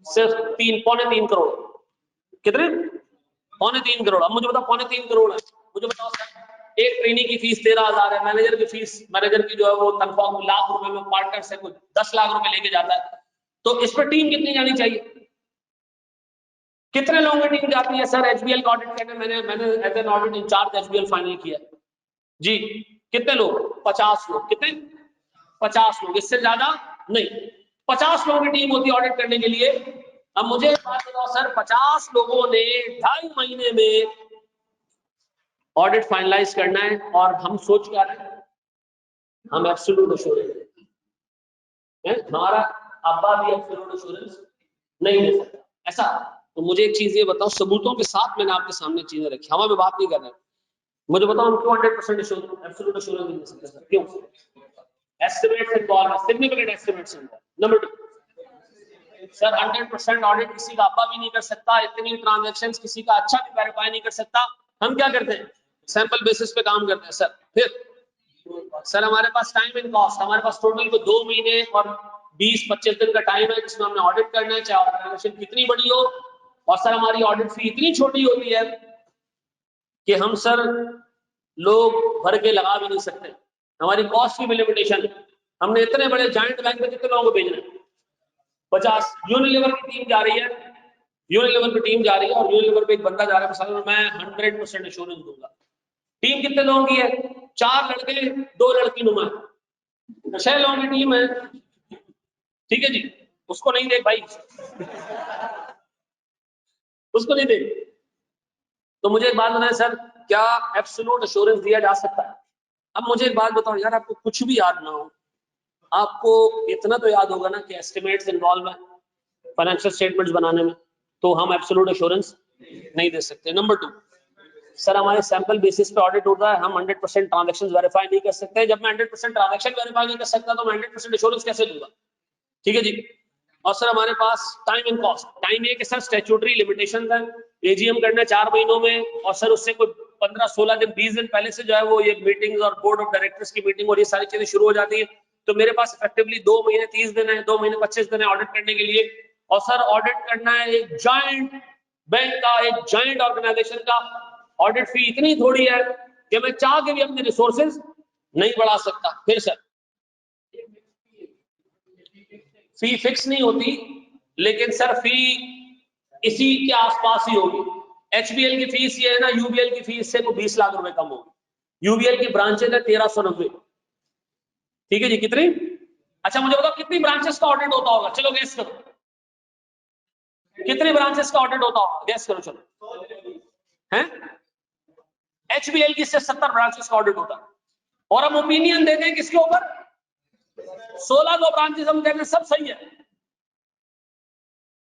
सिर्फ 3.25 करोड़। कितने? 3.25 करोड़। अब मुझे बताओ 3.25 करोड़ है, मुझे बताओ सर एक ट्रेनी की फीस 13,000 है, मैनेजर की फीस, मैनेजर की जो है वो तनख्वाह लाख रुपए में, पार्टनर से कुछ 10 लाख रुपए लेके जाता है। तो इस पर टीम कितनी जानी चाहिए? कितने लोगों की टीम जाती है सर एचबीएल का ऑडिट करने? मैंने as an audit incharge HBL final किया जी। कितने लोग? 50 लोग। कितने? 50 लोग, इससे ज्यादा नहीं। 50 लोगों की टीम होती है ऑडिट करने के लिए। अब मुझे एक बात बताओ सर, 50 लोगों ने 2.5 महीने में ऑडिट फाइनलाइज करना है और हम सोच क्या रहे हैं, हम एब्सोल्यूट एश्योरेंस है, हमारा अब्बा भी एब्सोल्यूट एश्योरेंस नहीं दे सकता ऐसा। तो मुझे एक चीज ये बताओ, सबूतों के साथ मैंने आपके सामने चीजें रखी, हवा में बात नहीं कर रहे, मुझे बताओ हम क्यों 100% एब्सोल्यूट एश्योरेंस नहीं दे सकते सर, क्यों? एस्टिमेट्स इन्वॉल्व है, significant estimates involve. Number 2 sir 100% audit किसी का अब्बा भी नहीं कर सकता, इतनी ट्रांजैक्शंस किसी का अच्छा भी वेरीफाई नहीं कर सकता। हम क्या करते हैं, सैंपल बेसिस पे काम करते हैं सर। फिर सर हमारे पास टाइम इन कॉस्ट, हमारे पास टोटल को 2 महीने और 20-25 दिन का टाइम है जिसमें हमने ऑडिट करना है, चाहे ऑर्गेनाइजेशन कितनी बड़ी हो। और सर हमारी ऑडिट फी इतनी छोटी होती है कि हम सर लोग भर के लगा भी नहीं सकते, हमारी कॉस्ट की भी लिमिटेशन है। हमने इतने बड़े जाइंट बैंक में कितने लोगों को भेजना है, 50। यूनिलीवर की टीम जा रही है, यूनिलीवर की टीम जा रही है और यूनिलीवर पे एक बंदा जा रहा है, मैं 100% एश्योरेंस दूंगा। टीम कितने लोगों की है, 4 लड़के 2 लड़की नुमा, 6 लोगों की टीम है, ठीक है जी। उसको नहीं देख भाई, उसको नहीं देख। तो मुझे एक बात बताएं सर, क्या एब्सोल्यूट एश्योरेंस दिया जा सकता है? अब मुझे एक बात बताओ यार, आपको कुछ भी याद ना हो, आपको इतना तो याद होगा ना कि एस्टिमेट्स इन्वॉल्व है फाइनेंशियल स्टेटमेंट्स बनाने में, तो हम एब्सोल्यूट एश्योरेंस नहीं दे सकते। नंबर 2 सर हमारे सैंपल बेसिस पे ऑडिट होता है, हम 100% ट्रांजैक्शंस वेरीफाई नहीं कर सकते। जब मैं 100% ट्रांजैक्शन वेरीफाई नहीं कर सकता तो मैं 100% एश्योरेंस कैसे दूंगा, ठीक है जी। और सर हमारे पास टाइम एंड कॉस्ट, टाइम ये कि सर स्टैट्यूटरी लिमिटेशंस है, एजीएम करना है 4 महीनों में, और सर उससे कोई 15-16 दिन 20 दिन पहले से जो है वो ये मीटिंग्स और बोर्ड ऑफ डायरेक्टर्स की मीटिंग और ये सारी चीजें शुरू हो जाती है। तो मेरे पास इफेक्टिवली 2 महीने 30 दिन है, 2 महीने 25 दिन है ऑडिट करने के लिए। और सर ऑडिट करना है एक जॉइंट बैंक का, एक जॉइंट ऑर्गेनाइजेशन का, ऑडिट फी इतनी थोड़ी है कि मैं चाह के भी अपने रिसोर्सेज नहीं बढ़ा सकता। फिर सर फी फिक्स नहीं होती, लेकिन सर फी इसी के आसपास ही होगी। एचबीएल की फीस ये है ना, यूबीएल की फीस से को 20 लाख रुपए कम होगी। यूबीएल की ब्रांचेज है 1390, ठीक है जी। कितनी? अच्छा मुझे बताओ कितनी ब्रांचेस का ऑडिट होता होगा, चलो गैस करो, कितनी ब्रांचेस का ऑडिट होता होगा, गैस करो चलो। हैं? एचबीएल की सिर्फ 70 ब्रांचेस का ऑडिट होता है, और हम ओपिनियन देते हैं किसके ऊपर, 16 जो ब्रांचेस हम कहते हैं सब सही है।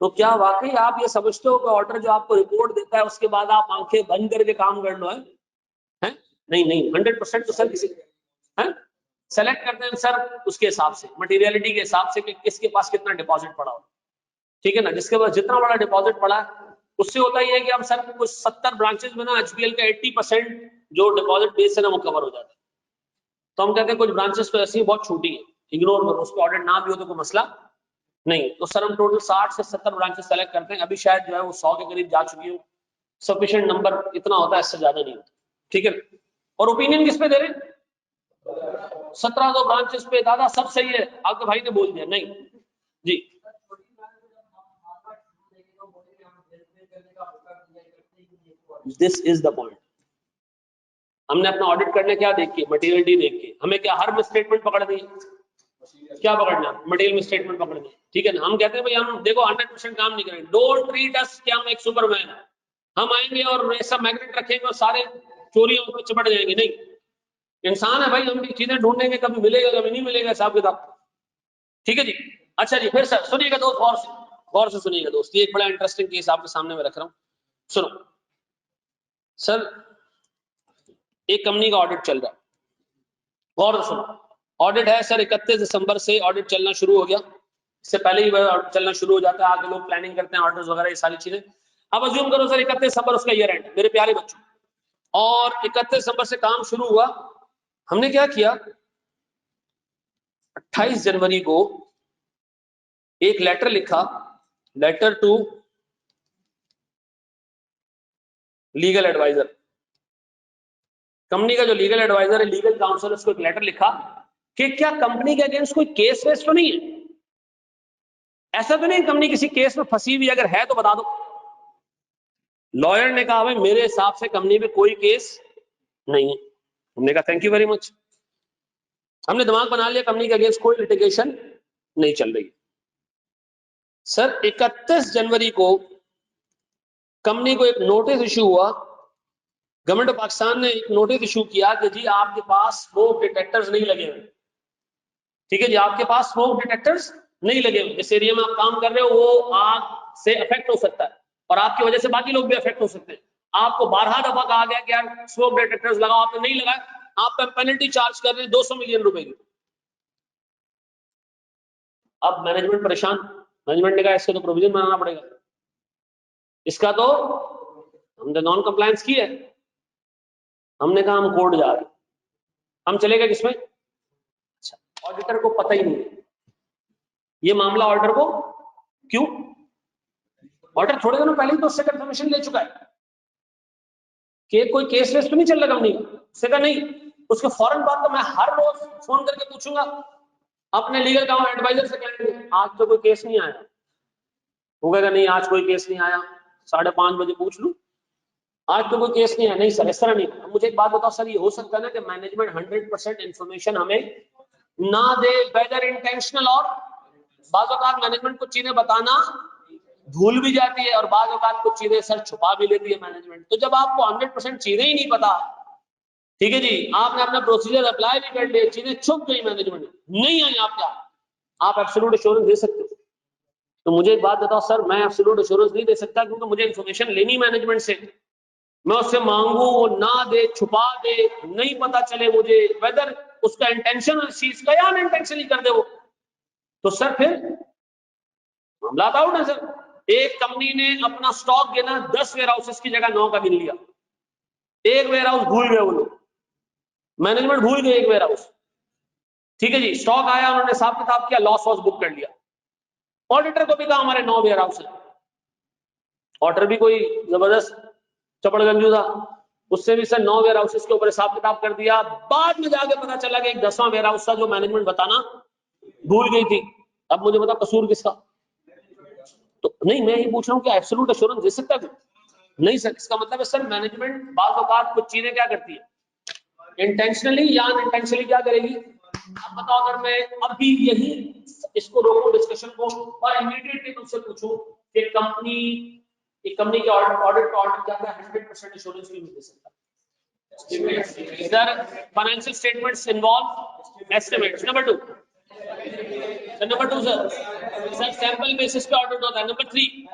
तो क्या वाकई आप ये समझते हो कि ऑर्डर जो आपको रिपोर्ट देता है उसके बाद आप आंखें बंद करके काम कर लो, है? नहीं नहीं, 100% तो सर किसी है सेलेक्ट करते हैं सर उसके हिसाब से, मटेरियलिटी के हिसाब से कि किसके पास कितना डिपॉजिट पड़ा हो, ठीक है ना। जिसके पास जितना बड़ा डिपॉजिट पड़ा है उससे होता ही है कि हम सर कुछ 70 ब्रांचेस में ना एचबीएल का 80% जो डिपॉजिट बेस है ना वो कवर हो जाता है। तो हम कहते हैं कुछ ब्रांचेस तो ऐसी बहुत छोटी है, इग्नोर करो, उस पर ऑडिट ना भी हो तो कोई मसला नहीं। तो सर हम टोटल 60 से 70 ब्रांचेस सेलेक्ट करते हैं, अभी शायद जो है वो 100 के करीब जा चुकी हो, सफिशिएंट नंबर इतना होता है, इससे ज्यादा नहीं होता, ठीक है। और ओपिनियन किस पे दे रहे हैं, 17 ब्रांचेस पे। दादा सब सही है, आपके भाई ने बोल दिया नहीं जी। दिस इज द पॉइंट, हमने अपना ऑडिट करने क्या देख के, मटेरियलिटी देख के, हमें क्या हर स्टेटमेंट पकड़ दी, क्या पकड़ना, मटेरियल स्टेटमेंट पकड़नी, ठीक है ना। हम कहते हैं भाई हम देखो 100% काम नहीं करेंगे, डोंट ट्रीट अस कि हम एक सुपरमैन है, हम आएंगे और ऐसा मैग्नेट रखेंगे और सारे चोरियों को चिपट जाएंगे, नहीं। इंसान है भाई, हम भी चीजें ढूंढेंगे, कभी मिलेगा कभी नहीं मिलेगा हिसाब किताब, ठीक है जी। अच्छा जी, फिर सर सुनिएगा दोस्त, गौर से सुनिएगा दोस्त, ये एक बड़ा इंटरेस्टिंग केस आपके सामने में रख रहा हूँ, सुनो सर। एक कंपनी का ऑडिट चल रहा है, गौर से सुनो। ऑडिट है सर 31 दिसंबर से ऑडिट चलना शुरू हो गया, इससे पहले ही ऑडिट चलना शुरू हो जाता है, आगे लोग प्लानिंग करते हैं ऑर्डर्स वगैरह ये सारी चीजें। अब अज्यूम करो सर 31 दिसंबर उसका ईयर एंड, मेरे प्यारे बच्चों, और 31 दिसंबर से काम शुरू हुआ। हमने क्या किया, 28 जनवरी को एक लेटर लिखा, letter to legal adviser, company का जो लीगल एडवाइजर है, लीगल काउंसिल, उसको एक लेटर लिखा कि क्या कंपनी के अगेंस्ट कोई केस वेस तो नहीं है, ऐसा तो नहीं कंपनी किसी केस में फंसी हुई, अगर है तो बता दो। लॉयर ने कहा भाई मेरे हिसाब से कंपनी में कोई केस नहीं है। हमने कहा थैंक यू वेरी मच, हमने दिमाग बना लिया कंपनी के अगेंस्ट कोई लिटिगेशन नहीं चल रही। सर 31 जनवरी को कंपनी को एक नोटिस इशू हुआ, गवर्नमेंट ऑफ पाकिस्तान ने एक नोटिस इशू किया कि जी आपके पास स्मोक डिटेक्टर्स नहीं लगे हुए। ठीक है जी, आपके पास स्मोक डिटेक्टर्स नहीं लगे हुए, जिस एरिया में आप काम कर रहे हो वो आग से अफेक्ट हो सकता है और आपकी वजह से बाकी लोग भी अफेक्ट हो सकते हैं। आपको 12 दफा कहा गया कि यार स्मोक डिटेक्टर्स लगाओ, आपने नहीं लगाया, आप पे पेनल्टी चार्ज कर रहे हैं 200 मिलियन रुपए की। अब मैनेजमेंट परेशान, मैनेजमेंट ने कहा इसका तो प्रोविजन बनाना पड़ेगा, इसका तो हमने नॉन कंप्लायंस की है। हमने कहा हम कोर्ट जा रहे हैं। हम चले गए किसमें? अच्छा, ऑडिटर को पता ही नहीं है ये मामला, ऑडिटर को क्यों? ऑडिटर थोड़े दिनों पहले ही तो उससे कंफर्मेशन ले चुका है कि कोई केस वेस तो नहीं चल रहा कंपनी का। उससे कहा नहीं, उसके फौरन बाद तो मैं हर रोज फोन करके पूछूंगा अपने लीगल काम एडवाइजर से, कहेंगे आज तो कोई केस नहीं आया, वो कहेगा नहीं आज कोई केस नहीं आया, 5:30 बजे पूछ लूं आज तो कोई केस नहीं आया। नहीं सर, इस तरह नहीं। अब मुझे एक बात बताओ सर, ये हो सकता है ना कि मैनेजमेंट 100% इंफॉर्मेशन हमें ना दे, वेदर इंटेंशनल, और बाज़ औक़ात मैनेजमेंट को चीजें बताना भूल भी जाती है और बाज़ औक़ात कुछ चीजें सर छुपा भी लेती है मैनेजमेंट। तो जब आपको 100% चीजें ही नहीं पता, ठीक है जी, आपने अपना प्रोसीजर अप्लाई भी कर लिए, चीजें छुप गई, मैनेजमेंट नहीं आई आपके, आप एब्सोल्यूट एश्योरेंस दे सकते हो? तो मुझे एक बात बताओ सर, मैं एब्सोल्यूट एश्योरेंस नहीं दे सकता क्योंकि मुझे इन्फॉर्मेशन लेनी मैनेजमेंट से। मैं उससे मांगू वो ना दे, छुपा दे, नहीं पता चले मुझे, वेदर उसका इंटेंशन इस चीज का या अनइंटेंशनली कर दे वो, तो सर फिर मामला आउट है सर। एक कंपनी ने अपना स्टॉक गिना, 10 वेयर हाउसेस की जगह 9 का गिन लिया। एक वेयर हाउस भूल गए वो लोग, मैनेजमेंट भूल गए एक वेयर हाउस। ठीक है जी, स्टॉक आया, उन्होंने हिसाब किताब किया, लॉस वॉस बुक कर लिया। ऑडिटर को भी कहा हमारे 9 वेयर हाउस है। ऑडिटर भी कोई जबरदस्त चपड़गंजू था, उससे भी सर 9 वेयर हाउसेस के ऊपर हिसाब किताब कर दिया। बाद में जाके पता चला कि एक 10वां वेयर हाउस था जो मैनेजमेंट बताना भूल गई थी। अब मुझे बता कसूर किसका? तो नहीं, मैं ये पूछ रहा हूँ कि एब्सोल्यूट एश्योरेंस दे सकता है? नहीं सर, इसका मतलब है सर मैनेजमेंट बाज़ औक़ात कुछ चीजें क्या करती है इंटेंशनली या अनइंटेंशनली क्या करेगी। अब बताओ, अगर मैं अभी यही इसको रोकूं डिस्कशन को और इमीडिएटली तुमसे पूछूं कि कंपनी के ऑडिट का ऑर्डर क्या था, 100% एश्योरेंस क्यों नहीं दे सकता? Sir financial statements involve estimates. Number 2 sir sample basis पे ऑडिट होता है। Number 3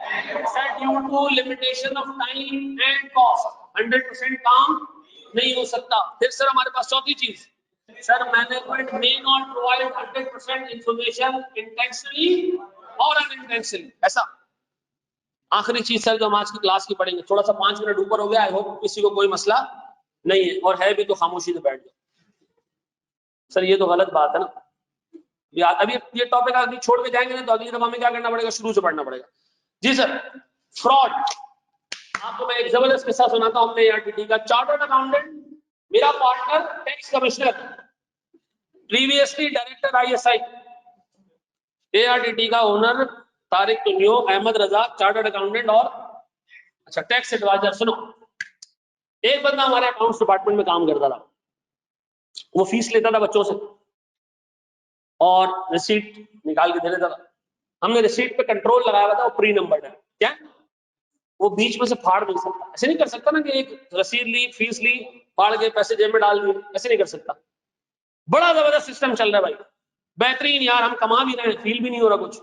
sir due to limitation of time and cost 100% काम नहीं हो सकता। फिर सर हमारे पास चौथी चीज, sir management may not provide 100% information intentionally और अनइंटेंशनली। ऐसा आखिरी चीज सर जो हम आज की क्लास की पढ़ेंगे, थोड़ा सा 5 मिनट ऊपर हो गया, आई होप किसी को कोई मसला नहीं है, और है भी तो खामोशी से बैठ जाओ। सर ये तो गलत बात है ना, अभी ये टॉपिक अभी छोड़ के जाएंगे ना तो अगली दफा हमें क्या करना पड़ेगा, शुरू से पढ़ना पड़ेगा। जी सर, फ्रॉड। आपको मैं एक जबरदस्त किस्सा सुनाता हूं। हमने ARTT का चार्टर्ड अकाउंटेंट, मेरा partner tax commissioner, previously director ISI, ARTT का ओनर तारिक तुनियो, अहमद रजा चार्टर्ड अकाउंटेंट और अच्छा टैक्स एडवाइजर। सुनो, एक बंदा हमारे अकाउंट्स डिपार्टमेंट में काम करता था, वो फीस लेता था बच्चों से और रिसीट निकाल के दे देता था। हमने रिसीट पे कंट्रोल लगाया हुआ था, वो प्री नंबर्ड है, क्या वो बीच में से फाड़ नहीं सकता। ऐसे नहीं कर सकता ना कि एक रसीद ली, फीस ली, फाड़ के पैसे जेब में डाल दिए, ऐसे नहीं कर सकता। बड़ा जबरदस्त सिस्टम चल रहा है भाई, बेहतरीन यार, हम कमा भी रहे हैं, फील भी नहीं हो रहा कुछ।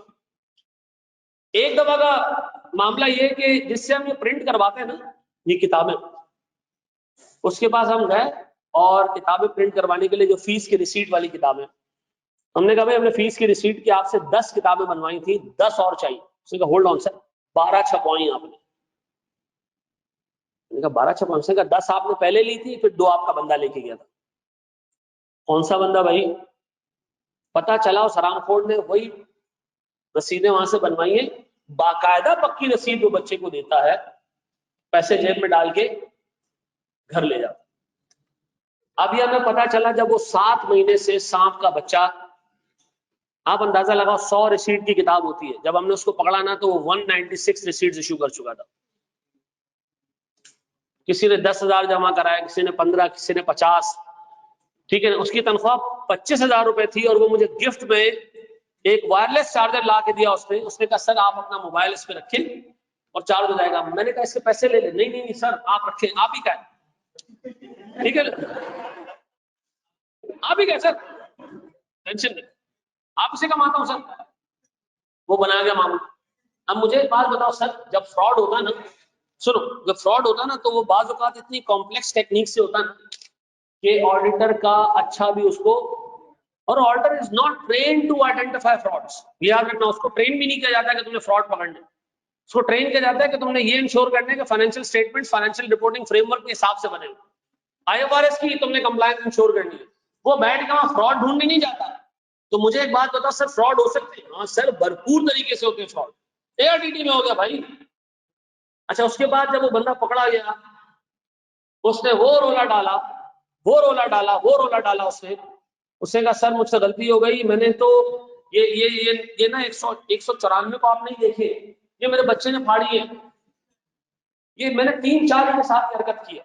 एक दफा का मामला ये कि जिससे हम ये प्रिंट करवाते हैं ना ये किताबें, उसके पास हम गए और किताबें प्रिंट करवाने के लिए जो फीस की रिसीट वाली किताबें, हमने कहा भाई हमने फीस की रिसीट की आपसे 10 किताबें बनवाई थी, 10 और चाहिए। उसने कहा होल्ड ऑन सर, 12 छपवाई आपने। मैंने कहा 12 छपवाई? उसने कहा 10 आपने पहले ली थी, फिर 2 आपका बंदा लेके गया था। कौन सा बंदा भाई? पता चला उस हरामखोर ने वही रसीदें वहां से बनवाई है, बाकायदा पक्की रसीद वो बच्चे को देता है, पैसे जेब में डाल के घर ले जाता। अब यह हमें पता चला जब वो 7 महीने से सांप का बच्चा, आप अंदाजा लगाओ 100 रिसीट की किताब होती है, जब हमने उसको पकड़ा ना तो वो 196 रिसीट इशू कर चुका था। किसी ने 10,000 जमा कराया, किसी ने 15, किसी ने 50, ठीक है। उसकी तनख्वाह 25,000 रुपए थी और वो मुझे गिफ्ट में एक वायरलेस चार्जर ला के दिया उसने कहा सर आप अपना मोबाइल इस पे रखें और चार्ज हो जाएगा। मैंने कहा इसके पैसे ले ले। नहीं नहीं नहीं सर आप रखें, आप ही का है, ठीक है आप ही का सर, टेंशन नहीं, आप इसे कमाता हूं सर। वो बना गया मामला। अब मुझे एक बात बताओ सर, जब फ्रॉड होता ना, सुनो, जब फ्रॉड होता ना तो वो बाज़ औक़ात इतनी कॉम्प्लेक्स टेक्निक से होता ना कि ऑडिटर का अच्छा भी उसको, और auditor is not train to identify frauds, याद रखना, उसको ट्रेन भी नहीं किया जाता कि तुम्हें फ्रॉड पकड़ने, उसको ट्रेन किया जाता है कि तुमने ये इंश्योर करने के financial statements financial reporting framework के हिसाब से बने हो, IFRS की तुमने कंप्लायंस इंश्योर करनी है। वो बैठ के वहां फ्रॉड ढूंढने नहीं जाता। तो मुझे एक बात बताओ सर, फ्रॉड हो सकते हैं? हाँ सर, भरपूर तरीके से होते हैं फ्रॉड। ARTT में हो गया भाई। अच्छा, उसके बाद जब वो बंदा पकड़ा गया, उसने वो रोला डाला, वो रोला डाला, वो रोला डाला, उसने कहा सर मुझसे गलती हो गई, मैंने तो ये ना 194 को आप नहीं देखे, ये मेरे बच्चे ने फाड़ी है, ये मैंने 3-4 के साथ हरकत की है।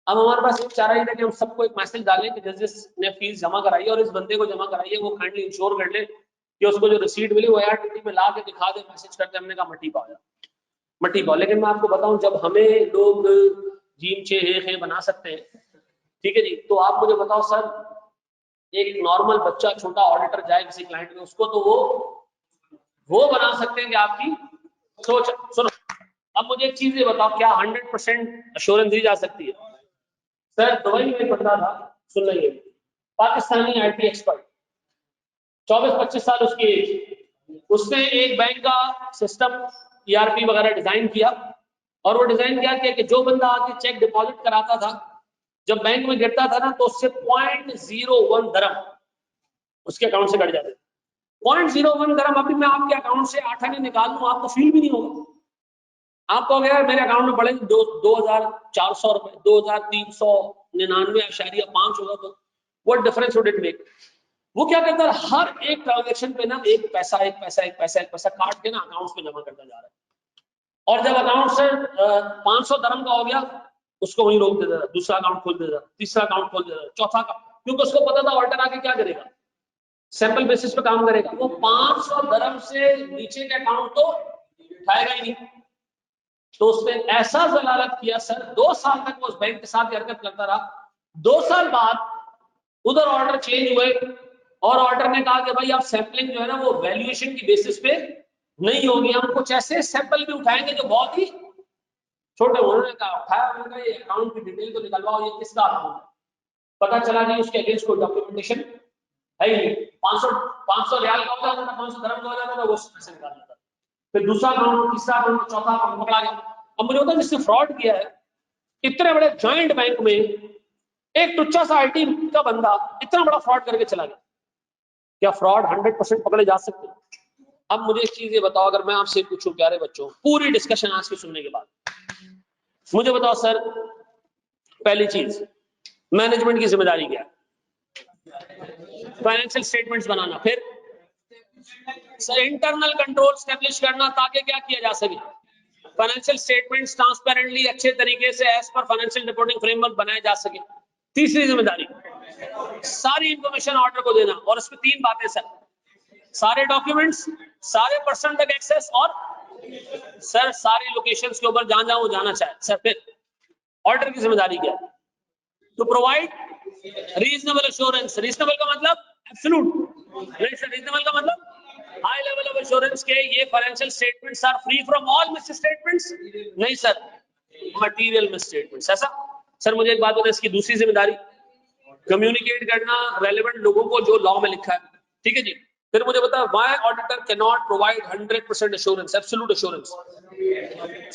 अब हमारे पास एक चारा ही था कि हम सबको एक मैसेज डालें कि जिसने फीस जमा कराई है और इस बंदे को जमा कराई है वो काइंडली इंश्योर कर ले कि उसको जो रिसीट मिली वो ARTT में ला के दिखा दे, मैसेज करके। हमने कहा मट्टी पाओ, मट्टी पाओ। लेकिन मैं आपको बताऊं, जब हमें लोग जीम चे हे बना सकते हैं, ठीक है जी, तो आप मुझे बताओ सर, एक नॉर्मल बच्चा छोटा ऑडिटर जाए किसी क्लाइंट में, उसको तो वो बना सकते हैं कि आपकी सोच। सुनो, अब मुझे एक चीज ये बताओ, क्या 100% अश्योरेंस दी जा सकती है? सर दुबई में बंदा था, सुन लीजिए, पाकिस्तानी IT एक्सपर्ट, 24-25 साल उसकी एज, उसने एक बैंक का सिस्टम ERP वगैरह डिजाइन किया, और वो डिजाइन किया कि जो बंदा आके चेक डिपॉजिट कराता था, जब बैंक में गिरता था ना तो उससे 0.01 दरम उसके अकाउंट से कट जाते। 0.01 दरम। अभी मैं आपके अकाउंट से 8 आने निकाल लूं, आपको फील भी नहीं होगा। आप कहोगे यार मेरे अकाउंट में पड़ेंगे 2,400 रुपए, 2,399.5 होगा, तो what difference would it make? वो क्या करता है, हर एक ट्रांजेक्शन पे ना एक पैसा काट के ना अकाउंट में जमा करता जा रहा है, और जब अकाउंट से 500 दरम का हो गया, उसको वहीं रोक देता था, दूसरा अकाउंट खोल देता, तीसरा अकाउंट खोल देता, चौथा का, क्योंकि उसको पता था ऑल्टर आके क्या करेगा, सैंपल बेसिस पे काम करेगा, वो 500 दरम से नीचे के अकाउंट तो उठाएगा ही नहीं। तो उसने ऐसा जलालत किया सर, 2 साल तक वो उस बैंक के साथ हरकत करता रहा। 2 साल बाद उधर ऑर्डर चेंज हुए, और ऑर्डर ने कहा कि भाई आप सैंपलिंग जो है ना वो वैल्यूएशन की बेसिस पे नहीं होगी, हम कुछ ऐसे सैंपल भी उठाएंगे जो बहुत ही छोटे। उन्होंने कहा उठाया, उन्होंने कहा ये अकाउंट की डिटेल को निकलवाओ, ये किसका अकाउंट है? पता चला कि उसके अगेंस्ट कोई डॉक्यूमेंटेशन है ही नहीं। 500 रियाल का हो जाता था, 500 धर्म का हो जाता था, वो पैसे निकाल लेता। फिर दूसरा अकाउंट, तीसरा अकाउंट, चौथा अकाउंट पकड़ा गया। अब मुझे होता जिसने फ्रॉड किया है, इतने बड़े जॉइंट बैंक में एक टुच्चा सा IT का बंदा इतना बड़ा फ्रॉड करके चला गया। क्या फ्रॉड 100% पकड़े जा सकते हैं? अब मुझे एक चीज ये बताओ, अगर मैं आपसे पूछूं प्यारे बच्चों, पूरी डिस्कशन आज की सुनने के बाद, मुझे बताओ सर, पहली चीज, मैनेजमेंट की जिम्मेदारी क्या है? फाइनेंशियल स्टेटमेंट्स बनाना। फिर सर इंटरनल कंट्रोल स्टैब्लिश करना, ताकि क्या किया जा सके, फाइनेंशियल स्टेटमेंट्स ट्रांसपेरेंटली अच्छे तरीके से as per financial reporting framework बनाए जा सके। तीसरी जिम्मेदारी, सारी इंफॉर्मेशन ऑर्डर को देना, और इसमें 3 बातें सर, सारे डॉक्यूमेंट्स, सारे पर्सन तक एक्सेस, और सर सारी लोकेशंस के ऊपर जहां जहां वो जाना चाहे। सर फिर ऑर्डर की जिम्मेदारी क्या है? To provide reasonable assurance. Reasonable का मतलब एब्सोल्यूट नहीं सर, रीजनेबल का मतलब हाई लेवल ऑफ एश्योरेंस के ये financial statements are free from all misstatements. नहीं सर, मटेरियल मिसस्टेटमेंट्स। ऐसा सर, मुझे एक बात बताइए, इसकी दूसरी जिम्मेदारी कम्युनिकेट करना रेलेवेंट लोगों को जो लॉ में लिखा है, ठीक है जी। फिर मुझे बताया why auditor can not provide 100% assurance, absolute assurance.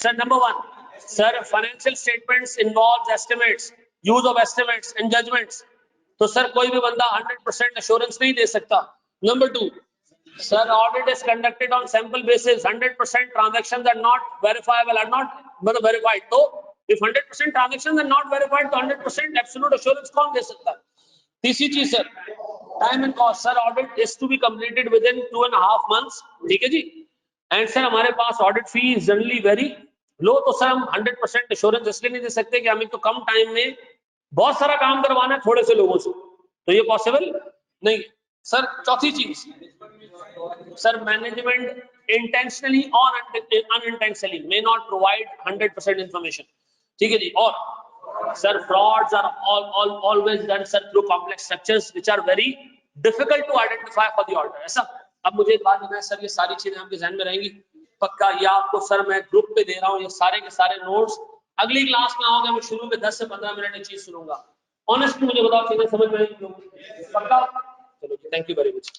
Sir number 1, sir financial statements involves estimates, use of estimates and judgements. तो सर कोई भी बंदा 100% एश्योरेंस नहीं दे सकता। Number 2, sir audit is conducted on sample basis, 100% transactions are not verifiable, are not मतलब verified. तो if 100% transactions are not verified, तो 100% absolute assurance कौन दे सकता है? तीसरी चीज sir, time and cost. Sir audit is to be completed within 2.5 months, ठीक है जी। एंड सर हमारे पास audit fee is generally very low, तो सर हम 100% एश्योरेंस इसलिए नहीं दे सकते कि हमें तो कम टाइम में बहुत सारा काम करवाना है थोड़े से लोगों से, तो ये पॉसिबल नहीं। सर चौथी चीज, Sir, management intentionally or unintentionally may not provide 100% information. ठीक है जी. और sir, frauds are always done sir through complex structures which are very difficult to identify for the auditor. ऐसा. अब मुझे एक बात बताएं सर, ये सारी चीजें आपके ध्यान में रहेंगी पक्का? या आपको सर मैं ग्रुप पे दे रहा हूँ ये सारे के सारे नोट्स, अगली क्लास में आओगे मैं शुरू में 10 से 15 मिनट एक चीज सुनूंगा. ऑनेस्टली मुझे बताओ चीजें समझ में आएंगी पक्का? चलो, थैंक यू वेरी मच.